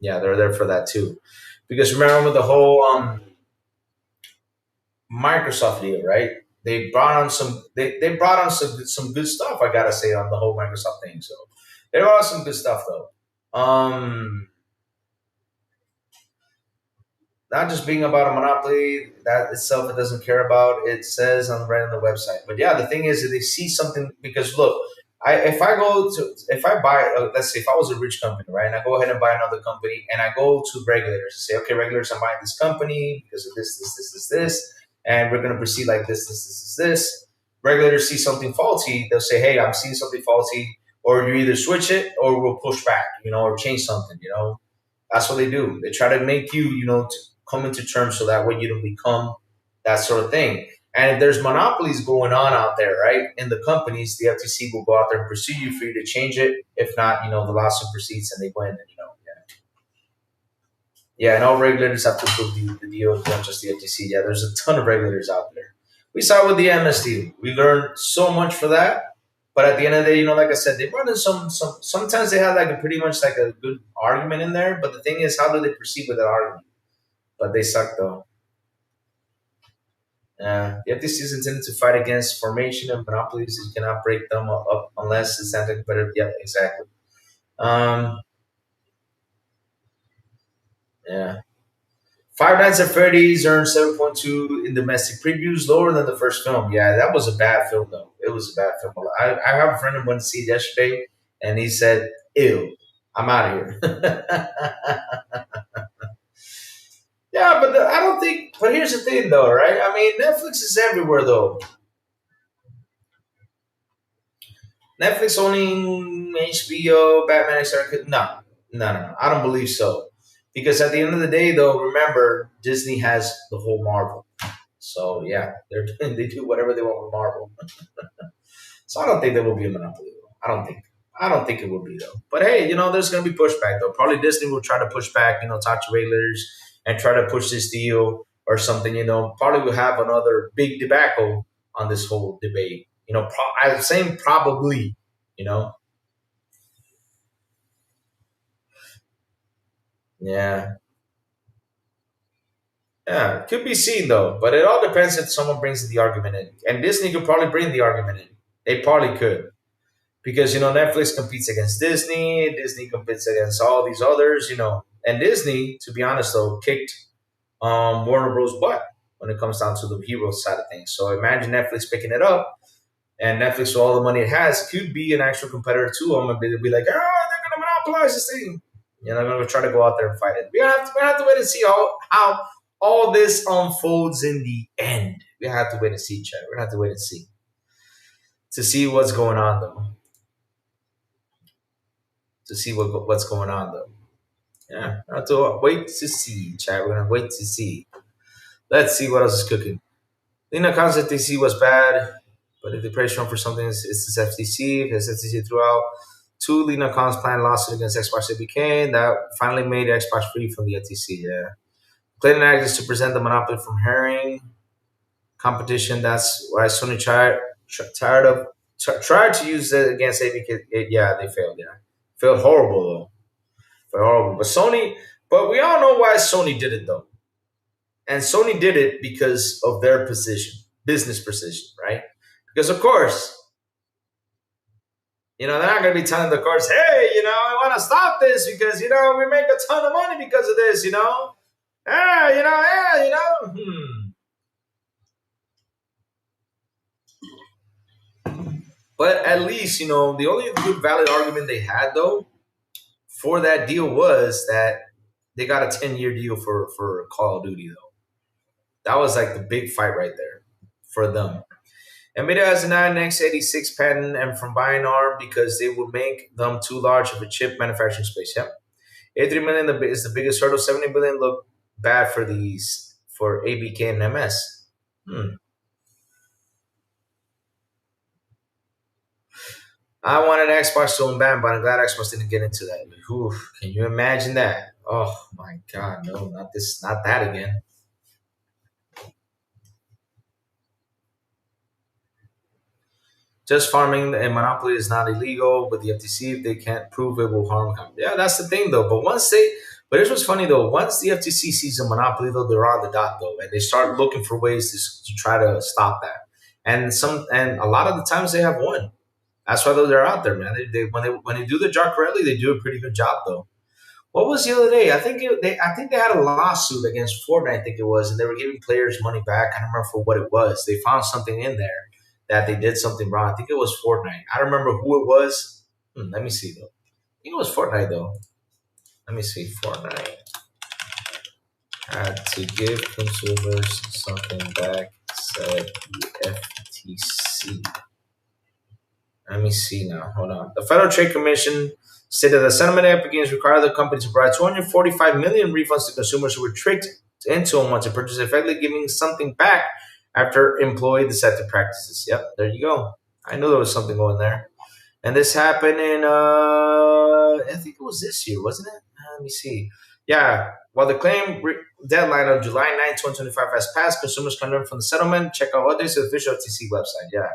A: yeah, they're there for that too. Because remember the whole Microsoft deal, right? They brought on some good stuff. I gotta say on the whole Microsoft thing. So they brought on some good stuff though. not just being about a monopoly that itself it doesn't care about. It says on right on the website. But yeah, the thing is that they see something because look, if I buy let's say if I was a rich company, right, and I go ahead and buy another company and I go to regulators and say, okay, regulators, I'm buying this company because of this, and we're going to proceed like this. Regulators see something faulty, they'll say, hey, I'm seeing something faulty, or you either switch it or we'll push back, or change something, that's what they do. They try to make you, to come into terms so that way you don't become that sort of thing. And if there's monopolies going on out there, right, in the companies, the FTC will go out there and pursue you for you to change it. If not, the lawsuit proceeds and they win. And, yeah, and all regulators have to approve the deal, not just the FTC. Yeah, there's a ton of regulators out there. We saw it with the MS deal. We learned so much for that. But at the end of the day, like I said, they brought in sometimes they had like a pretty much like a good argument in there. But the thing is, how do they proceed with that argument? But they suck though. Yeah, the FTC is intended to fight against formation of monopolies. You cannot break them up unless it's anti-competitive. Yeah, exactly. Um, yeah. Five Nights at Freddy's earned 7.2 in domestic previews, lower than the first film. Yeah, that was a bad film, though. It was a bad film. I have a friend who went to see it yesterday, and he said, ew, I'm out of here. Yeah, but I don't think, but here's the thing, though, right? I mean, Netflix is everywhere, though. Netflix owning HBO, Batman, etc. No. I don't believe so. Because at the end of the day, though, remember Disney has the whole Marvel. So yeah, they do whatever they want with Marvel. So I don't think there will be a monopoly. I don't think. I don't think it will be though. But hey, there's going to be pushback though. Probably Disney will try to push back. Talk to regulators and try to push this deal or something. Probably will have another big debacle on this whole debate. I'm saying probably. You know. Yeah. Yeah, it could be seen though, but it all depends if someone brings the argument in. And Disney could probably bring the argument in. They probably could. Because, Netflix competes against Disney, Disney competes against all these others, And Disney, to be honest though, kicked Warner Bros. Butt when it comes down to the hero side of things. So imagine Netflix picking it up, and Netflix, with all the money it has, could be an actual competitor to them, and they'll be like, oh, they're going to monopolize this thing. They're going to try to go out there and fight it. We have to wait and see how all this unfolds in the end. We have to wait and see, Chad. We're going to have to wait and see to see what's going on, though. To see what's going on, though. Yeah, I have to wait to see, Chad. We're going to wait to see. Let's see what else is cooking. Lena Khan's FTC was bad, but if the pressure for something is this FTC, if it's FTC throughout, two Lena Khan's planned lawsuit against Xbox became that finally made Xbox free from the FTC. Yeah. Clayton Act is to present the monopoly from herring competition. That's why Sony tried to use it against ABK. Yeah, they failed. Yeah, failed horrible though. Failed horrible. But we all know why Sony did it though. And Sony did it because of their position, business position, right? Because of course, they're not going to be telling the courts, hey, I want to stop this because we make a ton of money because of this, But at least, the only good valid argument they had though for that deal was that they got a 10-year deal for Call of Duty though. That was like the big fight right there for them. NVIDIA has denied an x86 patent and from buying ARM because they would make them too large of a chip manufacturing space. Yep. 83 million is the biggest hurdle. 70 billion look bad for ABK and MS. I wanted Xbox to unban, but I'm glad Xbox didn't get into that. Oof, can you imagine that? Oh my God, no, not this, not that again. Just farming a monopoly is not illegal with the FTC if they can't prove it will harm. Yeah, that's the thing though. But here's what's funny though. Once the FTC sees a monopoly though, they're on the dot though, and they start looking for ways to try to stop that. And a lot of the times they have won. That's why they're out there, man. When they do the job correctly, they do a pretty good job though. What was the other day? I think they had a lawsuit against Fortnite. I think it was, and they were giving players money back. I don't remember for what it was. They found something in there that they did something wrong. I think it was Fortnite. I don't remember who it was. Let me see though. I think it was Fortnite though. Let me see. Fortnite had to give consumers something back, said the FTC. Let me see now. Hold on. The Federal Trade Commission stated that settlement applicants require the company to provide 245 million refunds to consumers who were tricked into unwanted purchases, effectively giving something back after employee deceptive practices. Yep, there you go. I knew there was something going there. And this happened in, I think it was this year, wasn't it? Let me see. Yeah, while the deadline of July 9th, 2025 has passed, consumers can learn from the settlement. Check out what this official FTC website. Yeah,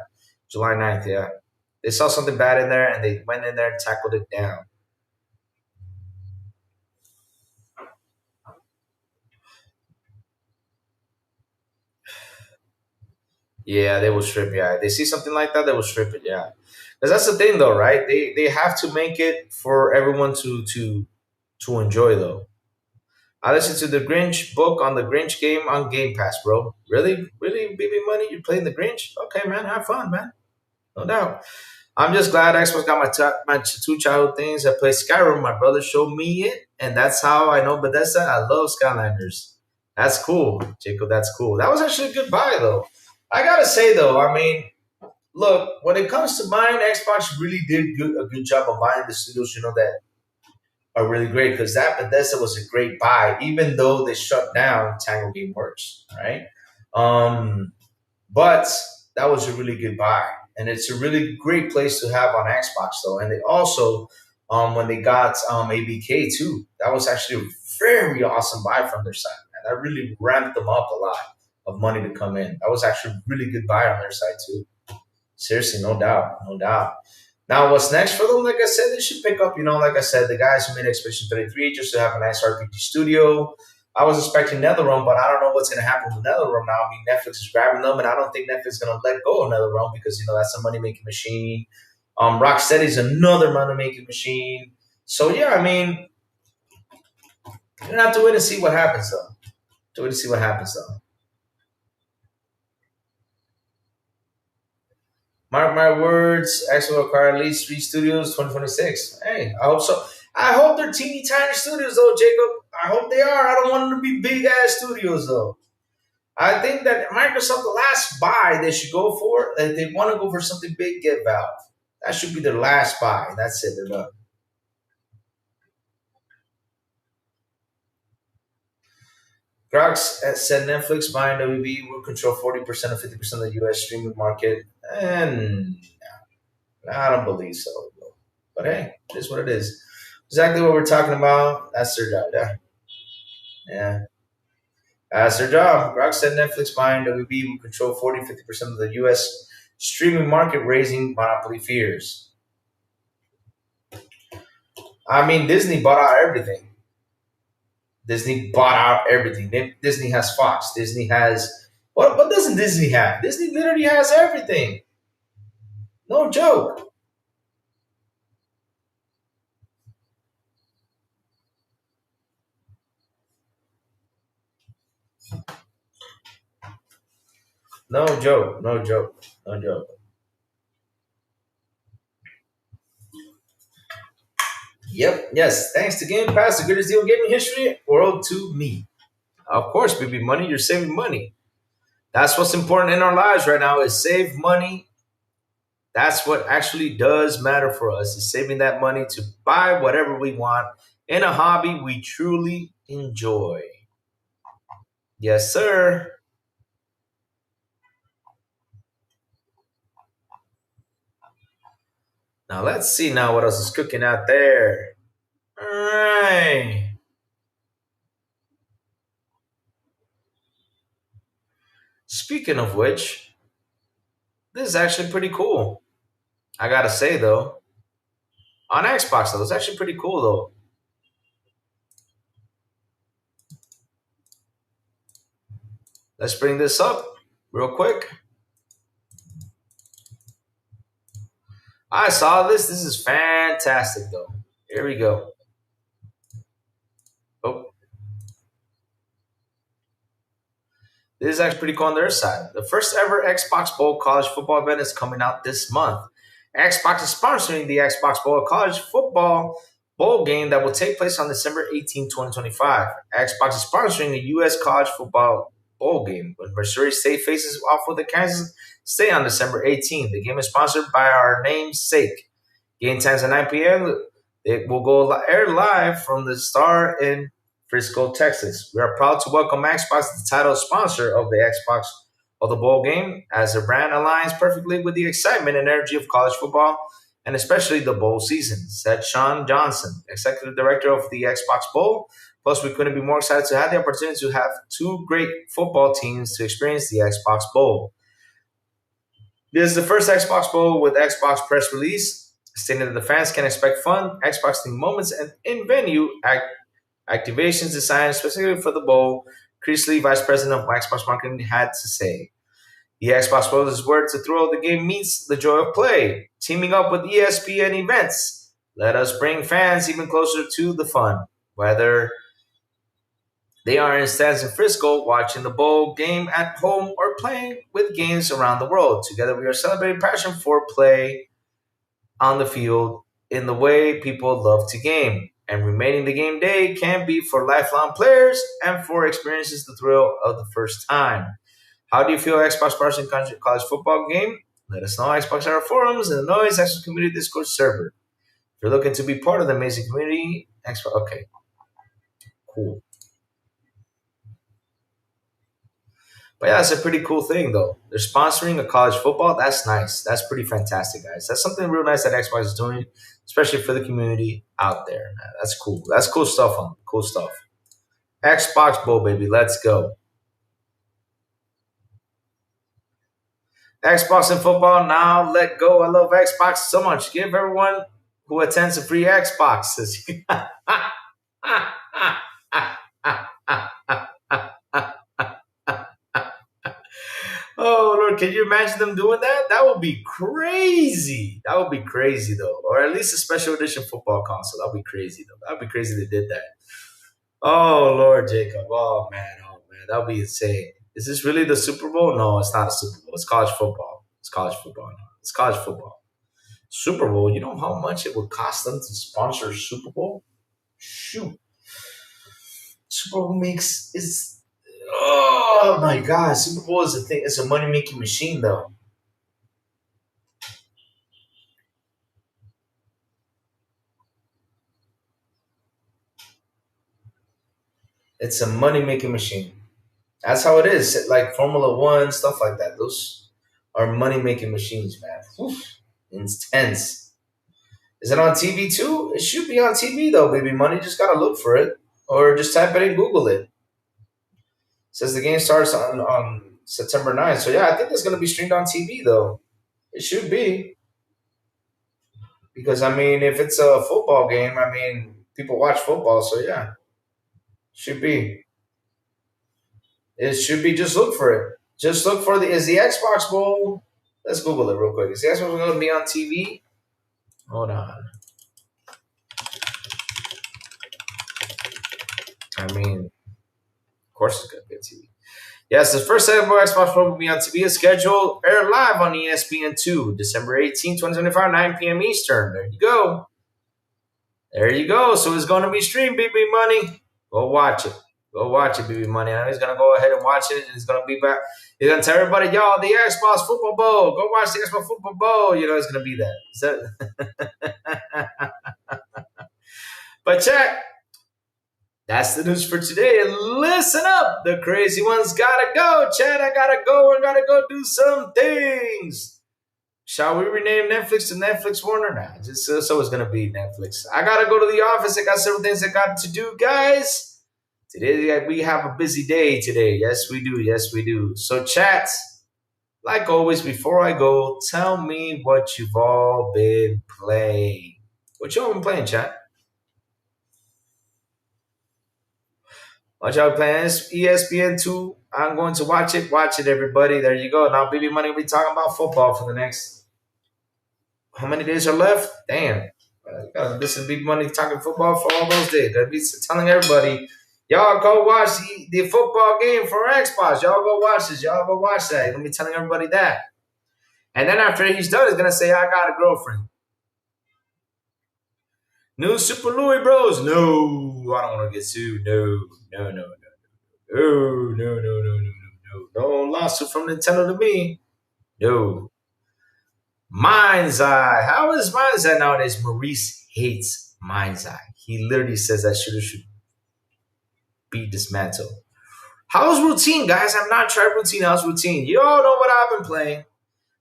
A: July 9th. Yeah. They saw something bad in there and they went in there and tackled it down. Yeah, they will strip. Yeah, they see something like that, they will strip it. Yeah, because that's the thing, though, right? They have to make it for everyone to enjoy, though. I listened to the Grinch book on the Grinch game on Game Pass, bro. Really, really, BB Money, you're playing the Grinch? Okay, man, have fun, man. No doubt. I'm just glad Xbox got my two childhood things. I played Skyrim. My brother showed me it, and that's how I know Bethesda. I love Skylanders. That's cool, Jacob. That's cool. That was actually a good buy, though. I gotta say, though, I mean, look, when it comes to buying, Xbox really did a good job of buying the studios. That are really great because that Bethesda was a great buy, even though they shut down Tango Gameworks, right? Um, but that was a really good buy, and it's a really great place to have on Xbox though. And they also, when they got ABK too, that was actually a very awesome buy from their side. And that really ramped them up a lot of money to come in. That was actually a really good buy on their side too. Seriously, no doubt, no doubt. Now, what's next for them? Like I said, they should pick up. Like I said, the guys who made Expedition 33 just to have a nice RPG studio. I was expecting NetherRealm, but I don't know what's going to happen with NetherRealm now. I mean, Netflix is grabbing them, and I don't think Netflix is going to let go of NetherRealm because that's a money making machine. Rocksteady's another money making machine. So yeah, I mean, you're gonna have to wait and see what happens though. To wait and see what happens though. Mark my words, X will acquire at least three studios 2026. Hey, I hope so. I hope they're teeny tiny studios though, Jacob. I hope they are. I don't want them to be big ass studios though. I think that Microsoft, the last buy they should go for, if they want to go for something big, get Valve. That should be their last buy. That's it. They're done. Grox said Netflix buying WB will control 40% or 50% of the US streaming market. And I don't believe so. But hey, it is what it is. Exactly what we're talking about. That's their job. Yeah. Yeah. That's their job. Grox said Netflix buying WB will control 40-50% of the US streaming market, raising monopoly fears. I mean, Disney bought out everything. Disney bought out everything. Disney has Fox. Disney has. What doesn't Disney have? Disney literally has everything. No joke. No joke. No joke. No joke. Yep. Yes. Thanks to Game Pass, the greatest deal in gaming history, world to me. Of course, baby, money. You're saving money. That's what's important in our lives right now is save money. That's what actually does matter for us is saving that money to buy whatever we want in a hobby we truly enjoy. Yes, sir. Now let's see now what else is cooking out there. All right. Speaking of which, this is actually pretty cool. I gotta say though, on Xbox though, it's actually pretty cool though. Let's bring this up real quick. I saw this. This is fantastic though. Here we go. This is actually pretty cool on their side. The first ever Xbox Bowl college football event is coming out this month. Xbox is sponsoring the Xbox Bowl college football bowl game that will take place on December 18, 2025. Xbox is sponsoring the U.S. college football bowl game when Missouri State faces off with the Kansas State on December 18th. The game is sponsored by our namesake. Game times at 9 p.m. It will go air live from the Star in Frisco, Texas. We are proud to welcome Xbox, the title sponsor of the Xbox of the bowl game, as the brand aligns perfectly with the excitement and energy of college football, and especially the bowl season, said Sean Johnson, executive director of the Xbox Bowl. Plus, we couldn't be more excited to have the opportunity to have two great football teams to experience the Xbox Bowl. This is the first Xbox Bowl with Xbox press release, stating that the fans can expect fun, Xbox themed moments, and in-venue activations designed specifically for the bowl. Chris Lee, vice president of Xbox marketing, had to say. The Xbox Bowl is where the thrill of the game meets the joy of play, teaming up with ESPN events. Let us bring fans even closer to the fun, whether they are in stands in Frisco, watching the bowl game at home, or playing with games around the world. Together, we are celebrating passion for play on the field in the way people love to game. And remaining the game day can be for lifelong players and for experiences the thrill of the first time. How do you feel Xbox Spartan college football game? Let us know. Xbox our forums and the Noise Xbox Community Discord server. If you're looking to be part of the amazing community, Xbox. Okay, cool. But yeah, it's a pretty cool thing though. They're sponsoring a college football. That's nice. That's pretty fantastic, guys. That's something real nice that Xbox is doing, especially for the community out there. Man. That's cool. That's cool stuff, huh? Cool stuff. Xbox Bowl, baby. Let's go. Xbox and football now. Let go. I love Xbox so much. Give everyone who attends a free Xbox. Oh Lord, can you imagine them doing that? That would be crazy. That would be crazy though. Or at least a special edition football console. That would be crazy though. That would be crazy they did that. Oh Lord, Jacob. Oh man. Oh man. That would be insane. Is this really the Super Bowl? No, it's not a Super Bowl. It's college football. It's college football. No, it's college football. Super Bowl. You know how much it would cost them to sponsor Super Bowl? Shoot. Super Bowl makes is oh my god, Super Bowl is a thing. It's a money making machine, though. It's a money making machine. That's how it is. Like Formula One, stuff like that. Those are money making machines, man. Oof. Intense. Is it on TV too? It should be on TV though, baby. Money just gotta look for it, or just type it in Google it. Says the game starts on September 9th. So yeah, I think it's gonna be streamed on TV though. It should be. Because I mean, if it's a football game, I mean, people watch football, so yeah, should be. It should be. Just look for it. Just look for the. Is the Xbox Bowl? Let's Google it real quick. Is the Xbox Bowl going to be on TV? Hold on. I mean, of course it's going to be on TV. Yes, the first ever Xbox Bowl will be on TV. Is scheduled air live on ESPN2, December 18, 2025, 9 p.m. Eastern. There you go. There you go. So it's going to be streamed, baby money. Go watch it. Go watch it, baby money. I know he's gonna go ahead and watch it, and he's gonna be back. He's gonna tell everybody, y'all, the Xbox Football Bowl. Go watch the Xbox Football Bowl. You know, it's gonna be that. But check. That's the news for today. And listen up, the crazy ones gotta go. Chad, I gotta go. I gotta go do some things. Shall we rename Netflix to Netflix Warner? Nah, just so it's gonna be Netflix. I gotta go to the office. I got several things I got to do, guys. Today we have a busy day today. Yes, we do. Yes, we do. So, chat, like always, before I go, tell me what you've all been playing. What y'all been playing, chat? What y'all been playing? It's ESPN2. I'm going to watch it. Watch it, everybody. There you go. Now, Baby Money will be talking about football for the next. How many days are left? Damn. Listen to Baby Money talking football for all those days. Gotta be telling everybody. Y'all go watch the football game for Xbox. Y'all go watch this. Y'all go watch that. He's gonna be telling everybody that. And then after he's done, he's gonna say, I got a girlfriend. New Super Louis Bros. No, I don't want to get sued. No, no, no, no, no, no, no, no, no, no, no. No lawsuit from Nintendo to me. No. Mind's Eye. How is Mind's Eye nowadays? Maurice hates Mind's Eye. He literally says that shooter should be dismantled. How's Routine, guys? I've not tried Routine. How's Routine? You all know what I've been playing,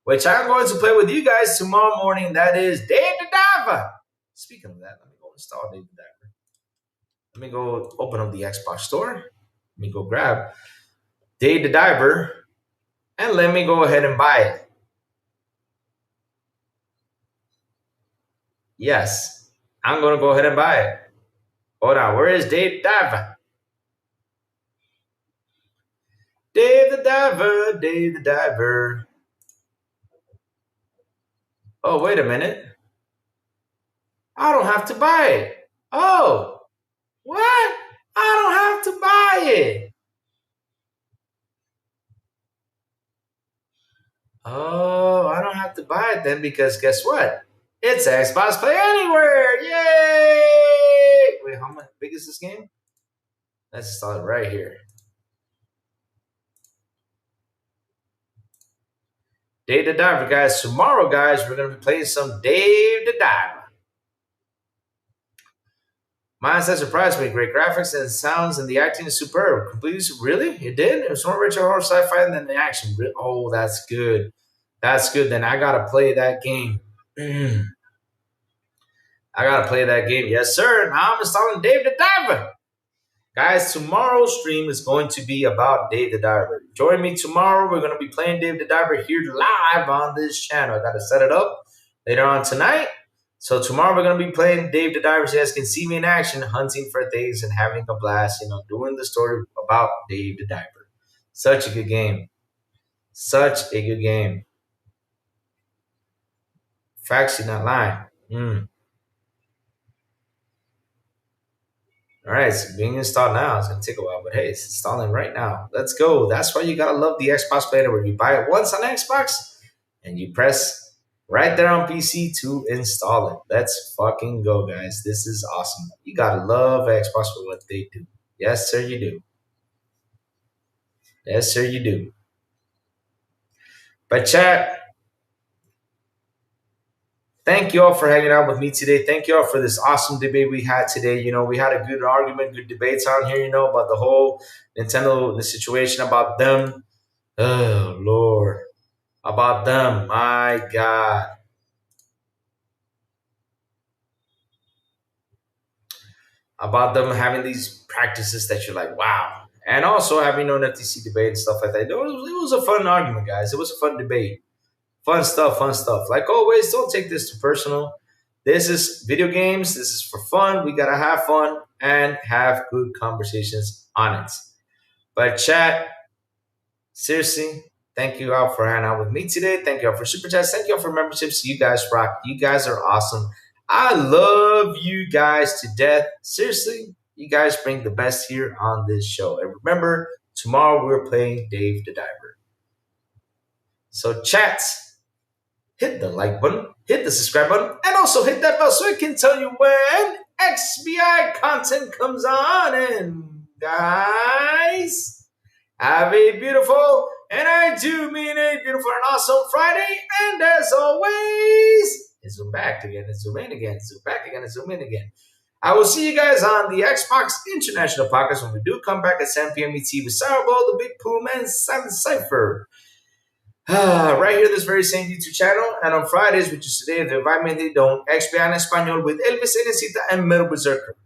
A: which I'm going to play with you guys tomorrow morning. That is Dave the Diver. Speaking of that, let me go install Dave the Diver. Let me go open up the Xbox store. Let me go grab Dave the Diver, and let me go ahead and buy it. Yes, I'm going to go ahead and buy it. Hold on, where is Dave the Diver? Dave the Diver, Dave the Diver. Oh, wait a minute. I don't have to buy it. Oh, what? I don't have to buy it. Oh, I don't have to buy it then because guess what? It's Xbox Play Anywhere. Yay! Wait, how much big is this game? Let's install it right here. Dave the Diver, guys. Tomorrow, guys, we're going to be playing some Dave the Diver. Mine says surprised me. Great graphics and sounds, and the acting is superb. Completely, really? It did? It was more rich horror sci-fi than the action. Oh, that's good. That's good. Then I got to play that game. I got to play that game. Yes, sir. Now I'm installing Dave the Diver. Guys, tomorrow's stream is going to be about Dave the Diver. Join me tomorrow. We're going to be playing Dave the Diver here live on this channel. I got to set it up later on tonight. So tomorrow we're going to be playing Dave the Diver. So you guys can see me in action, hunting for things and having a blast, doing the story about Dave the Diver. Such a good game. Such a good game. Facts, you're not lying. All right, it's being installed now. It's going to take a while, but hey, it's installing right now. Let's go. That's why you got to love the Xbox Play Anywhere. You buy it once on Xbox, and you press right there on PC to install it. Let's fucking go, guys. This is awesome. You got to love Xbox for what they do. Yes, sir, you do. Yes, sir, you do. But chat, thank you all for hanging out with me today. Thank you all for this awesome debate we had today. We had a good argument, good debates on here, about the whole Nintendo, the situation about them. Oh, Lord. About them. My God. About them having these practices that you're like, wow. And also having an FTC debate and stuff like that. It was a fun argument, guys. It was a fun debate. Fun stuff, fun stuff. Like always, don't take this too personal. This is video games. This is for fun. We got to have fun and have good conversations on it. But chat, seriously, thank you all for hanging out with me today. Thank you all for super chats. Thank you all for memberships. You guys rock. You guys are awesome. I love you guys to death. Seriously, you guys bring the best here on this show. And remember, tomorrow we're playing Dave the Diver. So chats, hit the like button, hit the subscribe button, and also hit that bell so it can tell you when XBI content comes on. And guys, have a beautiful, and I do mean a beautiful and awesome Friday. And as always, zoom back again, and zoom in again, zoom back again, and zoom in again. I will see you guys on the Xbox International Podcast when we do come back at 7 p.m. ET with Sourbowl, the Big Poom, and Simon Cypher. Right here, this very same YouTube channel. And on Fridays, which is today, the Environment Don't XP en Español with Elvis Enesita and Metal Berserker.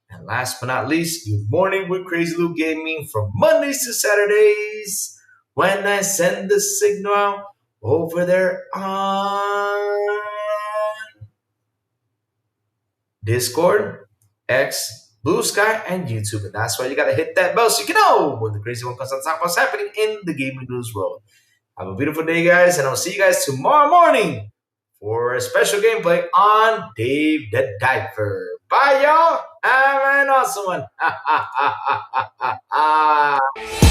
A: And last but not least, good morning with Crazy Lou Gaming from Mondays to Saturdays when I send the signal out over there on Discord, X, Blue Sky, and YouTube. And that's why you got to hit that bell so you can know when the crazy one comes on top of what's happening in the gaming news world. Have a beautiful day, guys, and I'll see you guys tomorrow morning for a special gameplay on Dave the Diver. Bye, y'all. Have an awesome one.